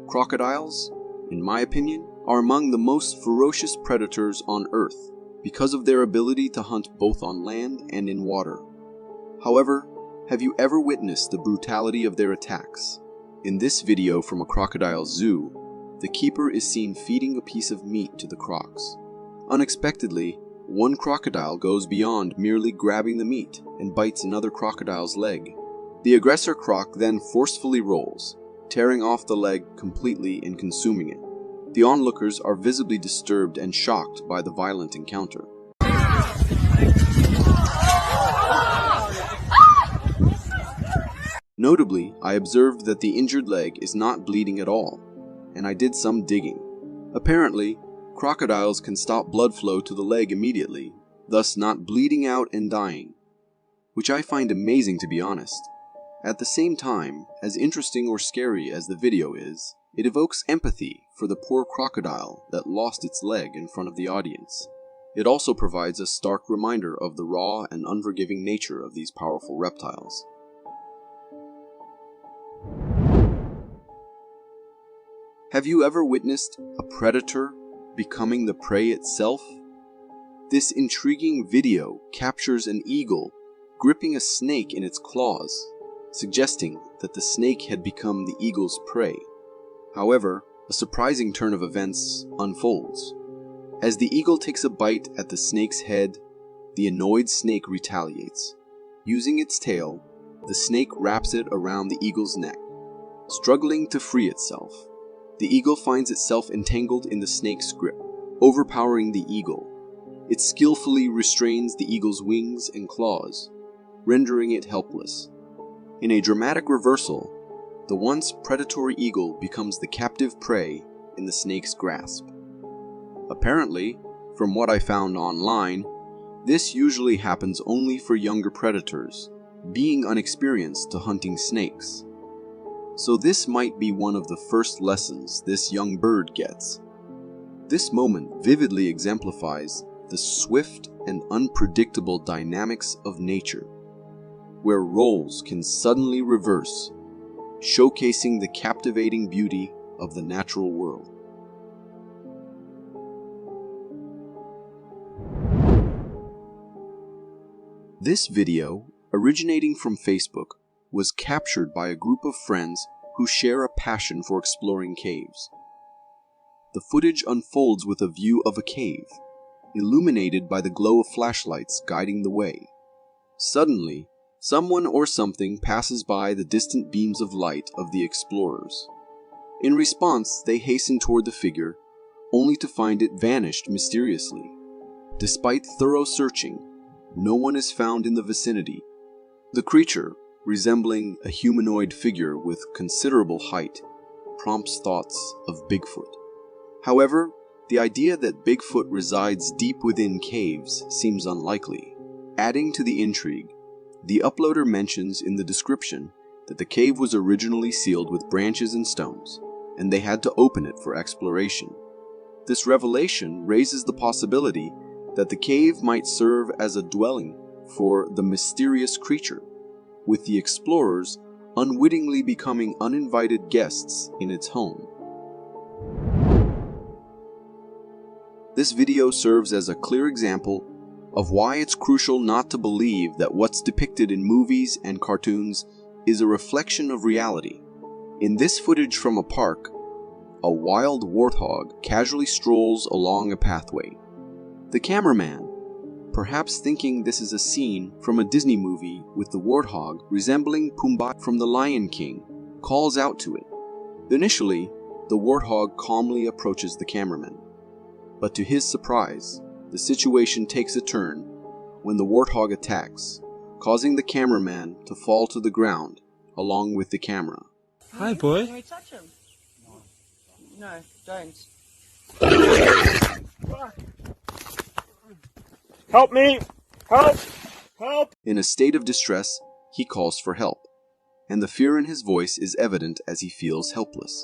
Crocodiles, in my opinion, are among the most ferocious predators on Earth because of their ability to hunt both on land and in water. However, have you ever witnessed the brutality of their attacks? In this video from a crocodile zoo, the keeper is seen feeding a piece of meat to the crocs. Unexpectedly, one crocodile goes beyond merely grabbing the meat and bites another crocodile's leg. The aggressor croc then forcefully rolls, tearing off the leg completely and consuming it. The onlookers are visibly disturbed and shocked by the violent encounter. Notably, I observed that the injured leg is not bleeding at all, and I did some digging. Apparently, crocodiles can stop blood flow to the leg immediately, thus not bleeding out and dying, which I find amazing to be honest. At the same time, as interesting or scary as the video is, it evokes empathy for the poor crocodile that lost its leg in front of the audience. It also provides a stark reminder of the raw and unforgiving nature of these powerful reptiles. Have you ever witnessed a predator becoming the prey itself? This intriguing video captures an eagle gripping a snake in its claws, suggesting that the snake had become the eagle's prey. However, a surprising turn of events unfolds. As the eagle takes a bite at the snake's head, the annoyed snake retaliates. Using its tail, the snake wraps it around the eagle's neck. Struggling to free itself, the eagle finds itself entangled in the snake's grip, overpowering the eagle. It skillfully restrains the eagle's wings and claws, rendering it helpless. In a dramatic reversal, the once predatory eagle becomes the captive prey in the snake's grasp. Apparently, from what I found online, this usually happens only for younger predators, being unexperienced to hunting snakes. So this might be one of the first lessons this young bird gets. This moment vividly exemplifies the swift and unpredictable dynamics of nature, where roles can suddenly reverse, showcasing the captivating beauty of the natural world. This video, originating from Facebook, was captured by a group of friends who share a passion for exploring caves. The footage unfolds with a view of a cave, illuminated by the glow of flashlights guiding the way. Suddenly, someone or something passes by the distant beams of light of the explorers. In response, they hasten toward the figure, only to find it vanished mysteriously. Despite thorough searching, no one is found in the vicinity. The creature, resembling a humanoid figure with considerable height, prompts thoughts of Bigfoot. However, the idea that Bigfoot resides deep within caves seems unlikely. Adding to the intrigue, the uploader mentions in the description that the cave was originally sealed with branches and stones, and they had to open it for exploration. This revelation raises the possibility that the cave might serve as a dwelling for the mysterious creature, with the explorers unwittingly becoming uninvited guests in its home. This video serves as a clear example of why it's crucial not to believe that what's depicted in movies and cartoons is a reflection of reality. In this footage from a park, a wild warthog casually strolls along a pathway. The cameraman, perhaps thinking this is a scene from a Disney movie with the warthog resembling Pumbaa from The Lion King, calls out to it. Initially, the warthog calmly approaches the cameraman. But to his surprise, the situation takes a turn when the warthog attacks, causing the cameraman to fall to the ground along with the camera. Hi, boy. Can we touch him? No, don't. Help me! Help! Help! In a state of distress, he calls for help, and the fear in his voice is evident as he feels helpless.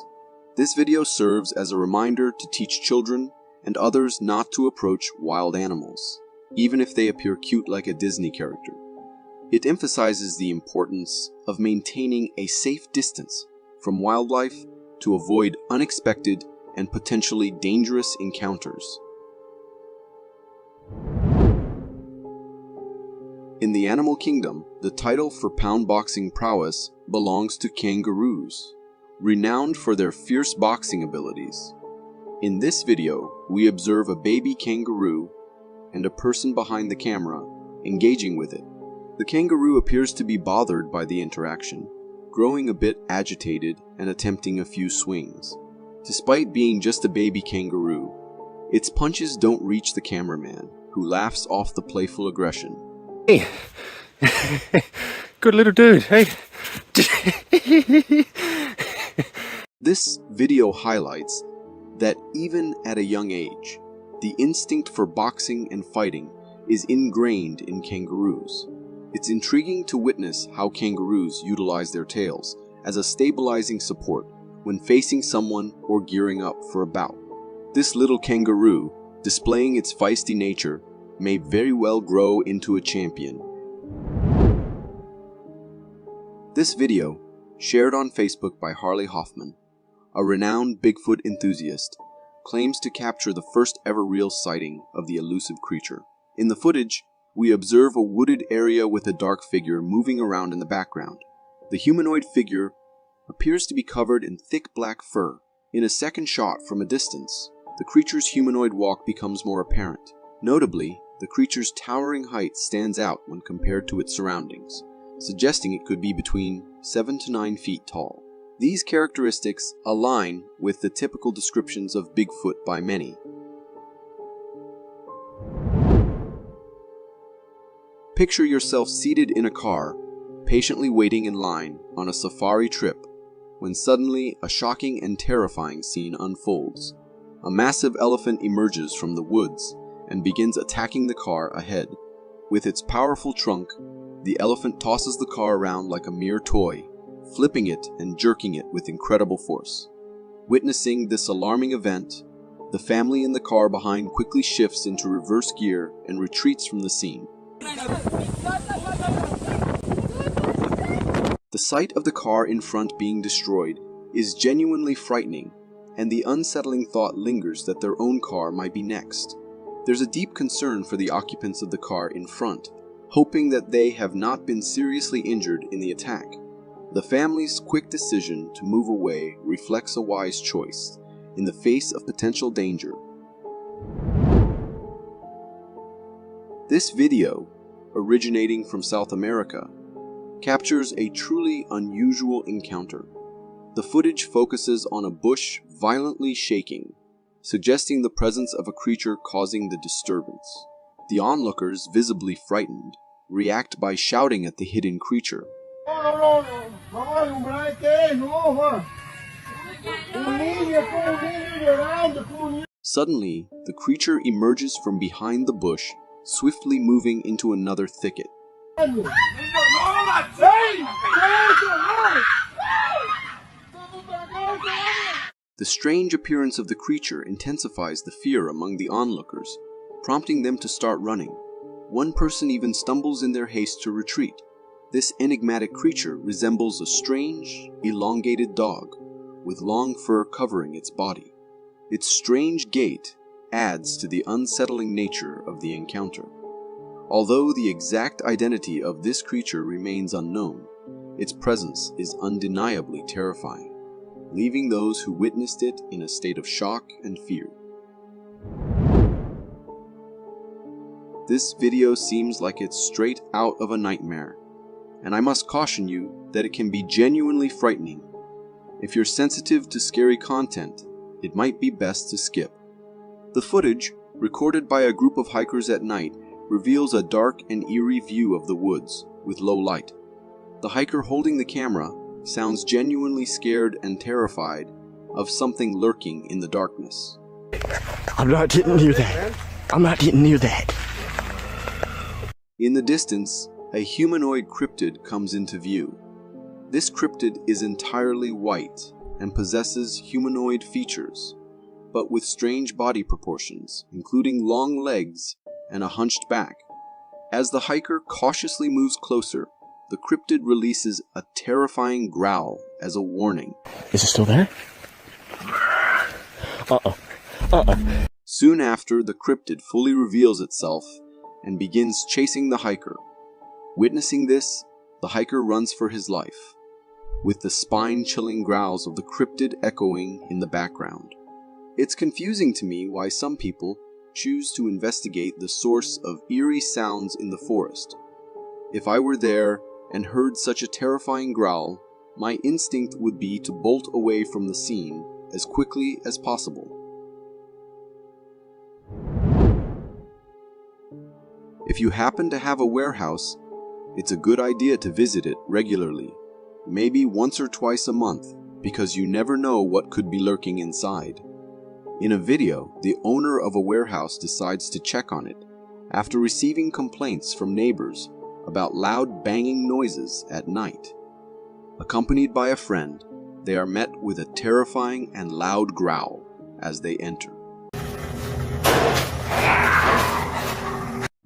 This video serves as a reminder to teach children and others not to approach wild animals, even if they appear cute like a Disney character. It emphasizes the importance of maintaining a safe distance from wildlife to avoid unexpected and potentially dangerous encounters. In the animal kingdom, the title for pound boxing prowess belongs to kangaroos, renowned for their fierce boxing abilities. In this video, we observe a baby kangaroo and a person behind the camera engaging with it. The kangaroo appears to be bothered by the interaction, growing a bit agitated and attempting a few swings. Despite being just a baby kangaroo, its punches don't reach the cameraman, who laughs off the playful aggression. Hey, good little dude, hey. This video highlights that even at a young age, the instinct for boxing and fighting is ingrained in kangaroos. It's intriguing to witness how kangaroos utilize their tails as a stabilizing support when facing someone or gearing up for a bout. This little kangaroo, displaying its feisty nature, may very well grow into a champion. This video, shared on Facebook by Harley Hoffman, a renowned Bigfoot enthusiast, claims to capture the first ever real sighting of the elusive creature. In the footage, we observe a wooded area with a dark figure moving around in the background. The humanoid figure appears to be covered in thick black fur. In a second shot from a distance, the creature's humanoid walk becomes more apparent. Notably, the creature's towering height stands out when compared to its surroundings, suggesting it could be between 7 to 9 feet tall. These characteristics align with the typical descriptions of Bigfoot by many. Picture yourself seated in a car, patiently waiting in line on a safari trip, when suddenly a shocking and terrifying scene unfolds. A massive elephant emerges from the woods and begins attacking the car ahead. With its powerful trunk, the elephant tosses the car around like a mere toy, flipping it and jerking it with incredible force. Witnessing this alarming event, the family in the car behind quickly shifts into reverse gear and retreats from the scene. The sight of the car in front being destroyed is genuinely frightening, and the unsettling thought lingers that their own car might be next. There's a deep concern for the occupants of the car in front, hoping that they have not been seriously injured in the attack. The family's quick decision to move away reflects a wise choice in the face of potential danger. This video, originating from South America, captures a truly unusual encounter. The footage focuses on a bush violently shaking, suggesting the presence of a creature causing the disturbance. The onlookers, visibly frightened, react by shouting at the hidden creature. Suddenly, the creature emerges from behind the bush, swiftly moving into another thicket. The strange appearance of the creature intensifies the fear among the onlookers, prompting them to start running. One person even stumbles in their haste to retreat. This enigmatic creature resembles a strange, elongated dog, with long fur covering its body. Its strange gait adds to the unsettling nature of the encounter. Although the exact identity of this creature remains unknown, its presence is undeniably terrifying, leaving those who witnessed it in a state of shock and fear. This video seems like it's straight out of a nightmare, and I must caution you that it can be genuinely frightening. If you're sensitive to scary content, it might be best to skip. The footage, recorded by a group of hikers at night, reveals a dark and eerie view of the woods with low light. The hiker holding the camera sounds genuinely scared and terrified of something lurking in the darkness. I'm not getting near that. I'm not getting near that. In the distance, a humanoid cryptid comes into view. This cryptid is entirely white and possesses humanoid features, but with strange body proportions, including long legs and a hunched back. As the hiker cautiously moves closer, the cryptid releases a terrifying growl as a warning. Is it still there? Soon after, the cryptid fully reveals itself and begins chasing the hiker. Witnessing this, the hiker runs for his life, with the spine-chilling growls of the cryptid echoing in the background. It's confusing to me why some people choose to investigate the source of eerie sounds in the forest. If I were there and heard such a terrifying growl, my instinct would be to bolt away from the scene as quickly as possible. If you happen to have a warehouse, it's a good idea to visit it regularly, maybe once or twice a month, because you never know what could be lurking inside. In a video, the owner of a warehouse decides to check on it after receiving complaints from neighbors about loud banging noises at night. Accompanied by a friend, they are met with a terrifying and loud growl as they enter.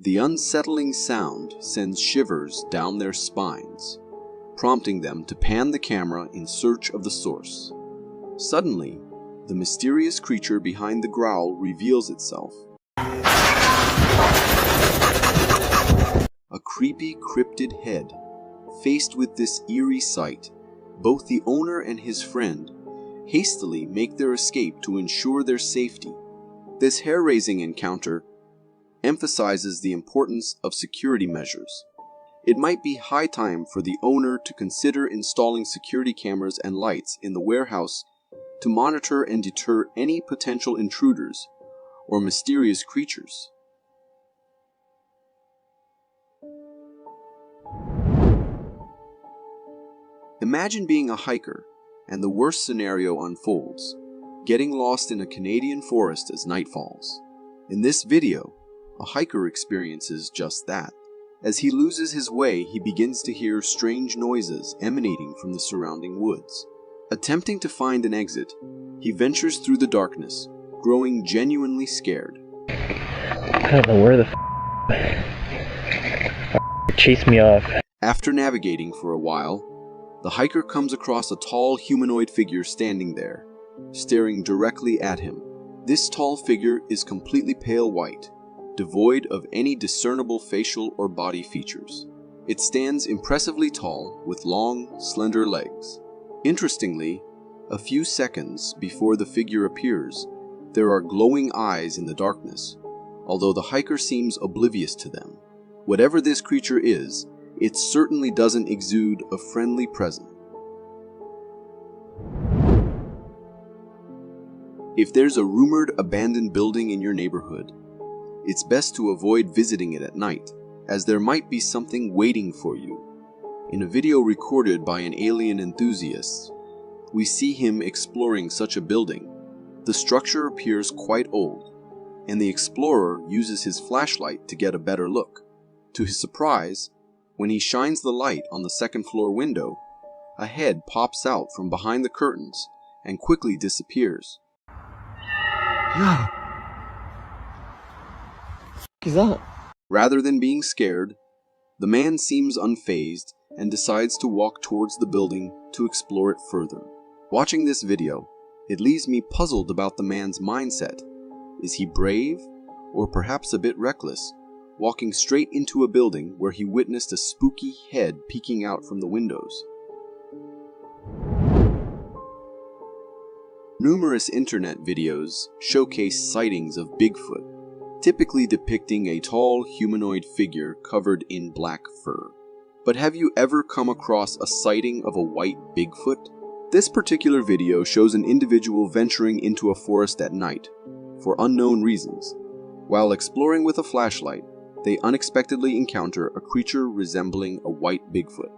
The unsettling sound sends shivers down their spines, prompting them to pan the camera in search of the source. Suddenly, the mysterious creature behind the growl reveals itself. A creepy cryptid head. Faced with this eerie sight, both the owner and his friend hastily make their escape to ensure their safety. This hair-raising encounter emphasizes the importance of security measures. it might be high time for the owner to consider installing security cameras and lights in the warehouse to monitor and deter any potential intruders or mysterious creatures. Imagine being a hiker and the worst scenario unfolds, getting lost in a Canadian forest as night falls. In this video, a hiker experiences just that. As he loses his way, he begins to hear strange noises emanating from the surrounding woods. Attempting to find an exit, he ventures through the darkness, growing genuinely scared. I don't know where the chased me off. After navigating for a while, the hiker comes across a tall humanoid figure standing there, staring directly at him. This tall figure is completely pale white, devoid of any discernible facial or body features. It stands impressively tall with long, slender legs. Interestingly, a few seconds before the figure appears, there are glowing eyes in the darkness, although the hiker seems oblivious to them. Whatever this creature is, it certainly doesn't exude a friendly presence. If there's a rumored abandoned building in your neighborhood, it's best to avoid visiting it at night, as there might be something waiting for you. In a video recorded by an alien enthusiast, we see him exploring such a building. The structure appears quite old, and the explorer uses his flashlight to get a better look. To his surprise, when he shines the light on the second-floor window, a head pops out from behind the curtains and quickly disappears. Yeah. Is that? Rather than being scared, the man seems unfazed and decides to walk towards the building to explore it further. Watching this video, it leaves me puzzled about the man's mindset. Is he brave, or perhaps a bit reckless, walking straight into a building where he witnessed a spooky head peeking out from the windows? Numerous internet videos showcase sightings of Bigfoot, typically depicting a tall humanoid figure covered in black fur. But have you ever come across a sighting of a white Bigfoot? This particular video shows an individual venturing into a forest at night, for unknown reasons. While exploring with a flashlight, they unexpectedly encounter a creature resembling a white Bigfoot.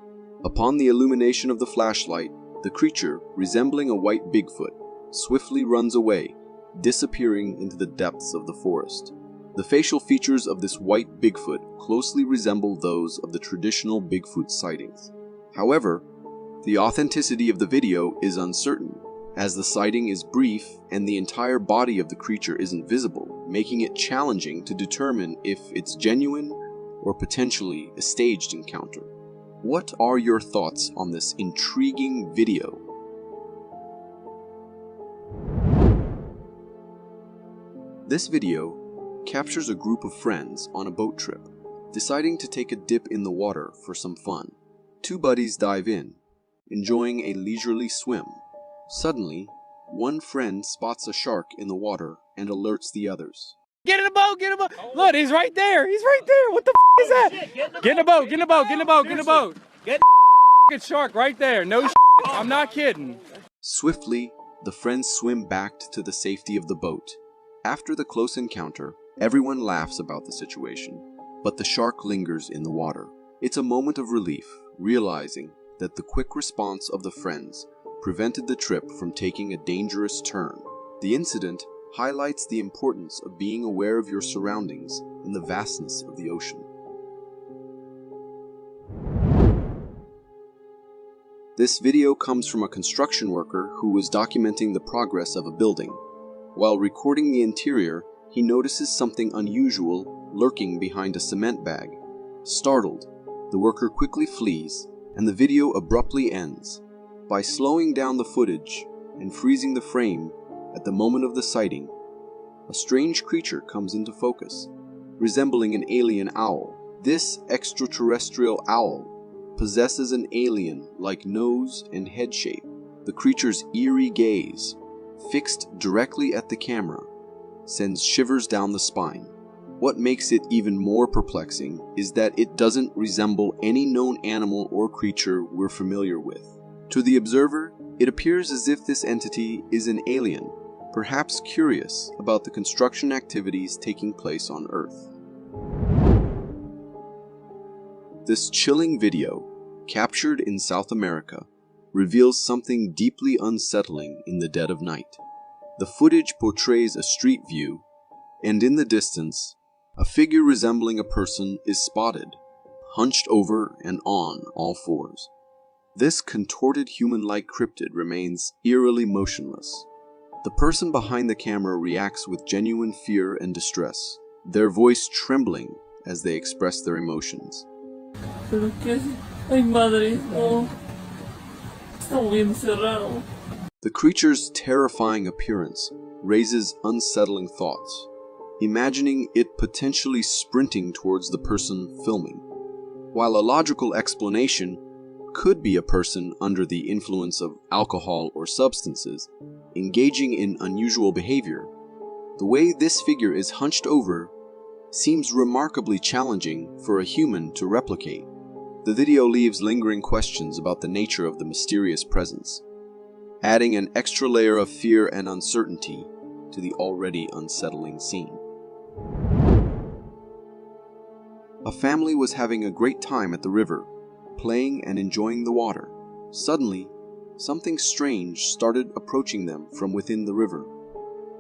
Upon the illumination of the flashlight, the creature, resembling a white Bigfoot, swiftly runs away, disappearing into the depths of the forest. The facial features of this white Bigfoot closely resemble those of the traditional Bigfoot sightings. However, the authenticity of the video is uncertain, as the sighting is brief and the entire body of the creature isn't visible, making it challenging to determine if it's genuine or potentially a staged encounter. What are your thoughts on this intriguing video? This video captures a group of friends on a boat trip, deciding to take a dip in the water for some fun. Two buddies dive in, enjoying a leisurely swim. Suddenly, one friend spots a shark in the water and alerts the others. Get in the boat, get in the boat. Look, he's right there. He's right there. What the is that? Get in the boat, get in the boat, get in the boat, get in the boat. Get the shark right there. No I'm not kidding. Swiftly, the friends swim back to the safety of the boat. After the close encounter, everyone laughs about the situation, but the shark lingers in the water. It's a moment of relief, realizing that the quick response of the friends prevented the trip from taking a dangerous turn. The incident highlights the importance of being aware of your surroundings in the vastness of the ocean. This video comes from a construction worker who was documenting the progress of a building. While recording the interior, he notices something unusual lurking behind a cement bag. Startled, the worker quickly flees, and the video abruptly ends. By slowing down the footage and freezing the frame at the moment of the sighting, a strange creature comes into focus, resembling an alien owl. This extraterrestrial owl possesses an alien-like nose and head shape. The creature's eerie gaze, fixed directly at the camera, sends shivers down the spine. What makes it even more perplexing is that it doesn't resemble any known animal or creature we're familiar with. To the observer, it appears as if this entity is an alien, perhaps curious about the construction activities taking place on Earth. This chilling video, captured in South America, reveals something deeply unsettling in the dead of night. The footage portrays a street view, and in the distance, a figure resembling a person is spotted, hunched over and on all fours. This contorted human-like cryptid remains eerily motionless. The person behind the camera reacts with genuine fear and distress, their voice trembling as they express their emotions. Pero qué es? Ay, madre, no. Está muy encerrado. The creature's terrifying appearance raises unsettling thoughts, imagining it potentially sprinting towards the person filming. While a logical explanation could be a person under the influence of alcohol or substances, engaging in unusual behavior, the way this figure is hunched over seems remarkably challenging for a human to replicate. The video leaves lingering questions about the nature of the mysterious presence, adding an extra layer of fear and uncertainty to the already unsettling scene. A family was having a great time at the river, playing and enjoying the water. Suddenly, something strange started approaching them from within the river.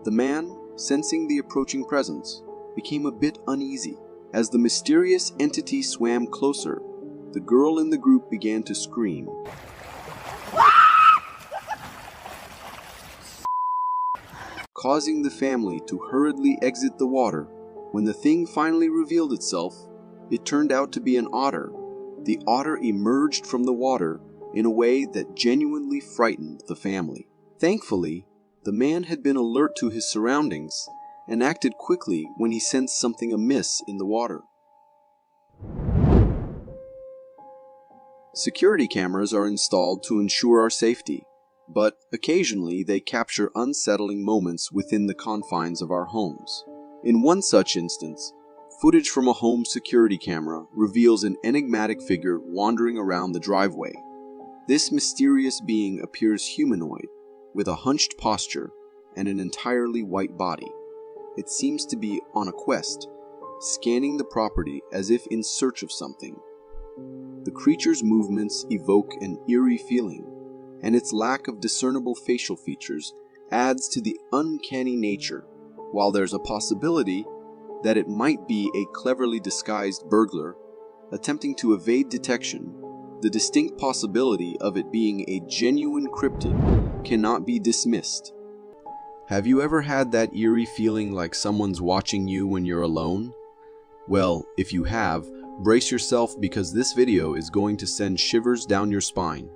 The man, sensing the approaching presence, became a bit uneasy. As the mysterious entity swam closer, the girl in the group began to scream, causing the family to hurriedly exit the water. When the thing finally revealed itself, it turned out to be an otter. The otter emerged from the water in a way that genuinely frightened the family. Thankfully, the man had been alert to his surroundings and acted quickly when he sensed something amiss in the water. Security cameras are installed to ensure our safety, but occasionally they capture unsettling moments within the confines of our homes. In one such instance, footage from a home security camera reveals an enigmatic figure wandering around the driveway. This mysterious being appears humanoid, with a hunched posture and an entirely white body. It seems to be on a quest, scanning the property as if in search of something. The creature's movements evoke an eerie feeling, and its lack of discernible facial features adds to the uncanny nature. While there's a possibility that it might be a cleverly disguised burglar attempting to evade detection, the distinct possibility of it being a genuine cryptid cannot be dismissed. Have you ever had that eerie feeling like someone's watching you when you're alone? Well, if you have, brace yourself because this video is going to send shivers down your spine.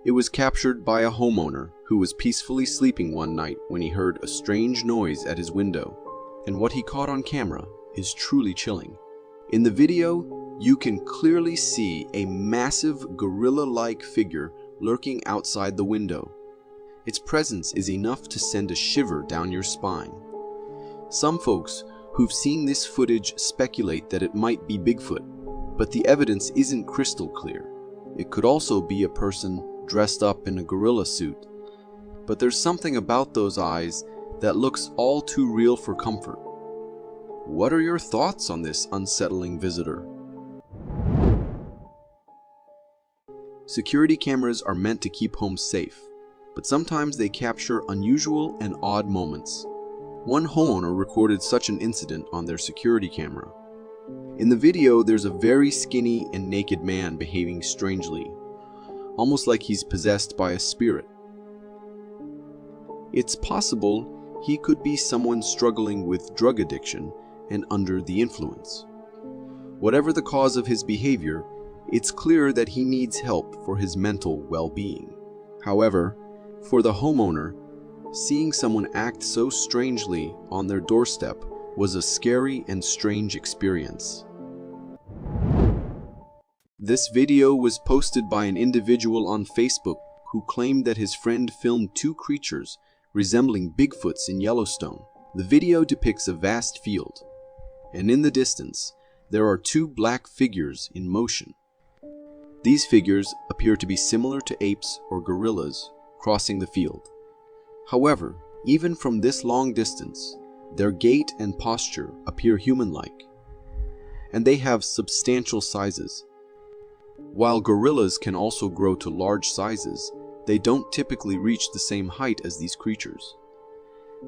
It was captured by a homeowner who was peacefully sleeping one night when he heard a strange noise at his window, and what he caught on camera is truly chilling. In the video, you can clearly see a massive gorilla-like figure lurking outside the window. Its presence is enough to send a shiver down your spine. Some folks who've seen this footage speculate that it might be Bigfoot, but the evidence isn't crystal clear. It could also be a person dressed up in a gorilla suit, but there's something about those eyes that looks all too real for comfort. What are your thoughts on this unsettling visitor? Security cameras are meant to keep homes safe, but sometimes they capture unusual and odd moments. One homeowner recorded such an incident on their security camera. In the video, there's a very skinny and naked man behaving strangely, almost like he's possessed by a spirit. It's possible he could be someone struggling with drug addiction and under the influence. Whatever the cause of his behavior, it's clear that he needs help for his mental well-being. However, for the homeowner, seeing someone act so strangely on their doorstep was a scary and strange experience. This video was posted by an individual on Facebook who claimed that his friend filmed two creatures resembling Bigfoots in Yellowstone. The video depicts a vast field, and in the distance, there are two black figures in motion. These figures appear to be similar to apes or gorillas crossing the field. However, even from this long distance, their gait and posture appear human-like, and they have substantial sizes. While gorillas can also grow to large sizes, they don't typically reach the same height as these creatures.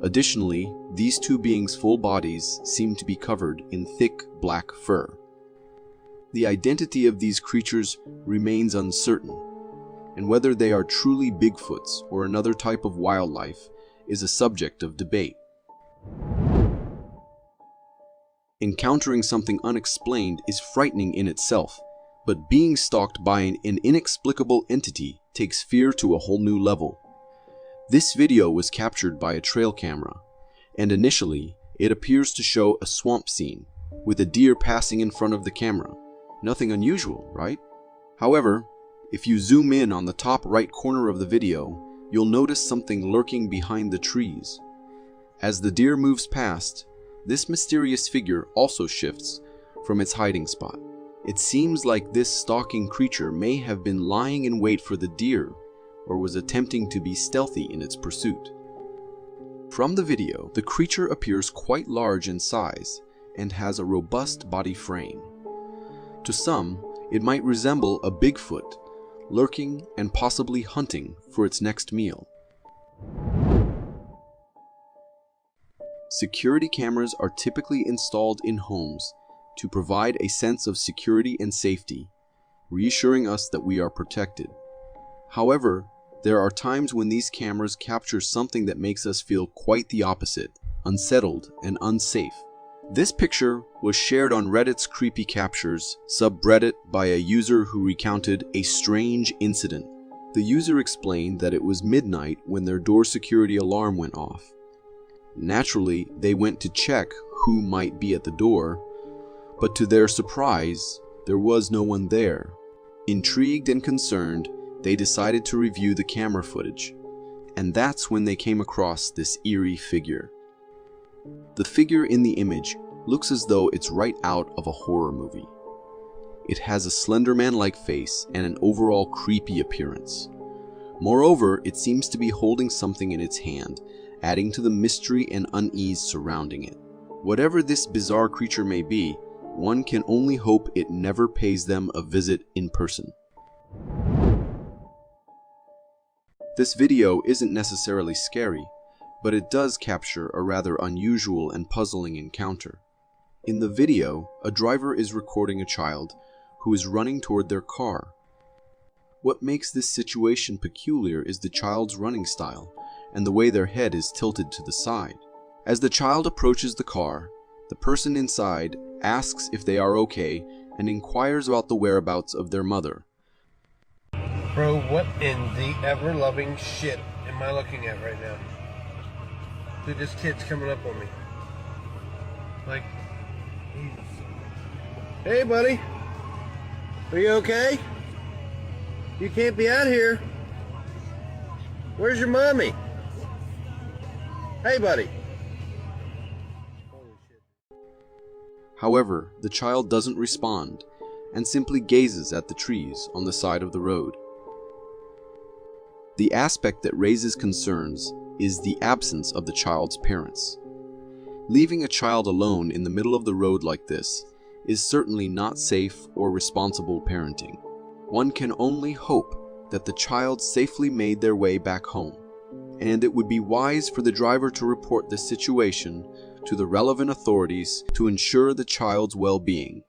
Additionally, these two beings' full bodies seem to be covered in thick black fur. The identity of these creatures remains uncertain, and whether they are truly Bigfoots or another type of wildlife is a subject of debate. Encountering something unexplained is frightening in itself, but being stalked by an inexplicable entity takes fear to a whole new level. This video was captured by a trail camera, and initially, it appears to show a swamp scene, with a deer passing in front of the camera. Nothing unusual, right? However, if you zoom in on the top right corner of the video, you'll notice something lurking behind the trees. As the deer moves past, this mysterious figure also shifts from its hiding spot. It seems like this stalking creature may have been lying in wait for the deer or was attempting to be stealthy in its pursuit. From the video, the creature appears quite large in size and has a robust body frame. To some, it might resemble a Bigfoot, lurking and possibly hunting for its next meal. Security cameras are typically installed in homes to provide a sense of security and safety, reassuring us that we are protected. However, there are times when these cameras capture something that makes us feel quite the opposite, unsettled and unsafe. This picture was shared on Reddit's Creepy Captures subreddit by a user who recounted a strange incident. The user explained that it was midnight when their door security alarm went off. Naturally, they went to check who might be at the door, but to their surprise, there was no one there. Intrigued and concerned, they decided to review the camera footage, and that's when they came across this eerie figure. The figure in the image looks as though it's right out of a horror movie. It has a Slender Man-like face and an overall creepy appearance. Moreover, it seems to be holding something in its hand, adding to the mystery and unease surrounding it. Whatever this bizarre creature may be, one can only hope it never pays them a visit in person. This video isn't necessarily scary, but it does capture a rather unusual and puzzling encounter. In the video, a driver is recording a child who is running toward their car. What makes this situation peculiar is the child's running style and the way their head is tilted to the side. As the child approaches the car, the person inside asks if they are okay and inquires about the whereabouts of their mother. Bro, what in the ever-loving shit am I looking at right now? Dude, this kid's coming up on me. Like, hey buddy, are you okay? You can't be out here. Where's your mommy? Hey buddy. However, the child doesn't respond and simply gazes at the trees on the side of the road. The aspect that raises concerns is the absence of the child's parents. Leaving a child alone in the middle of the road like this is certainly not safe or responsible parenting. One can only hope that the child safely made their way back home, and it would be wise for the driver to report the situation to the relevant authorities to ensure the child's well-being.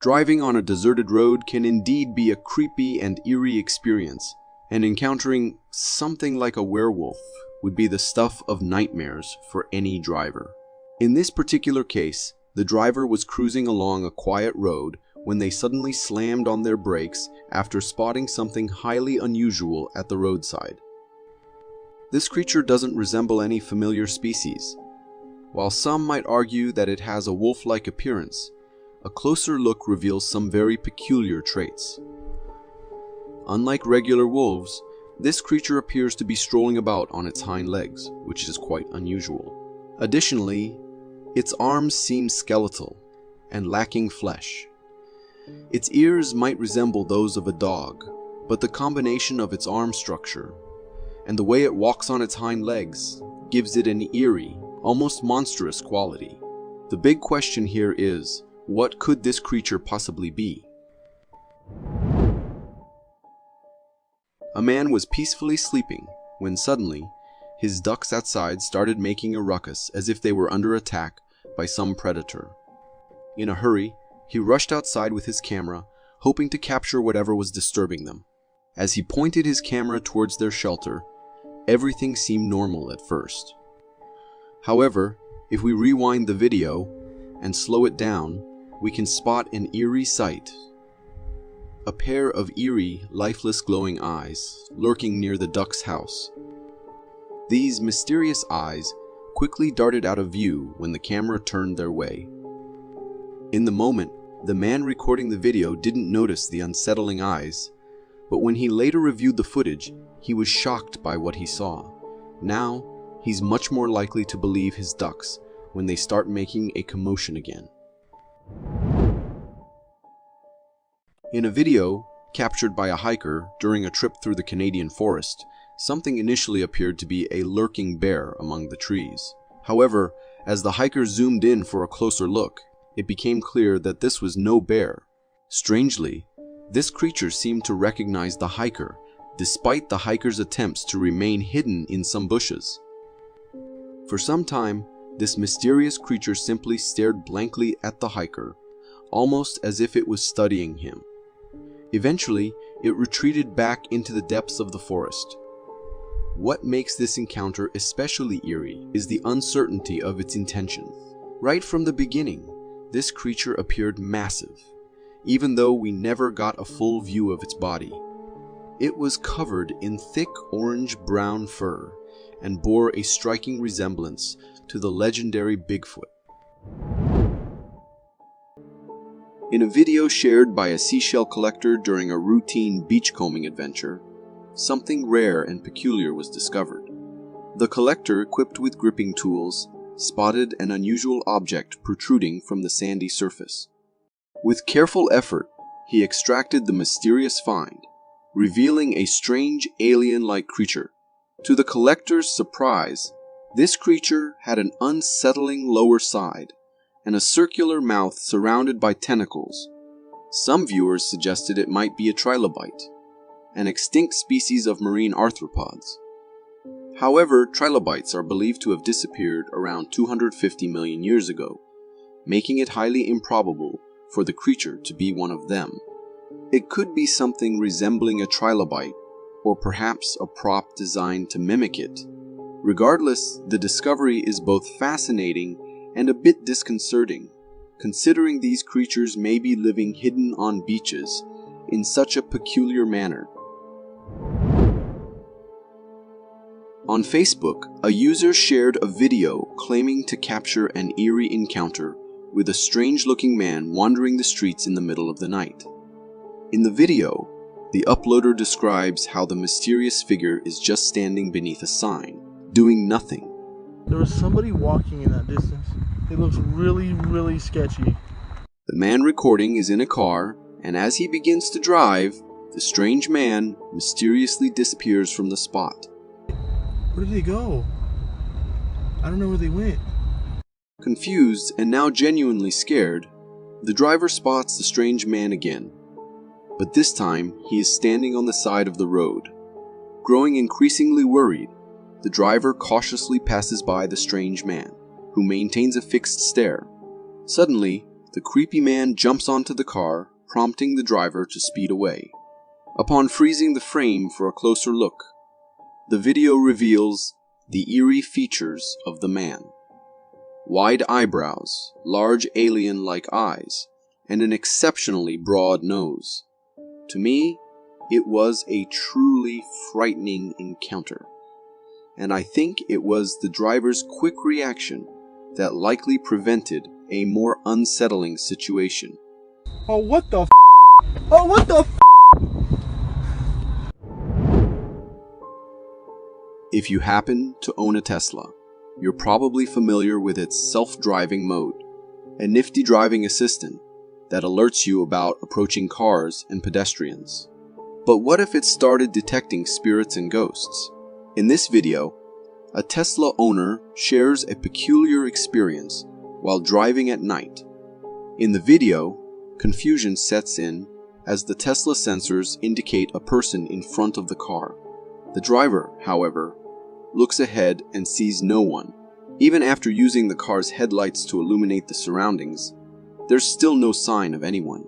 Driving on a deserted road can indeed be a creepy and eerie experience, and encountering something like a werewolf would be the stuff of nightmares for any driver. In this particular case, the driver was cruising along a quiet road when they suddenly slammed on their brakes after spotting something highly unusual at the roadside. This creature doesn't resemble any familiar species. While some might argue that it has a wolf-like appearance, a closer look reveals some very peculiar traits. Unlike regular wolves, this creature appears to be strolling about on its hind legs, which is quite unusual. Additionally, its arms seem skeletal and lacking flesh. Its ears might resemble those of a dog, but the combination of its arm structure and the way it walks on its hind legs gives it an eerie, almost monstrous quality. The big question here is, what could this creature possibly be? A man was peacefully sleeping when suddenly his ducks outside started making a ruckus as if they were under attack by some predator. In a hurry, he rushed outside with his camera, hoping to capture whatever was disturbing them. As he pointed his camera towards their shelter, everything seemed normal at first. However, if we rewind the video and slow it down, we can spot an eerie sight. A pair of eerie, lifeless glowing eyes lurking near the duck's house. These mysterious eyes quickly darted out of view when the camera turned their way. In the moment, the man recording the video didn't notice the unsettling eyes, but when he later reviewed the footage, he was shocked by what he saw. Now, he's much more likely to believe his ducks when they start making a commotion again. In a video captured by a hiker during a trip through the Canadian forest, something initially appeared to be a lurking bear among the trees. However, as the hiker zoomed in for a closer look, it became clear that this was no bear. Strangely, this creature seemed to recognize the hiker, despite the hiker's attempts to remain hidden in some bushes. For some time, this mysterious creature simply stared blankly at the hiker, almost as if it was studying him. Eventually, it retreated back into the depths of the forest. What makes this encounter especially eerie is the uncertainty of its intention. Right from the beginning, this creature appeared massive, even though we never got a full view of its body. It was covered in thick orange-brown fur and bore a striking resemblance to the legendary Bigfoot. In a video shared by a seashell collector during a routine beachcombing adventure, something rare and peculiar was discovered. The collector, equipped with gripping tools, spotted an unusual object protruding from the sandy surface. With careful effort, he extracted the mysterious find, revealing a strange alien-like creature. To the collector's surprise, this creature had an unsettling lower side and a circular mouth surrounded by tentacles. Some viewers suggested it might be a trilobite, an extinct species of marine arthropods. However, trilobites are believed to have disappeared around 250 million years ago, making it highly improbable for the creature to be one of them. It could be something resembling a trilobite, or perhaps a prop designed to mimic it. Regardless, the discovery is both fascinating and a bit disconcerting, considering these creatures may be living hidden on beaches in such a peculiar manner. On Facebook, a user shared a video claiming to capture an eerie encounter with a strange-looking man wandering the streets in the middle of the night. In the video, the uploader describes how the mysterious figure is just standing beneath a sign, doing nothing. There was somebody walking in that distance. It looks really, really sketchy. The man recording is in a car, and as he begins to drive, the strange man mysteriously disappears from the spot. Where did they go? I don't know where they went. Confused and now genuinely scared, the driver spots the strange man again. But this time, he is standing on the side of the road. Growing increasingly worried, the driver cautiously passes by the strange man, who maintains a fixed stare. Suddenly, the creepy man jumps onto the car, prompting the driver to speed away. Upon freezing the frame for a closer look, the video reveals the eerie features of the man. Wide eyebrows, large alien-like eyes, and an exceptionally broad nose. To me, it was a truly frightening encounter, and I think it was the driver's quick reaction that likely prevented a more unsettling situation. Oh, what the f***? Oh, what the f***? If you happen to own a Tesla, you're probably familiar with its self-driving mode, a nifty driving assistant that alerts you about approaching cars and pedestrians. But what if it started detecting spirits and ghosts? In this video, a Tesla owner shares a peculiar experience while driving at night. In the video, confusion sets in as the Tesla sensors indicate a person in front of the car. The driver, however, looks ahead and sees no one. Even after using the car's headlights to illuminate the surroundings, there's still no sign of anyone.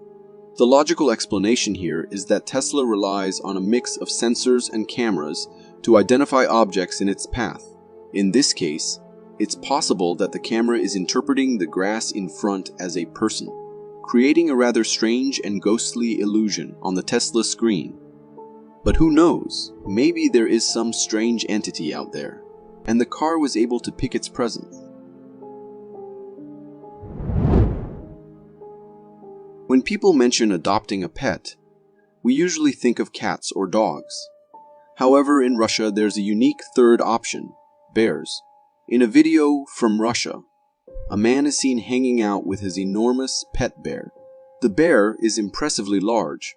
The logical explanation here is that Tesla relies on a mix of sensors and cameras to identify objects in its path. In this case, it's possible that the camera is interpreting the grass in front as a person, creating a rather strange and ghostly illusion on the Tesla screen. But who knows, maybe there is some strange entity out there, and the car was able to pick its presence. When people mention adopting a pet, we usually think of cats or dogs. However, in Russia, there's a unique third option: bears. In a video from Russia, a man is seen hanging out with his enormous pet bear. The bear is impressively large,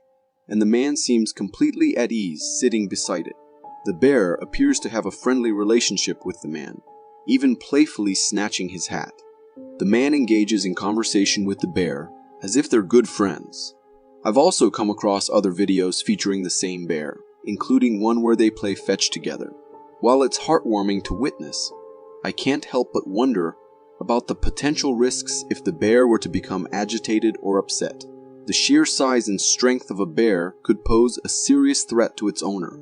and the man seems completely at ease sitting beside it. The bear appears to have a friendly relationship with the man, even playfully snatching his hat. The man engages in conversation with the bear as if they're good friends. I've also come across other videos featuring the same bear, including one where they play fetch together. While it's heartwarming to witness, I can't help but wonder about the potential risks if the bear were to become agitated or upset. The sheer size and strength of a bear could pose a serious threat to its owner.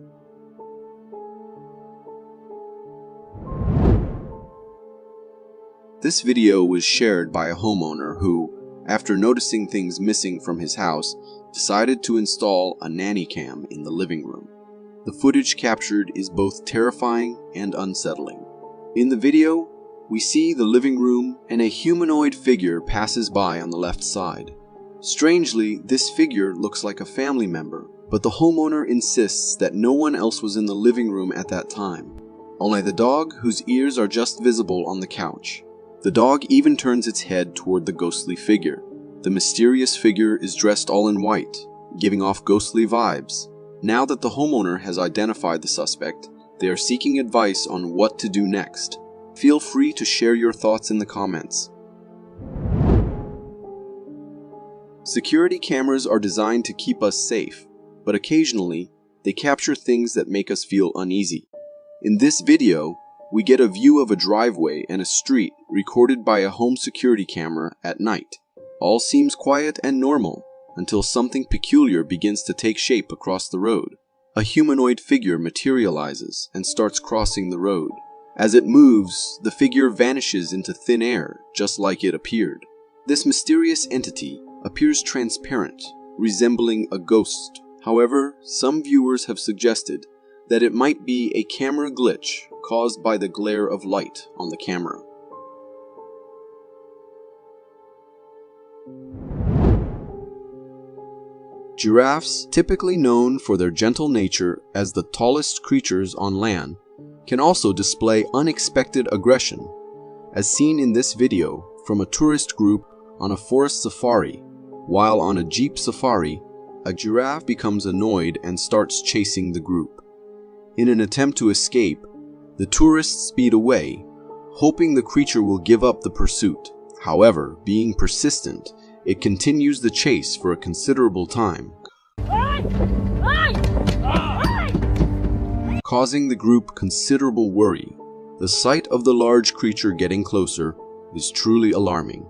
This video was shared by a homeowner who, after noticing things missing from his house, decided to install a nanny cam in the living room. The footage captured is both terrifying and unsettling. In the video, we see the living room and a humanoid figure passes by on the left side. Strangely, this figure looks like a family member, but the homeowner insists that no one else was in the living room at that time, only the dog, whose ears are just visible on the couch. The dog even turns its head toward the ghostly figure. The mysterious figure is dressed all in white, giving off ghostly vibes. Now that the homeowner has identified the suspect, they are seeking advice on what to do next. Feel free to share your thoughts in the comments. Security cameras are designed to keep us safe, but occasionally, they capture things that make us feel uneasy. In this video, we get a view of a driveway and a street recorded by a home security camera at night. All seems quiet and normal until something peculiar begins to take shape across the road. A humanoid figure materializes and starts crossing the road. As it moves, the figure vanishes into thin air, just like it appeared. This mysterious entity appears transparent, resembling a ghost. However, some viewers have suggested that it might be a camera glitch caused by the glare of light on the camera. Giraffes, typically known for their gentle nature as the tallest creatures on land, can also display unexpected aggression, as seen in this video from a tourist group on a forest safari. While on a jeep safari, a giraffe becomes annoyed and starts chasing the group. In an attempt to escape, the tourists speed away, hoping the creature will give up the pursuit. However, being persistent, it continues the chase for a considerable time, causing the group considerable worry. The sight of the large creature getting closer is truly alarming.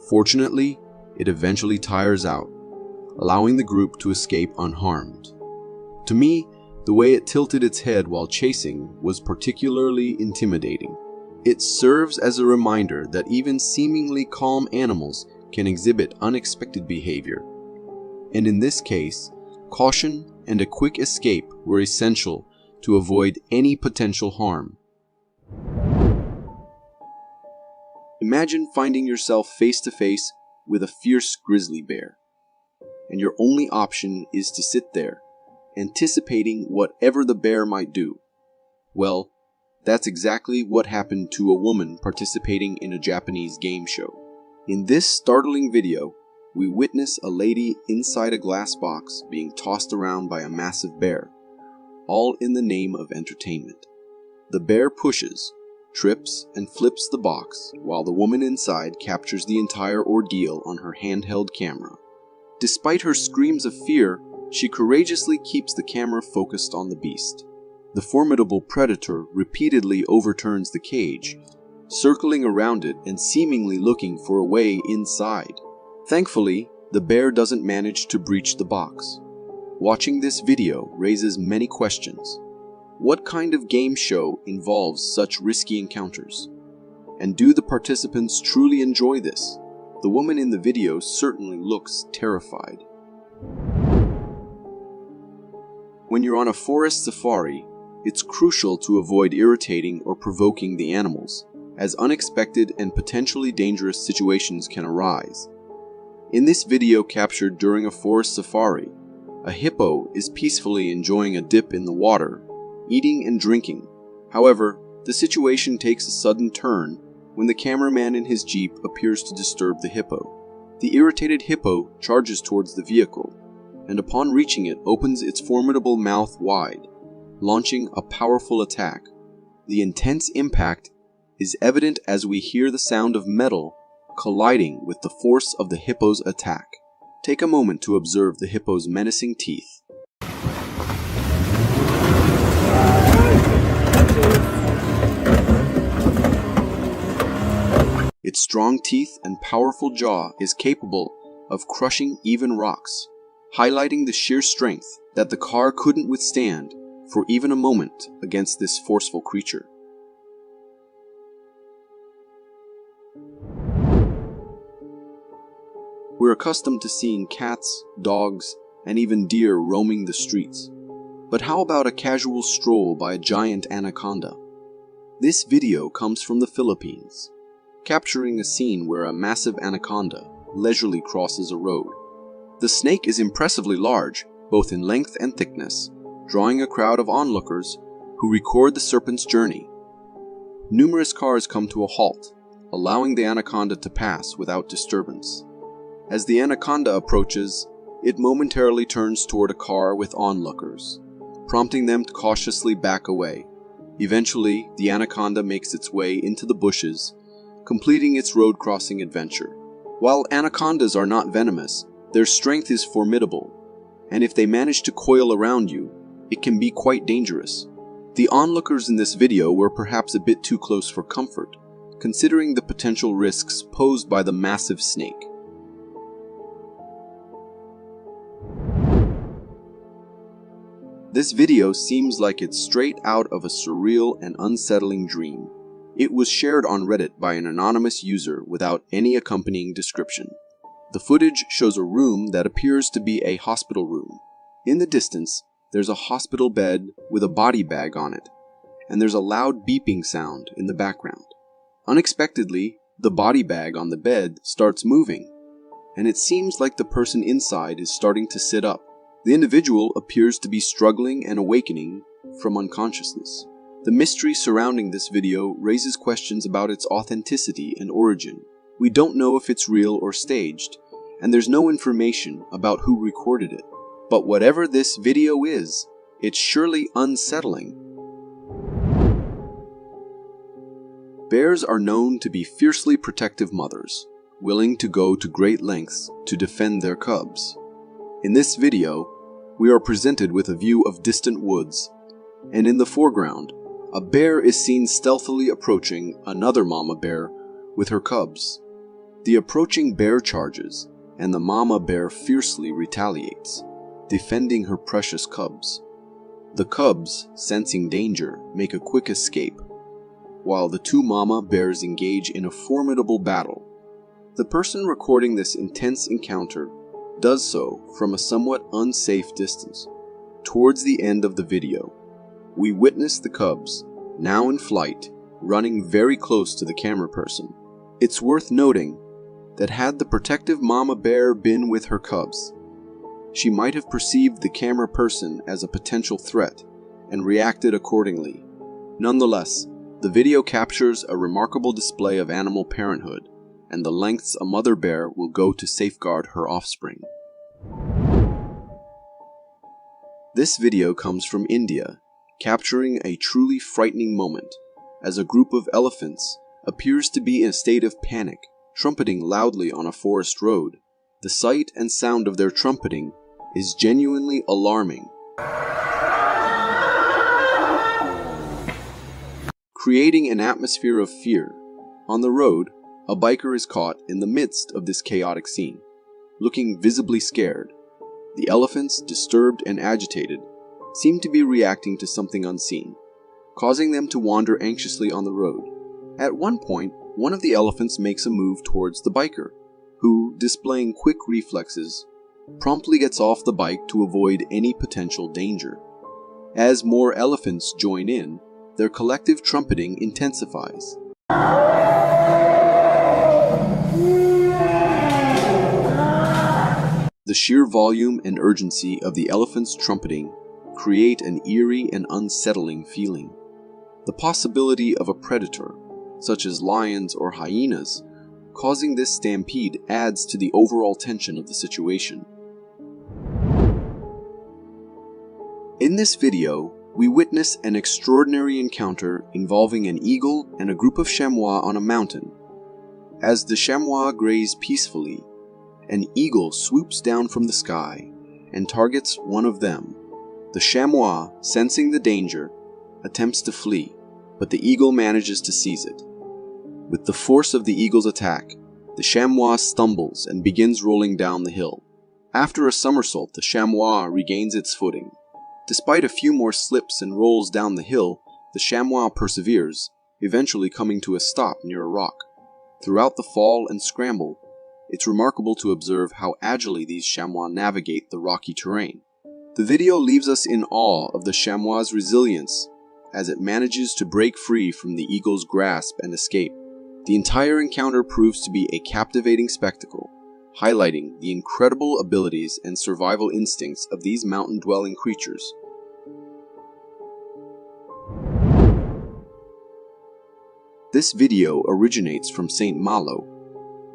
Fortunately, it eventually tires out, allowing the group to escape unharmed. To me, the way it tilted its head while chasing was particularly intimidating. It serves as a reminder that even seemingly calm animals can exhibit unexpected behavior. And in this case, caution and a quick escape were essential to avoid any potential harm. Imagine finding yourself face to face with a fierce grizzly bear, and your only option is to sit there, anticipating whatever the bear might do. Well, That's exactly what happened to a woman participating in a Japanese game show. In this startling video, we witness a lady inside a glass box being tossed around by a massive bear, all in the name of entertainment. The bear pushes, trips, and flips the box, while the woman inside captures the entire ordeal on her handheld camera. Despite her screams of fear, she courageously keeps the camera focused on the beast. The formidable predator repeatedly overturns the cage, circling around it and seemingly looking for a way inside. Thankfully, the bear doesn't manage to breach the box. Watching this video raises many questions. What kind of game show involves such risky encounters? And do the participants truly enjoy this? The woman in the video certainly looks terrified. When you're on a forest safari, it's crucial to avoid irritating or provoking the animals, as unexpected and potentially dangerous situations can arise. In this video captured during a forest safari, a hippo is peacefully enjoying a dip in the water, eating and drinking. However, the situation takes a sudden turn when the cameraman in his jeep appears to disturb the hippo. The irritated hippo charges towards the vehicle, and upon reaching it opens its formidable mouth wide, launching a powerful attack. The intense impact is evident as we hear the sound of metal colliding with the force of the hippo's attack. Take a moment to observe the hippo's menacing teeth. Its strong teeth and powerful jaw is capable of crushing even rocks, highlighting the sheer strength that the car couldn't withstand for even a moment against this forceful creature. We're accustomed to seeing cats, dogs, and even deer roaming the streets. But how about a casual stroll by a giant anaconda? This video comes from the Philippines, capturing a scene where a massive anaconda leisurely crosses a road. The snake is impressively large, both in length and thickness, drawing a crowd of onlookers who record the serpent's journey. Numerous cars come to a halt, allowing the anaconda to pass without disturbance. As the anaconda approaches, it momentarily turns toward a car with onlookers, prompting them to cautiously back away. Eventually, the anaconda makes its way into the bushes, completing its road-crossing adventure. While anacondas are not venomous, their strength is formidable, and if they manage to coil around you, it can be quite dangerous. The onlookers in this video were perhaps a bit too close for comfort, considering the potential risks posed by the massive snake. This video seems like it's straight out of a surreal and unsettling dream. It was shared on Reddit by an anonymous user without any accompanying description. The footage shows a room that appears to be a hospital room. In the distance, there's a hospital bed with a body bag on it, and there's a loud beeping sound in the background. Unexpectedly, the body bag on the bed starts moving, and it seems like the person inside is starting to sit up. The individual appears to be struggling and awakening from unconsciousness. The mystery surrounding this video raises questions about its authenticity and origin. We don't know if it's real or staged, and there's no information about who recorded it. But whatever this video is, it's surely unsettling. Bears are known to be fiercely protective mothers, willing to go to great lengths to defend their cubs. In this video, we are presented with a view of distant woods, and in the foreground, a bear is seen stealthily approaching another mama bear with her cubs. The approaching bear charges, and the mama bear fiercely retaliates, defending her precious cubs. The cubs, sensing danger, make a quick escape, while the two mama bears engage in a formidable battle. The person recording this intense encounter does so from a somewhat unsafe distance. Towards the end of the video, we witness the cubs, now in flight, running very close to the camera person. It's worth noting that had the protective mama bear been with her cubs, she might have perceived the camera person as a potential threat and reacted accordingly. Nonetheless, The video captures a remarkable display of animal parenthood and the lengths a mother bear will go to safeguard her offspring. This video comes from India, capturing a truly frightening moment as a group of elephants appears to be in a state of panic, trumpeting loudly on a forest road. The sight and sound of their trumpeting is genuinely alarming, creating an atmosphere of fear. On the road, a biker is caught in the midst of this chaotic scene, looking visibly scared. The elephants, disturbed and agitated, seem to be reacting to something unseen, causing them to wander anxiously on the road. At one point, one of the elephants makes a move towards the biker, who, displaying quick reflexes, promptly gets off the bike to avoid any potential danger. As more elephants join in, their collective trumpeting intensifies. The sheer volume and urgency of the elephant's trumpeting create an eerie and unsettling feeling. The possibility of a predator, such as lions or hyenas, causing this stampede adds to the overall tension of the situation. In this video, we witness an extraordinary encounter involving an eagle and a group of chamois on a mountain. As the chamois graze peacefully, an eagle swoops down from the sky and targets one of them. The chamois, sensing the danger, attempts to flee, but the eagle manages to seize it. With the force of the eagle's attack, the chamois stumbles and begins rolling down the hill. After a somersault, the chamois regains its footing. Despite a few more slips and rolls down the hill, the chamois perseveres, eventually coming to a stop near a rock. Throughout the fall and scramble, it's remarkable to observe how agilely these chamois navigate the rocky terrain. The video leaves us in awe of the chamois' resilience as it manages to break free from the eagle's grasp and escape. The entire encounter proves to be a captivating spectacle, highlighting the incredible abilities and survival instincts of these mountain-dwelling creatures. This video originates from St. Malo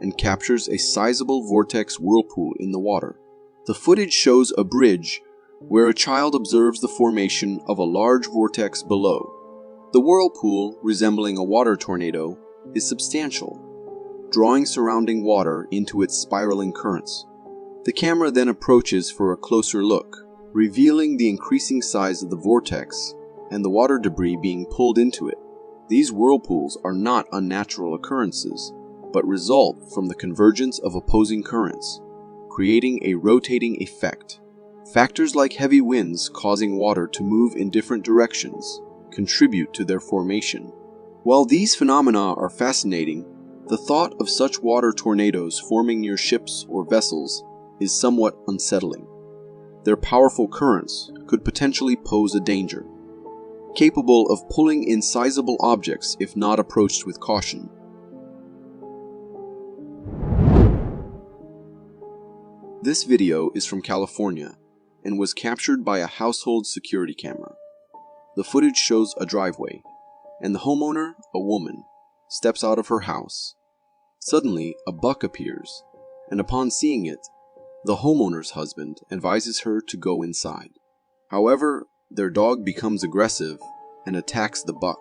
and captures a sizable vortex whirlpool in the water. The footage shows a bridge where a child observes the formation of a large vortex below. The whirlpool, resembling a water tornado, is substantial, drawing surrounding water into its spiraling currents. The camera then approaches for a closer look, revealing the increasing size of the vortex and the water debris being pulled into it. These whirlpools are not unnatural occurrences, but result from the convergence of opposing currents, creating a rotating effect. Factors like heavy winds causing water to move in different directions contribute to their formation. While these phenomena are fascinating, the thought of such water tornadoes forming near ships or vessels is somewhat unsettling. Their powerful currents could potentially pose a danger, capable of pulling in sizable objects if not approached with caution. This video is from California and was captured by a household security camera. The footage shows a driveway, and the homeowner, a woman, steps out of her house. Suddenly, a buck appears, and upon seeing it, the homeowner's husband advises her to go inside. However, their dog becomes aggressive and attacks the buck.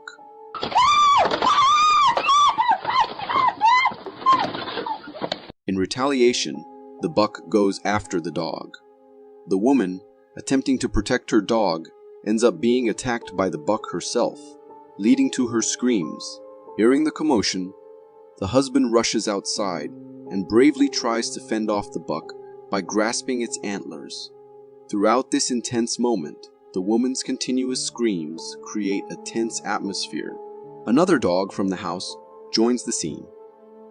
In retaliation, the buck goes after the dog. The woman, attempting to protect her dog, ends up being attacked by the buck herself, leading to her screams. Hearing the commotion, the husband rushes outside and bravely tries to fend off the buck by grasping its antlers. Throughout this intense moment, the woman's continuous screams create a tense atmosphere. Another dog from the house joins the scene,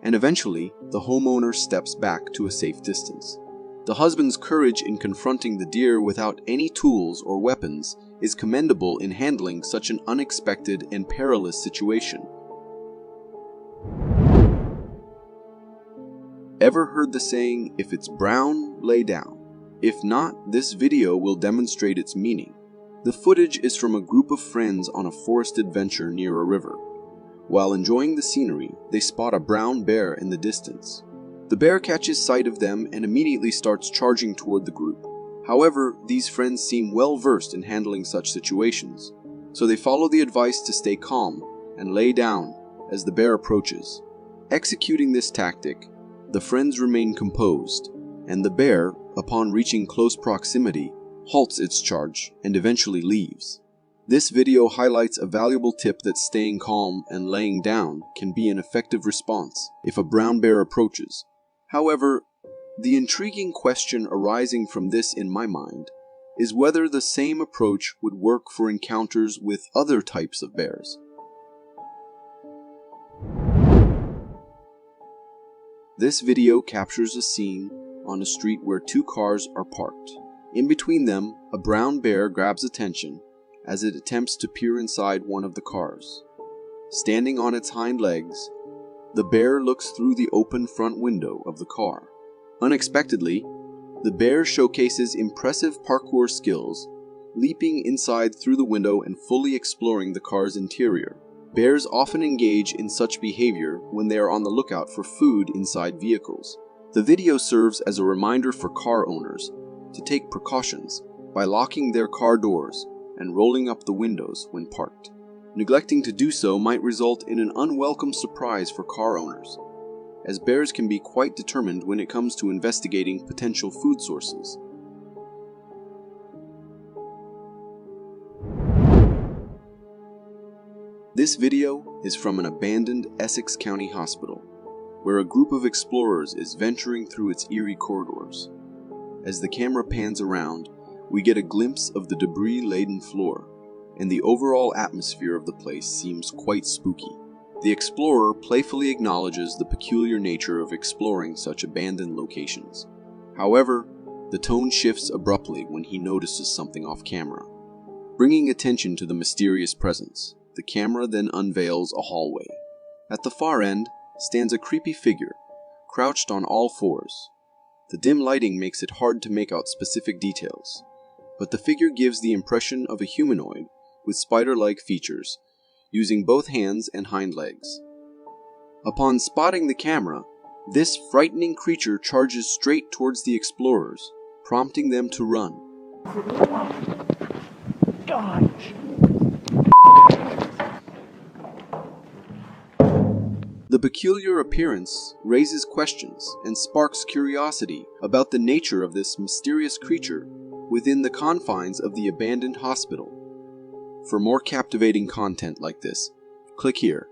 and eventually the homeowner steps back to a safe distance. The husband's courage in confronting the deer without any tools or weapons is commendable in handling such an unexpected and perilous situation. Ever heard the saying, "If it's brown, lay down"? If not, this video will demonstrate its meaning. The footage is from a group of friends on a forest adventure near a river. While enjoying the scenery, they spot a brown bear in the distance. The bear catches sight of them and immediately starts charging toward the group. However, these friends seem well versed in handling such situations, so they follow the advice to stay calm and lay down as the bear approaches. Executing this tactic, the friends remain composed, and the bear, upon reaching close proximity, halts its charge and eventually leaves. This video highlights a valuable tip that staying calm and laying down can be an effective response if a brown bear approaches. However, the intriguing question arising from this in my mind is whether the same approach would work for encounters with other types of bears. This video captures a scene on a street where two cars are parked. In between them, a brown bear grabs attention as it attempts to peer inside one of the cars. Standing on its hind legs, the bear looks through the open front window of the car. Unexpectedly, the bear showcases impressive parkour skills, leaping inside through the window and fully exploring the car's interior. Bears often engage in such behavior when they are on the lookout for food inside vehicles. The video serves as a reminder for car owners to take precautions by locking their car doors and rolling up the windows when parked. Neglecting to do so might result in an unwelcome surprise for car owners, as bears can be quite determined when it comes to investigating potential food sources. This video is from an abandoned Essex County hospital, where a group of explorers is venturing through its eerie corridors. As the camera pans around, we get a glimpse of the debris-laden floor, and the overall atmosphere of the place seems quite spooky. The explorer playfully acknowledges the peculiar nature of exploring such abandoned locations. However, the tone shifts abruptly when he notices something off camera. Bringing attention to the mysterious presence, the camera then unveils a hallway. At the far end stands a creepy figure, crouched on all fours. The dim lighting makes it hard to make out specific details, but the figure gives the impression of a humanoid with spider-like features, using both hands and hind legs. Upon spotting the camera, this frightening creature charges straight towards the explorers, prompting them to run. Dodge! The peculiar appearance raises questions and sparks curiosity about the nature of this mysterious creature within the confines of the abandoned hospital. For more captivating content like this, click here.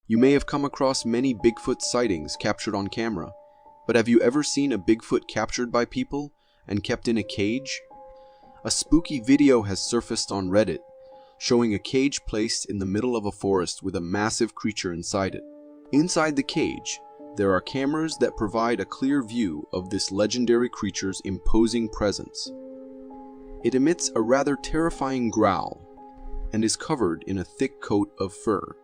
You may have come across many Bigfoot sightings captured on camera, but have you ever seen a Bigfoot captured by people and kept in a cage? A spooky video has surfaced on Reddit, showing a cage placed in the middle of a forest with a massive creature inside it. Inside the cage, there are cameras that provide a clear view of this legendary creature's imposing presence. It emits a rather terrifying growl and is covered in a thick coat of fur.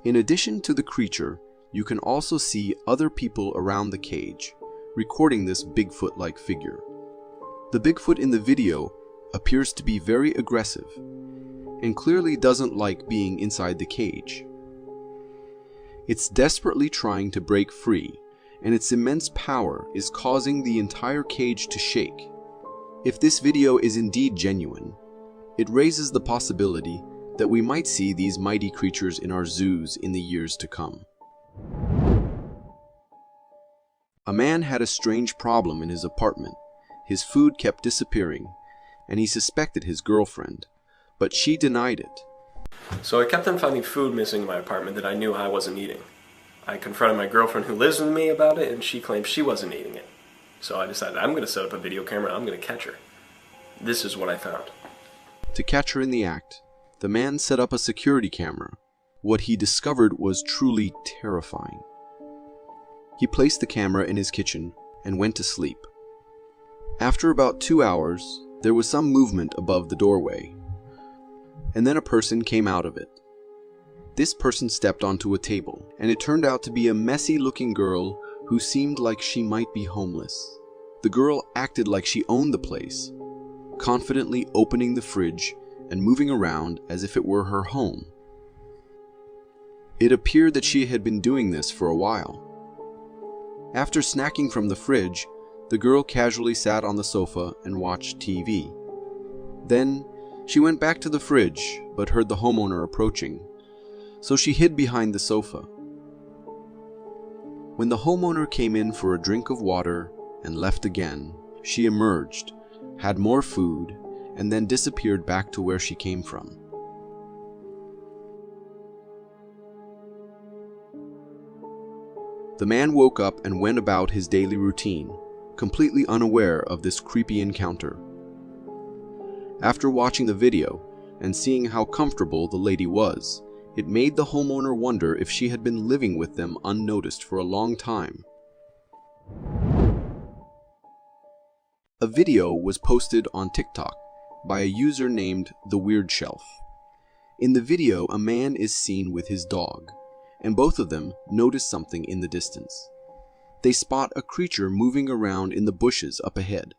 In addition to the creature, you can also see other people around the cage, recording this Bigfoot-like figure. The Bigfoot in the video appears to be very aggressive and clearly doesn't like being inside the cage. It's desperately trying to break free, and its immense power is causing the entire cage to shake. If this video is indeed genuine, it raises the possibility that we might see these mighty creatures in our zoos in the years to come. A man had a strange problem in his apartment. His food kept disappearing, and he suspected his girlfriend, but she denied it. So I kept on finding food missing in my apartment that I knew I wasn't eating. I confronted my girlfriend who lives with me about it, and she claimed she wasn't eating it. So I decided I'm going to set up a video camera and I'm going to catch her. This is what I found. To catch her in the act, the man set up a security camera. What he discovered was truly terrifying. He placed the camera in his kitchen and went to sleep. After about 2 hours, there was some movement above the doorway, and then a person came out of it. This person stepped onto a table, and it turned out to be a messy-looking girl who seemed like she might be homeless. The girl acted like she owned the place, confidently opening the fridge and moving around as if it were her home. It appeared that she had been doing this for a while. After snacking from the fridge, the girl casually sat on the sofa and watched TV. Then, she went back to the fridge, but heard the homeowner approaching, so she hid behind the sofa. When the homeowner came in for a drink of water and left again, she emerged, had more food, and then disappeared back to where she came from. The man woke up and went about his daily routine, completely unaware of this creepy encounter. After watching the video and seeing how comfortable the lady was, it made the homeowner wonder if she had been living with them unnoticed for a long time. A video was posted on TikTok by a user named The Weird Shelf. In the video, a man is seen with his dog, and both of them notice something in the distance. They spot a creature moving around in the bushes up ahead.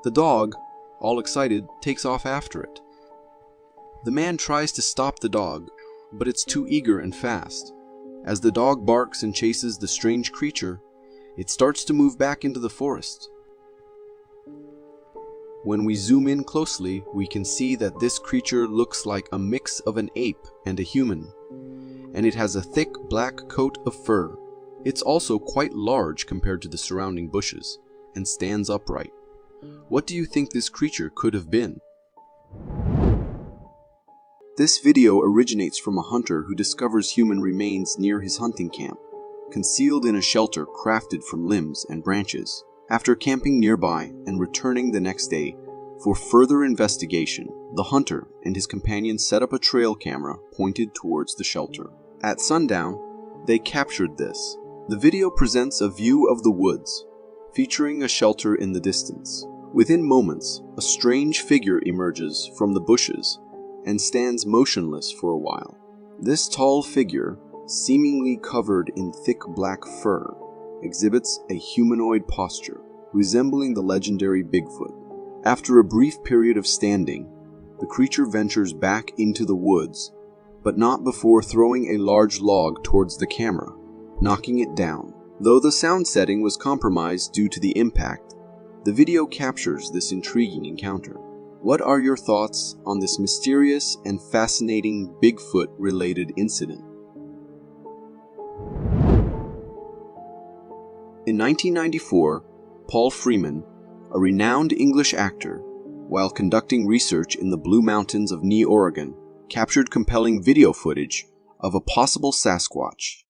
The dog, all excited, takes off after it. The man tries to stop the dog, but it's too eager and fast. As the dog barks and chases the strange creature, it starts to move back into the forest. When we zoom in closely, we can see that this creature looks like a mix of an ape and a human, and it has a thick black coat of fur. It's also quite large compared to the surrounding bushes, and stands upright. What do you think this creature could have been? This video originates from a hunter who discovers human remains near his hunting camp, concealed in a shelter crafted from limbs and branches. After camping nearby and returning the next day for further investigation, the hunter and his companion set up a trail camera pointed towards the shelter. At sundown, they captured this. The video presents a view of the woods, featuring a shelter in the distance. Within moments, a strange figure emerges from the bushes and stands motionless for a while. This tall figure, seemingly covered in thick black fur, exhibits a humanoid posture, resembling the legendary Bigfoot. After a brief period of standing, the creature ventures back into the woods, but not before throwing a large log towards the camera, knocking it down. Though the sound setting was compromised due to the impact, the video captures this intriguing encounter. What are your thoughts on this mysterious and fascinating Bigfoot-related incident? In 1994, Paul Freeman, a renowned English actor, while conducting research in the Blue Mountains of Nye, Oregon, captured compelling video footage of a possible Sasquatch.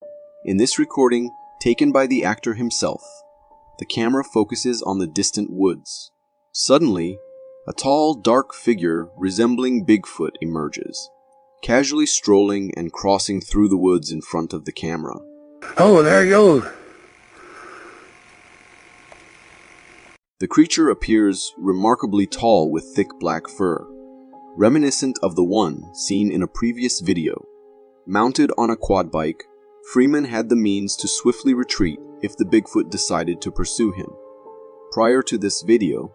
In this recording, taken by the actor himself, the camera focuses on the distant woods. Suddenly, a tall, dark figure resembling Bigfoot emerges, casually strolling and crossing through the woods in front of the camera. Oh, there he goes. The creature appears remarkably tall with thick black fur, reminiscent of the one seen in a previous video. Mounted on a quad bike, Freeman had the means to swiftly retreat if the Bigfoot decided to pursue him. Prior to this video,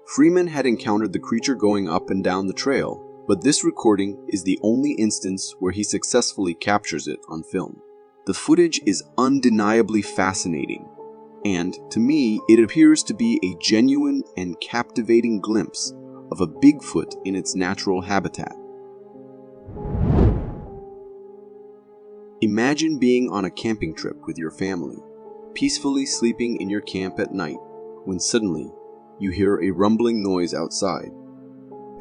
Freeman had encountered the creature going up and down the trail, but this recording is the only instance where he successfully captures it on film. The footage is undeniably fascinating, and to me, it appears to be a genuine and captivating glimpse of a Bigfoot in its natural habitat. Imagine being on a camping trip with your family, peacefully sleeping in your camp at night, when suddenly you hear a rumbling noise outside.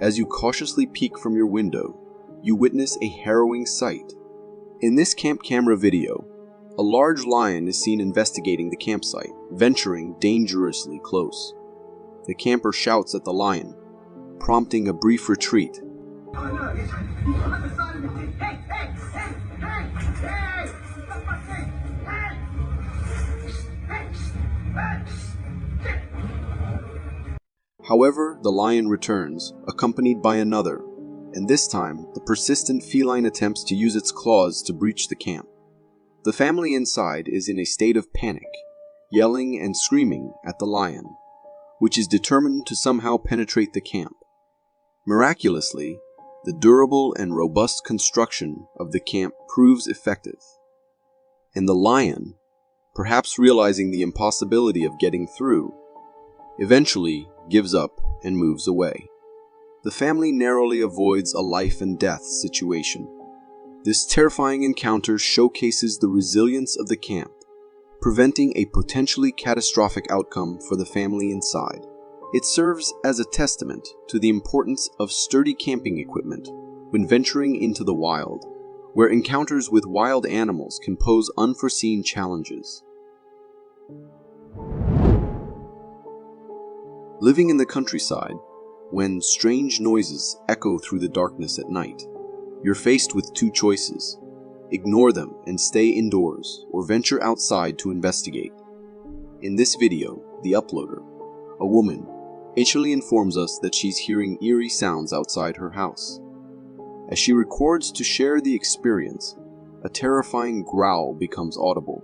As you cautiously peek from your window, you witness a harrowing sight. In this camp camera video, a large lion is seen investigating the campsite, venturing dangerously close. The camper shouts at the lion, prompting a brief retreat. However, the lion returns, accompanied by another, and this time the persistent feline attempts to use its claws to breach the camp. The family inside is in a state of panic, yelling and screaming at the lion, which is determined to somehow penetrate the camp. Miraculously, the durable and robust construction of the camp proves effective, and the lion, perhaps realizing the impossibility of getting through, eventually gives up and moves away. The family narrowly avoids a life and death situation. This terrifying encounter showcases the resilience of the camp, preventing a potentially catastrophic outcome for the family inside. It serves as a testament to the importance of sturdy camping equipment when venturing into the wild, where encounters with wild animals can pose unforeseen challenges. Living in the countryside, when strange noises echo through the darkness at night, you're faced with two choices: ignore them and stay indoors, or venture outside to investigate. In this video, the uploader, a woman, initially informs us that she's hearing eerie sounds outside her house. As she records to share the experience, a terrifying growl becomes audible.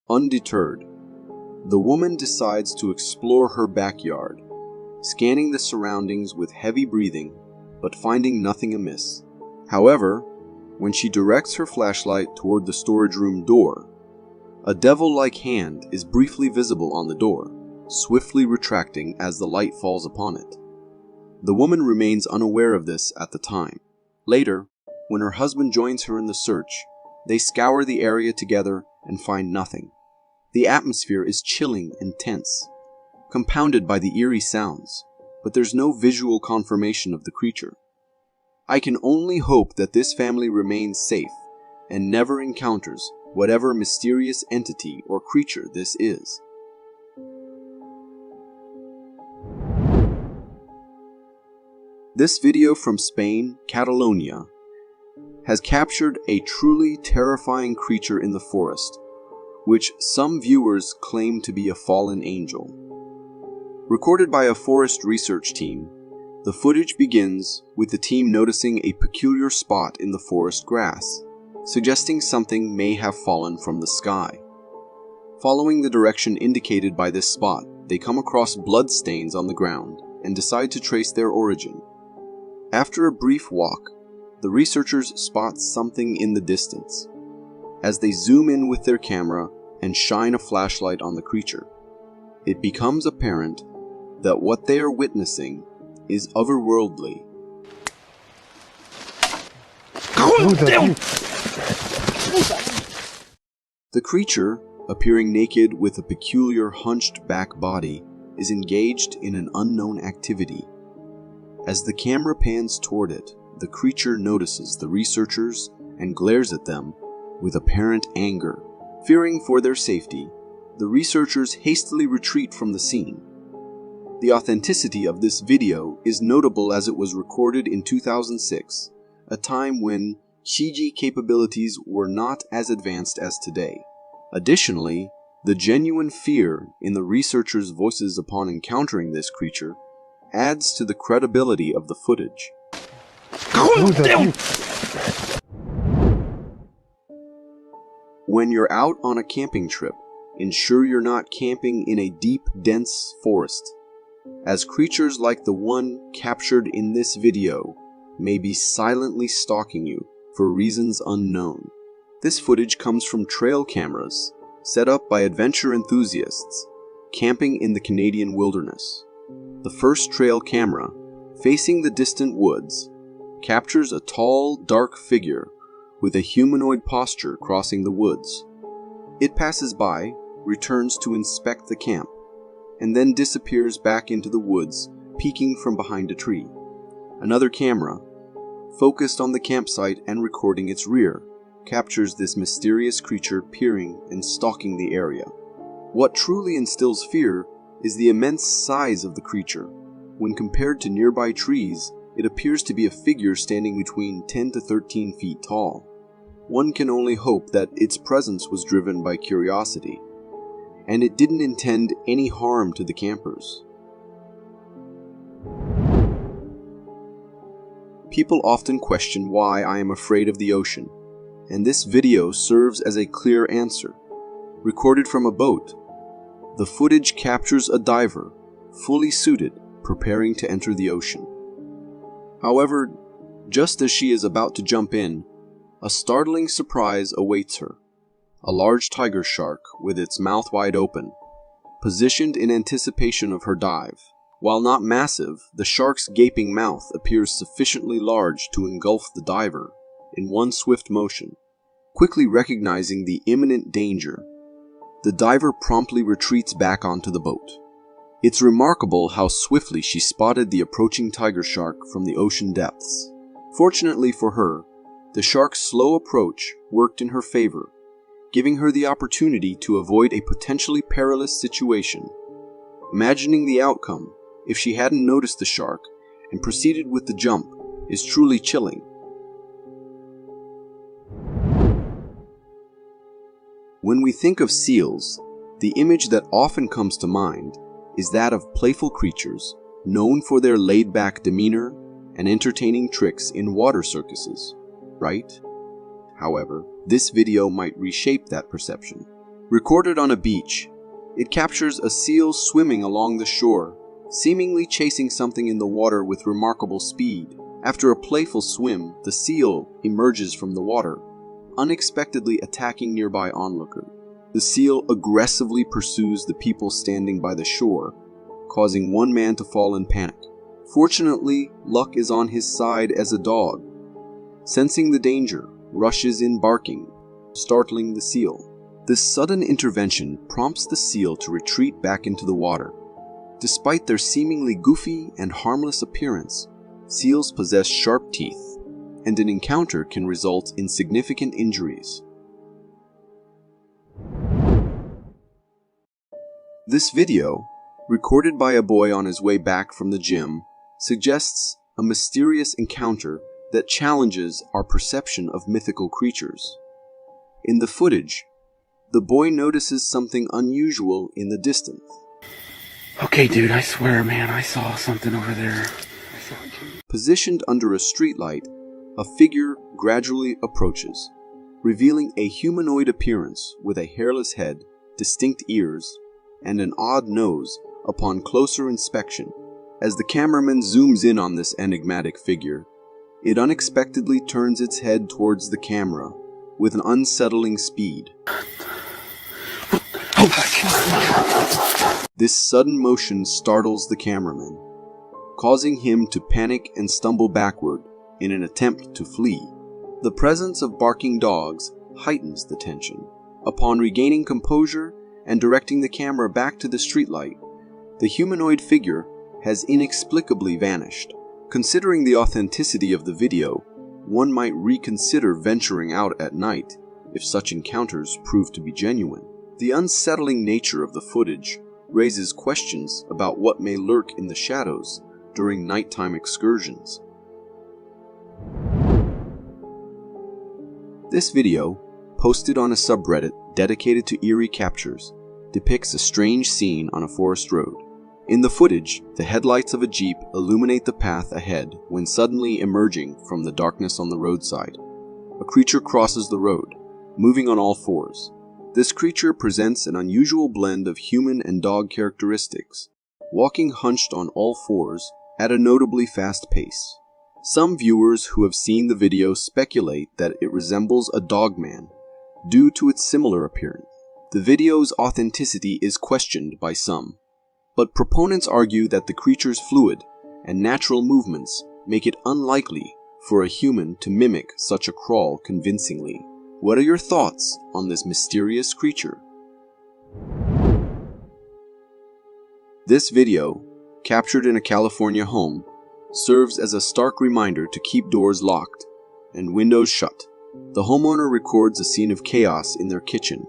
Undeterred, the woman decides to explore her backyard, scanning the surroundings with heavy breathing, but finding nothing amiss. However, when she directs her flashlight toward the storage room door, a devil-like hand is briefly visible on the door, swiftly retracting as the light falls upon it. The woman remains unaware of this at the time. Later, when her husband joins her in the search, they scour the area together and find nothing. The atmosphere is chilling and tense, compounded by the eerie sounds, but there's no visual confirmation of the creature. I can only hope that this family remains safe and never encounters whatever mysterious entity or creature this is. This video from Spain, Catalonia, has captured a truly terrifying creature in the forest, which some viewers claim to be a fallen angel. Recorded by a forest research team, the footage begins with the team noticing a peculiar spot in the forest grass, suggesting something may have fallen from the sky. Following the direction indicated by this spot, they come across blood stains on the ground and decide to trace their origin. After a brief walk, the researchers spot something in the distance. As they zoom in with their camera and shine a flashlight on the creature, it becomes apparent that what they are witnessing is otherworldly. The creature, appearing naked with a peculiar hunched back body, is engaged in an unknown activity. As the camera pans toward it, the creature notices the researchers and glares at them with apparent anger. Fearing for their safety, the researchers hastily retreat from the scene. The authenticity of this video is notable as it was recorded in 2006, a time when CG capabilities were not as advanced as today. Additionally, the genuine fear in the researchers' voices upon encountering this creature adds to the credibility of the footage. When you're out on a camping trip, ensure you're not camping in a deep, dense forest, as creatures like the one captured in this video may be silently stalking you for reasons unknown. This footage comes from trail cameras set up by adventure enthusiasts camping in the Canadian wilderness. The first trail camera, facing the distant woods, captures a tall, dark figure with a humanoid posture crossing the woods. It passes by, returns to inspect the camp, and then disappears back into the woods, peeking from behind a tree. Another camera, focused on the campsite and recording its rear, captures this mysterious creature peering and stalking the area. What truly instills fear is the immense size of the creature. When compared to nearby trees, it appears to be a figure standing between 10 to 13 feet tall. One can only hope that its presence was driven by curiosity, and it didn't intend any harm to the campers. People often question why I am afraid of the ocean, and this video serves as a clear answer. Recorded from a boat, the footage captures a diver, fully suited, preparing to enter the ocean. However, just as she is about to jump in, a startling surprise awaits her. A large tiger shark with its mouth wide open, positioned in anticipation of her dive. While not massive, the shark's gaping mouth appears sufficiently large to engulf the diver in one swift motion. Quickly recognizing the imminent danger, the diver promptly retreats back onto the boat. It's remarkable how swiftly she spotted the approaching tiger shark from the ocean depths. Fortunately for her, the shark's slow approach worked in her favor, giving her the opportunity to avoid a potentially perilous situation. Imagining the outcome, if she hadn't noticed the shark and proceeded with the jump, is truly chilling. When we think of seals, the image that often comes to mind is that of playful creatures known for their laid-back demeanor and entertaining tricks in water circuses, right? However, this video might reshape that perception. Recorded on a beach, it captures a seal swimming along the shore, seemingly chasing something in the water with remarkable speed. After a playful swim, the seal emerges from the water, unexpectedly attacking nearby onlookers. The seal aggressively pursues the people standing by the shore, causing one man to fall in panic. Fortunately, luck is on his side as a dog, sensing the danger, rushes in barking, startling the seal. This sudden intervention prompts the seal to retreat back into the water. Despite their seemingly goofy and harmless appearance, seals possess sharp teeth, and an encounter can result in significant injuries. This video, recorded by a boy on his way back from the gym, suggests a mysterious encounter that challenges our perception of mythical creatures. In the footage, the boy notices something unusual in the distance. Okay, dude, I swear, man, I saw something over there. Positioned under a streetlight, a figure gradually approaches, revealing a humanoid appearance with a hairless head, distinct ears, and an odd nose upon closer inspection. As the cameraman zooms in on this enigmatic figure, it unexpectedly turns its head towards the camera with an unsettling speed. This sudden motion startles the cameraman, causing him to panic and stumble backward in an attempt to flee. The presence of barking dogs heightens the tension. Upon regaining composure and directing the camera back to the streetlight, the humanoid figure has inexplicably vanished. Considering the authenticity of the video, one might reconsider venturing out at night if such encounters prove to be genuine. The unsettling nature of the footage raises questions about what may lurk in the shadows during nighttime excursions. This video, posted on a subreddit dedicated to eerie captures, depicts a strange scene on a forest road. In the footage, the headlights of a Jeep illuminate the path ahead when suddenly emerging from the darkness on the roadside. A creature crosses the road, moving on all fours. This creature presents an unusual blend of human and dog characteristics, walking hunched on all fours at a notably fast pace. Some viewers who have seen the video speculate that it resembles a dogman due to its similar appearance. The video's authenticity is questioned by some, but proponents argue that the creature's fluid and natural movements make it unlikely for a human to mimic such a crawl convincingly. What are your thoughts on this mysterious creature? This video, captured in a California home, serves as a stark reminder to keep doors locked and windows shut. The homeowner records a scene of chaos in their kitchen,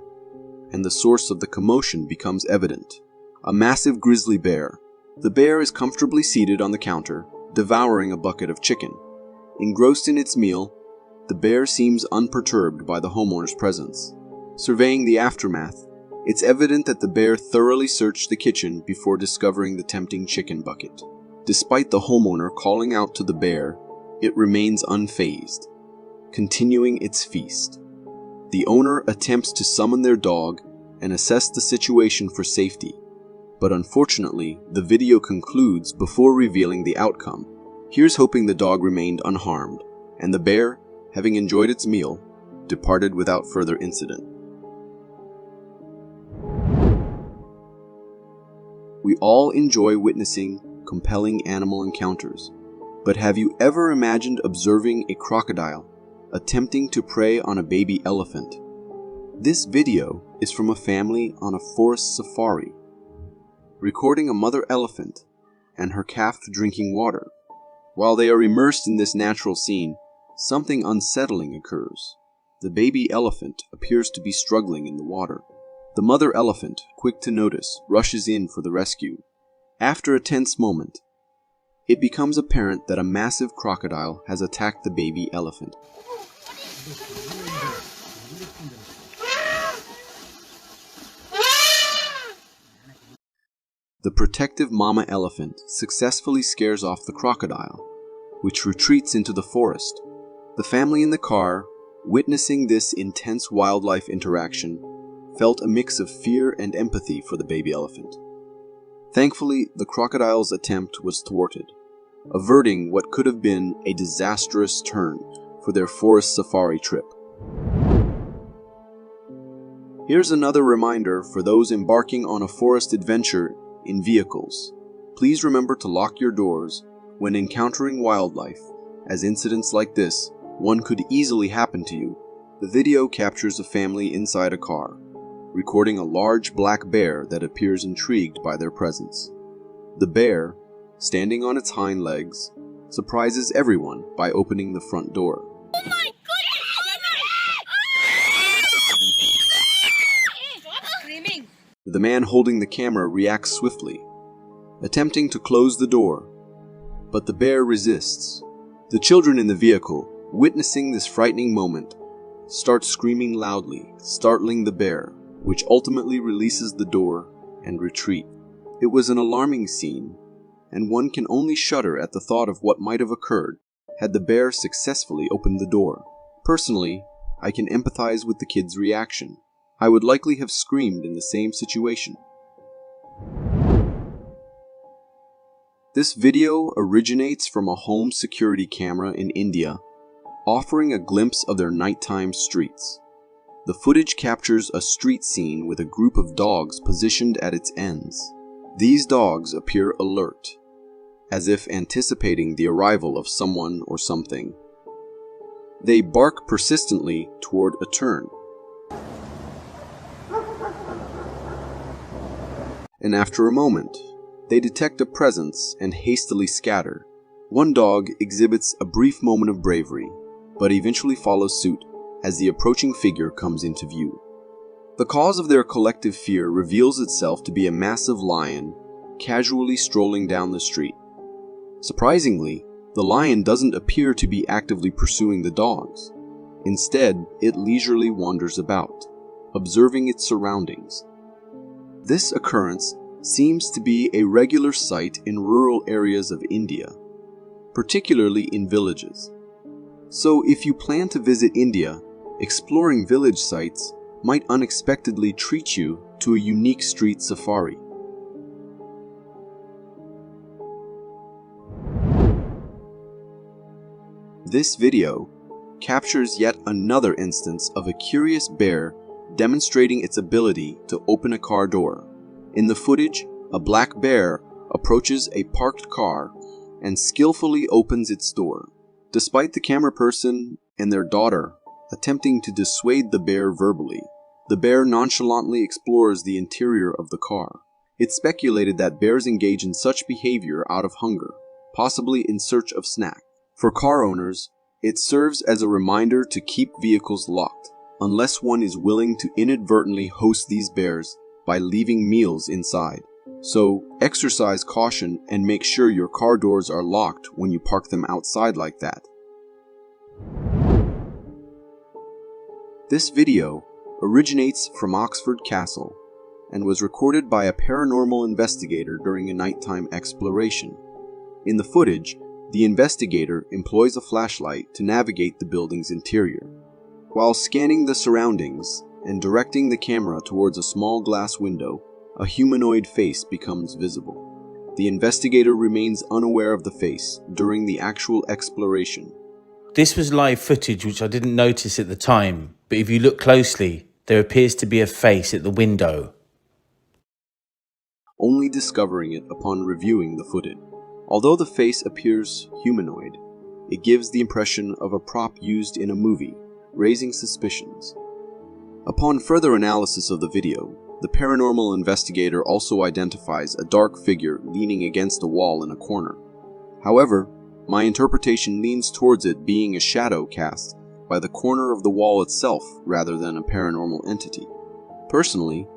and the source of the commotion becomes evident. A massive grizzly bear. The bear is comfortably seated on the counter, devouring a bucket of chicken. Engrossed in its meal, the bear seems unperturbed by the homeowner's presence. Surveying the aftermath, It's evident that the bear thoroughly searched the kitchen before discovering the tempting chicken bucket. Despite the homeowner calling out to the bear, it remains unfazed, continuing its feast. The owner attempts to summon their dog and assess the situation for safety, but unfortunately, the video concludes before revealing the outcome. Here's hoping the dog remained unharmed, and the bear, having enjoyed its meal, departed without further incident. We all enjoy witnessing compelling animal encounters, but have you ever imagined observing a crocodile attempting to prey on a baby elephant? This video is from a family on a forest safari, recording a mother elephant and her calf drinking water. While they are immersed in this natural scene, something unsettling occurs. The baby elephant appears to be struggling in the water. The mother elephant, quick to notice, rushes in for the rescue. After a tense moment, it becomes apparent that a massive crocodile has attacked the baby elephant. The protective mama elephant successfully scares off the crocodile, which retreats into the forest. The family in the car, witnessing this intense wildlife interaction, felt a mix of fear and empathy for the baby elephant. Thankfully, the crocodile's attempt was thwarted, averting what could have been a disastrous turn for their forest safari trip. Here's another reminder for those embarking on a forest adventure in vehicles. Please remember to lock your doors when encountering wildlife, as incidents like this, one could easily happen to you. The video captures a family inside a car, recording a large black bear that appears intrigued by their presence. The bear, standing on its hind legs, surprises everyone by opening the front door. Oh my goodness! Screaming! The man holding the camera reacts swiftly, attempting to close the door, but the bear resists. The children in the vehicle, witnessing this frightening moment, start screaming loudly, startling the bear, which ultimately releases the door and retreat. It was an alarming scene, and one can only shudder at the thought of what might have occurred had the bear successfully opened the door. Personally, I can empathize with the kid's reaction. I would likely have screamed in the same situation. This video originates from a home security camera in India, offering a glimpse of their nighttime streets. The footage captures a street scene with a group of dogs positioned at its ends. These dogs appear alert, as if anticipating the arrival of someone or something. They bark persistently toward a turn. And after a moment, they detect a presence and hastily scatter. One dog exhibits a brief moment of bravery, but eventually follows suit as the approaching figure comes into view. The cause of their collective fear reveals itself to be a massive lion casually strolling down the street. Surprisingly, the lion doesn't appear to be actively pursuing the dogs. Instead, it leisurely wanders about, observing its surroundings. This occurrence seems to be a regular sight in rural areas of India, particularly in villages. So if you plan to visit India, exploring village sites might unexpectedly treat you to a unique street safari. This video captures yet another instance of a curious bear demonstrating its ability to open a car door. In the footage, a black bear approaches a parked car and skillfully opens its door. Despite the camera person and their daughter attempting to dissuade the bear verbally, the bear nonchalantly explores the interior of the car. It's speculated that bears engage in such behavior out of hunger, possibly in search of snack. For car owners, it serves as a reminder to keep vehicles locked, unless one is willing to inadvertently host these bears by leaving meals inside. So, exercise caution and make sure your car doors are locked when you park them outside like that. This video originates from Oxford Castle, and was recorded by a paranormal investigator during a nighttime exploration. In the footage, the investigator employs a flashlight to navigate the building's interior. While scanning the surroundings and directing the camera towards a small glass window, a humanoid face becomes visible. The investigator remains unaware of the face during the actual exploration. This was live footage which I didn't notice at the time, but if you look closely, there appears to be a face at the window. Only discovering it upon reviewing the footage. Although the face appears humanoid, it gives the impression of a prop used in a movie, raising suspicions. Upon further analysis of the video, the paranormal investigator also identifies a dark figure leaning against a wall in a corner. However, my interpretation leans towards it being a shadow cast by the corner of the wall itself rather than a paranormal entity. Personally,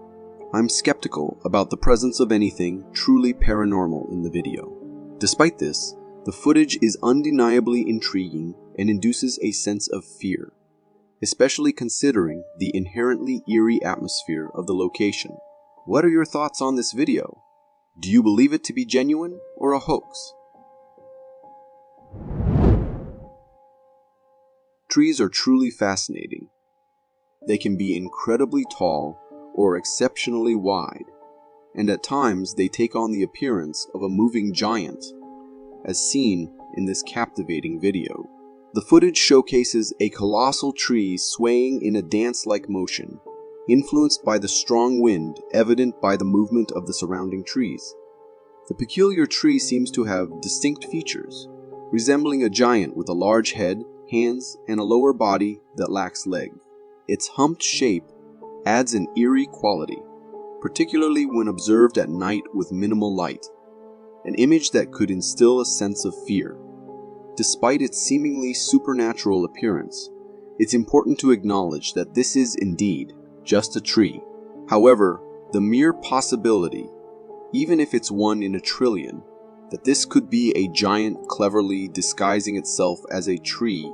I'm skeptical about the presence of anything truly paranormal in the video. Despite this, the footage is undeniably intriguing and induces a sense of fear, especially considering the inherently eerie atmosphere of the location. What are your thoughts on this video? Do you believe it to be genuine or a hoax? Trees are truly fascinating. They can be incredibly tall or exceptionally wide, and at times they take on the appearance of a moving giant, as seen in this captivating video. The footage showcases a colossal tree swaying in a dance-like motion, influenced by the strong wind evident by the movement of the surrounding trees. The peculiar tree seems to have distinct features, resembling a giant with a large head, hands, and a lower body that lacks legs. Its humped shape adds an eerie quality, particularly when observed at night with minimal light, an image that could instill a sense of fear. Despite its seemingly supernatural appearance, it's important to acknowledge that this is indeed just a tree. However, the mere possibility, even if it's one in a trillion, that this could be a giant cleverly disguising itself as a tree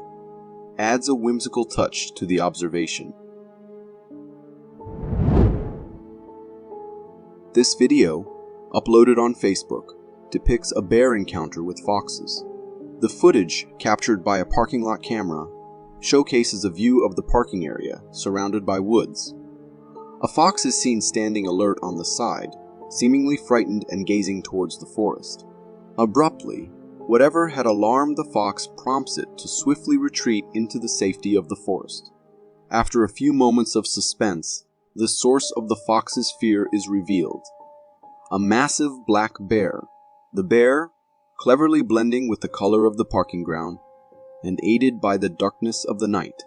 adds a whimsical touch to the observation. This video, uploaded on Facebook, depicts a bear encounter with foxes. The footage, captured by a parking lot camera, showcases a view of the parking area surrounded by woods. A fox is seen standing alert on the side, seemingly frightened and gazing towards the forest. Abruptly, whatever had alarmed the fox prompts it to swiftly retreat into the safety of the forest. After a few moments of suspense, the source of the fox's fear is revealed. A massive black bear. The bear, cleverly blending with the color of the parking ground, and aided by the darkness of the night,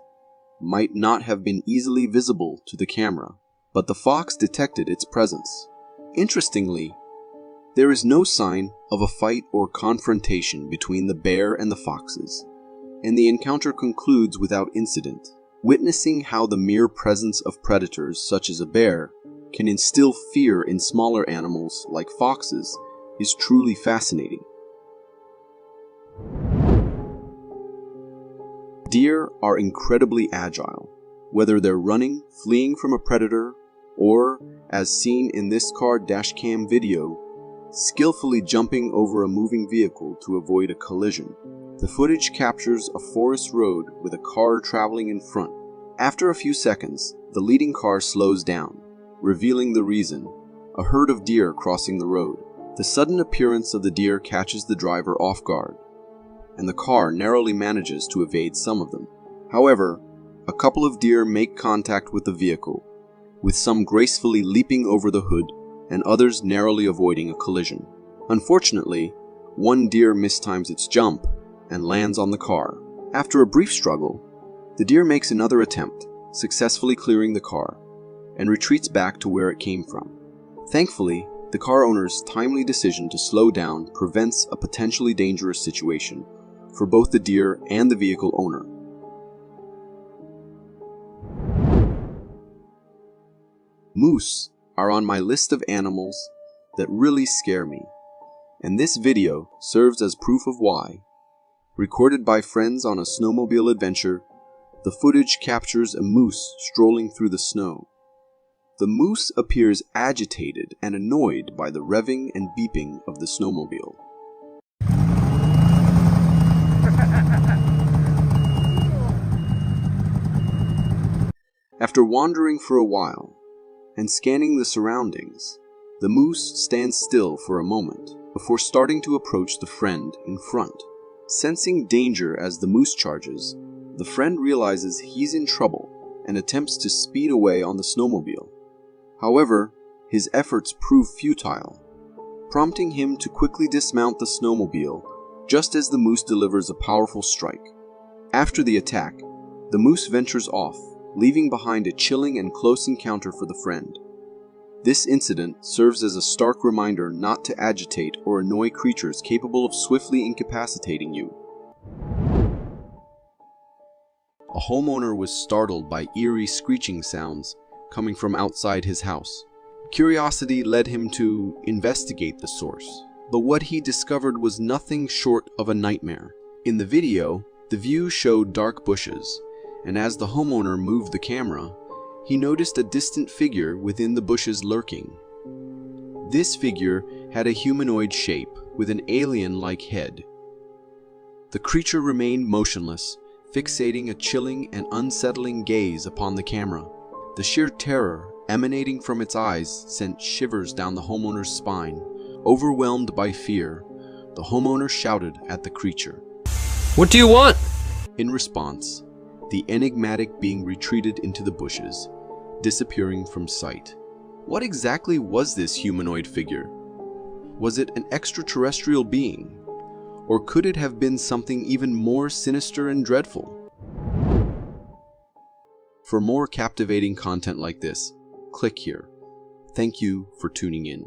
might not have been easily visible to the camera, but the fox detected its presence. Interestingly, there is no sign of a fight or confrontation between the bear and the foxes, and the encounter concludes without incident. Witnessing how the mere presence of predators such as a bear can instill fear in smaller animals like foxes is truly fascinating. Deer are incredibly agile, whether they're running, fleeing from a predator, or, as seen in this car dashcam video, skillfully jumping over a moving vehicle to avoid a collision. The footage captures a forest road with a car traveling in front. After a few seconds, the leading car slows down, revealing the reason: a herd of deer crossing the road. The sudden appearance of the deer catches the driver off guard, and the car narrowly manages to evade some of them. However, a couple of deer make contact with the vehicle, with some gracefully leaping over the hood and others narrowly avoiding a collision. Unfortunately, one deer mistimes its jump and lands on the car. After a brief struggle, the deer makes another attempt, successfully clearing the car, and retreats back to where it came from. Thankfully, the car owner's timely decision to slow down prevents a potentially dangerous situation for both the deer and the vehicle owner. Moose are on my list of animals that really scare me, and this video serves as proof of why. Recorded by friends on a snowmobile adventure, the footage captures a moose strolling through the snow. The moose appears agitated and annoyed by the revving and beeping of the snowmobile. After wandering for a while and scanning the surroundings, the moose stands still for a moment before starting to approach the friend in front. Sensing danger as the moose charges, the friend realizes he's in trouble and attempts to speed away on the snowmobile. However, his efforts prove futile, prompting him to quickly dismount the snowmobile just as the moose delivers a powerful strike. After the attack, the moose ventures off, leaving behind a chilling and close encounter for the friend. This incident serves as a stark reminder not to agitate or annoy creatures capable of swiftly incapacitating you. A homeowner was startled by eerie screeching sounds coming from outside his house. Curiosity led him to investigate the source, but what he discovered was nothing short of a nightmare. In the video, the view showed dark bushes, and as the homeowner moved the camera, he noticed a distant figure within the bushes lurking. This figure had a humanoid shape with an alien-like head. The creature remained motionless, fixating a chilling and unsettling gaze upon the camera. The sheer terror emanating from its eyes sent shivers down the homeowner's spine. Overwhelmed by fear, the homeowner shouted at the creature. "What do you want?" In response, the enigmatic being retreated into the bushes, disappearing from sight. What exactly was this humanoid figure? Was it an extraterrestrial being? Or could it have been something even more sinister and dreadful? For more captivating content like this, click here. Thank you for tuning in.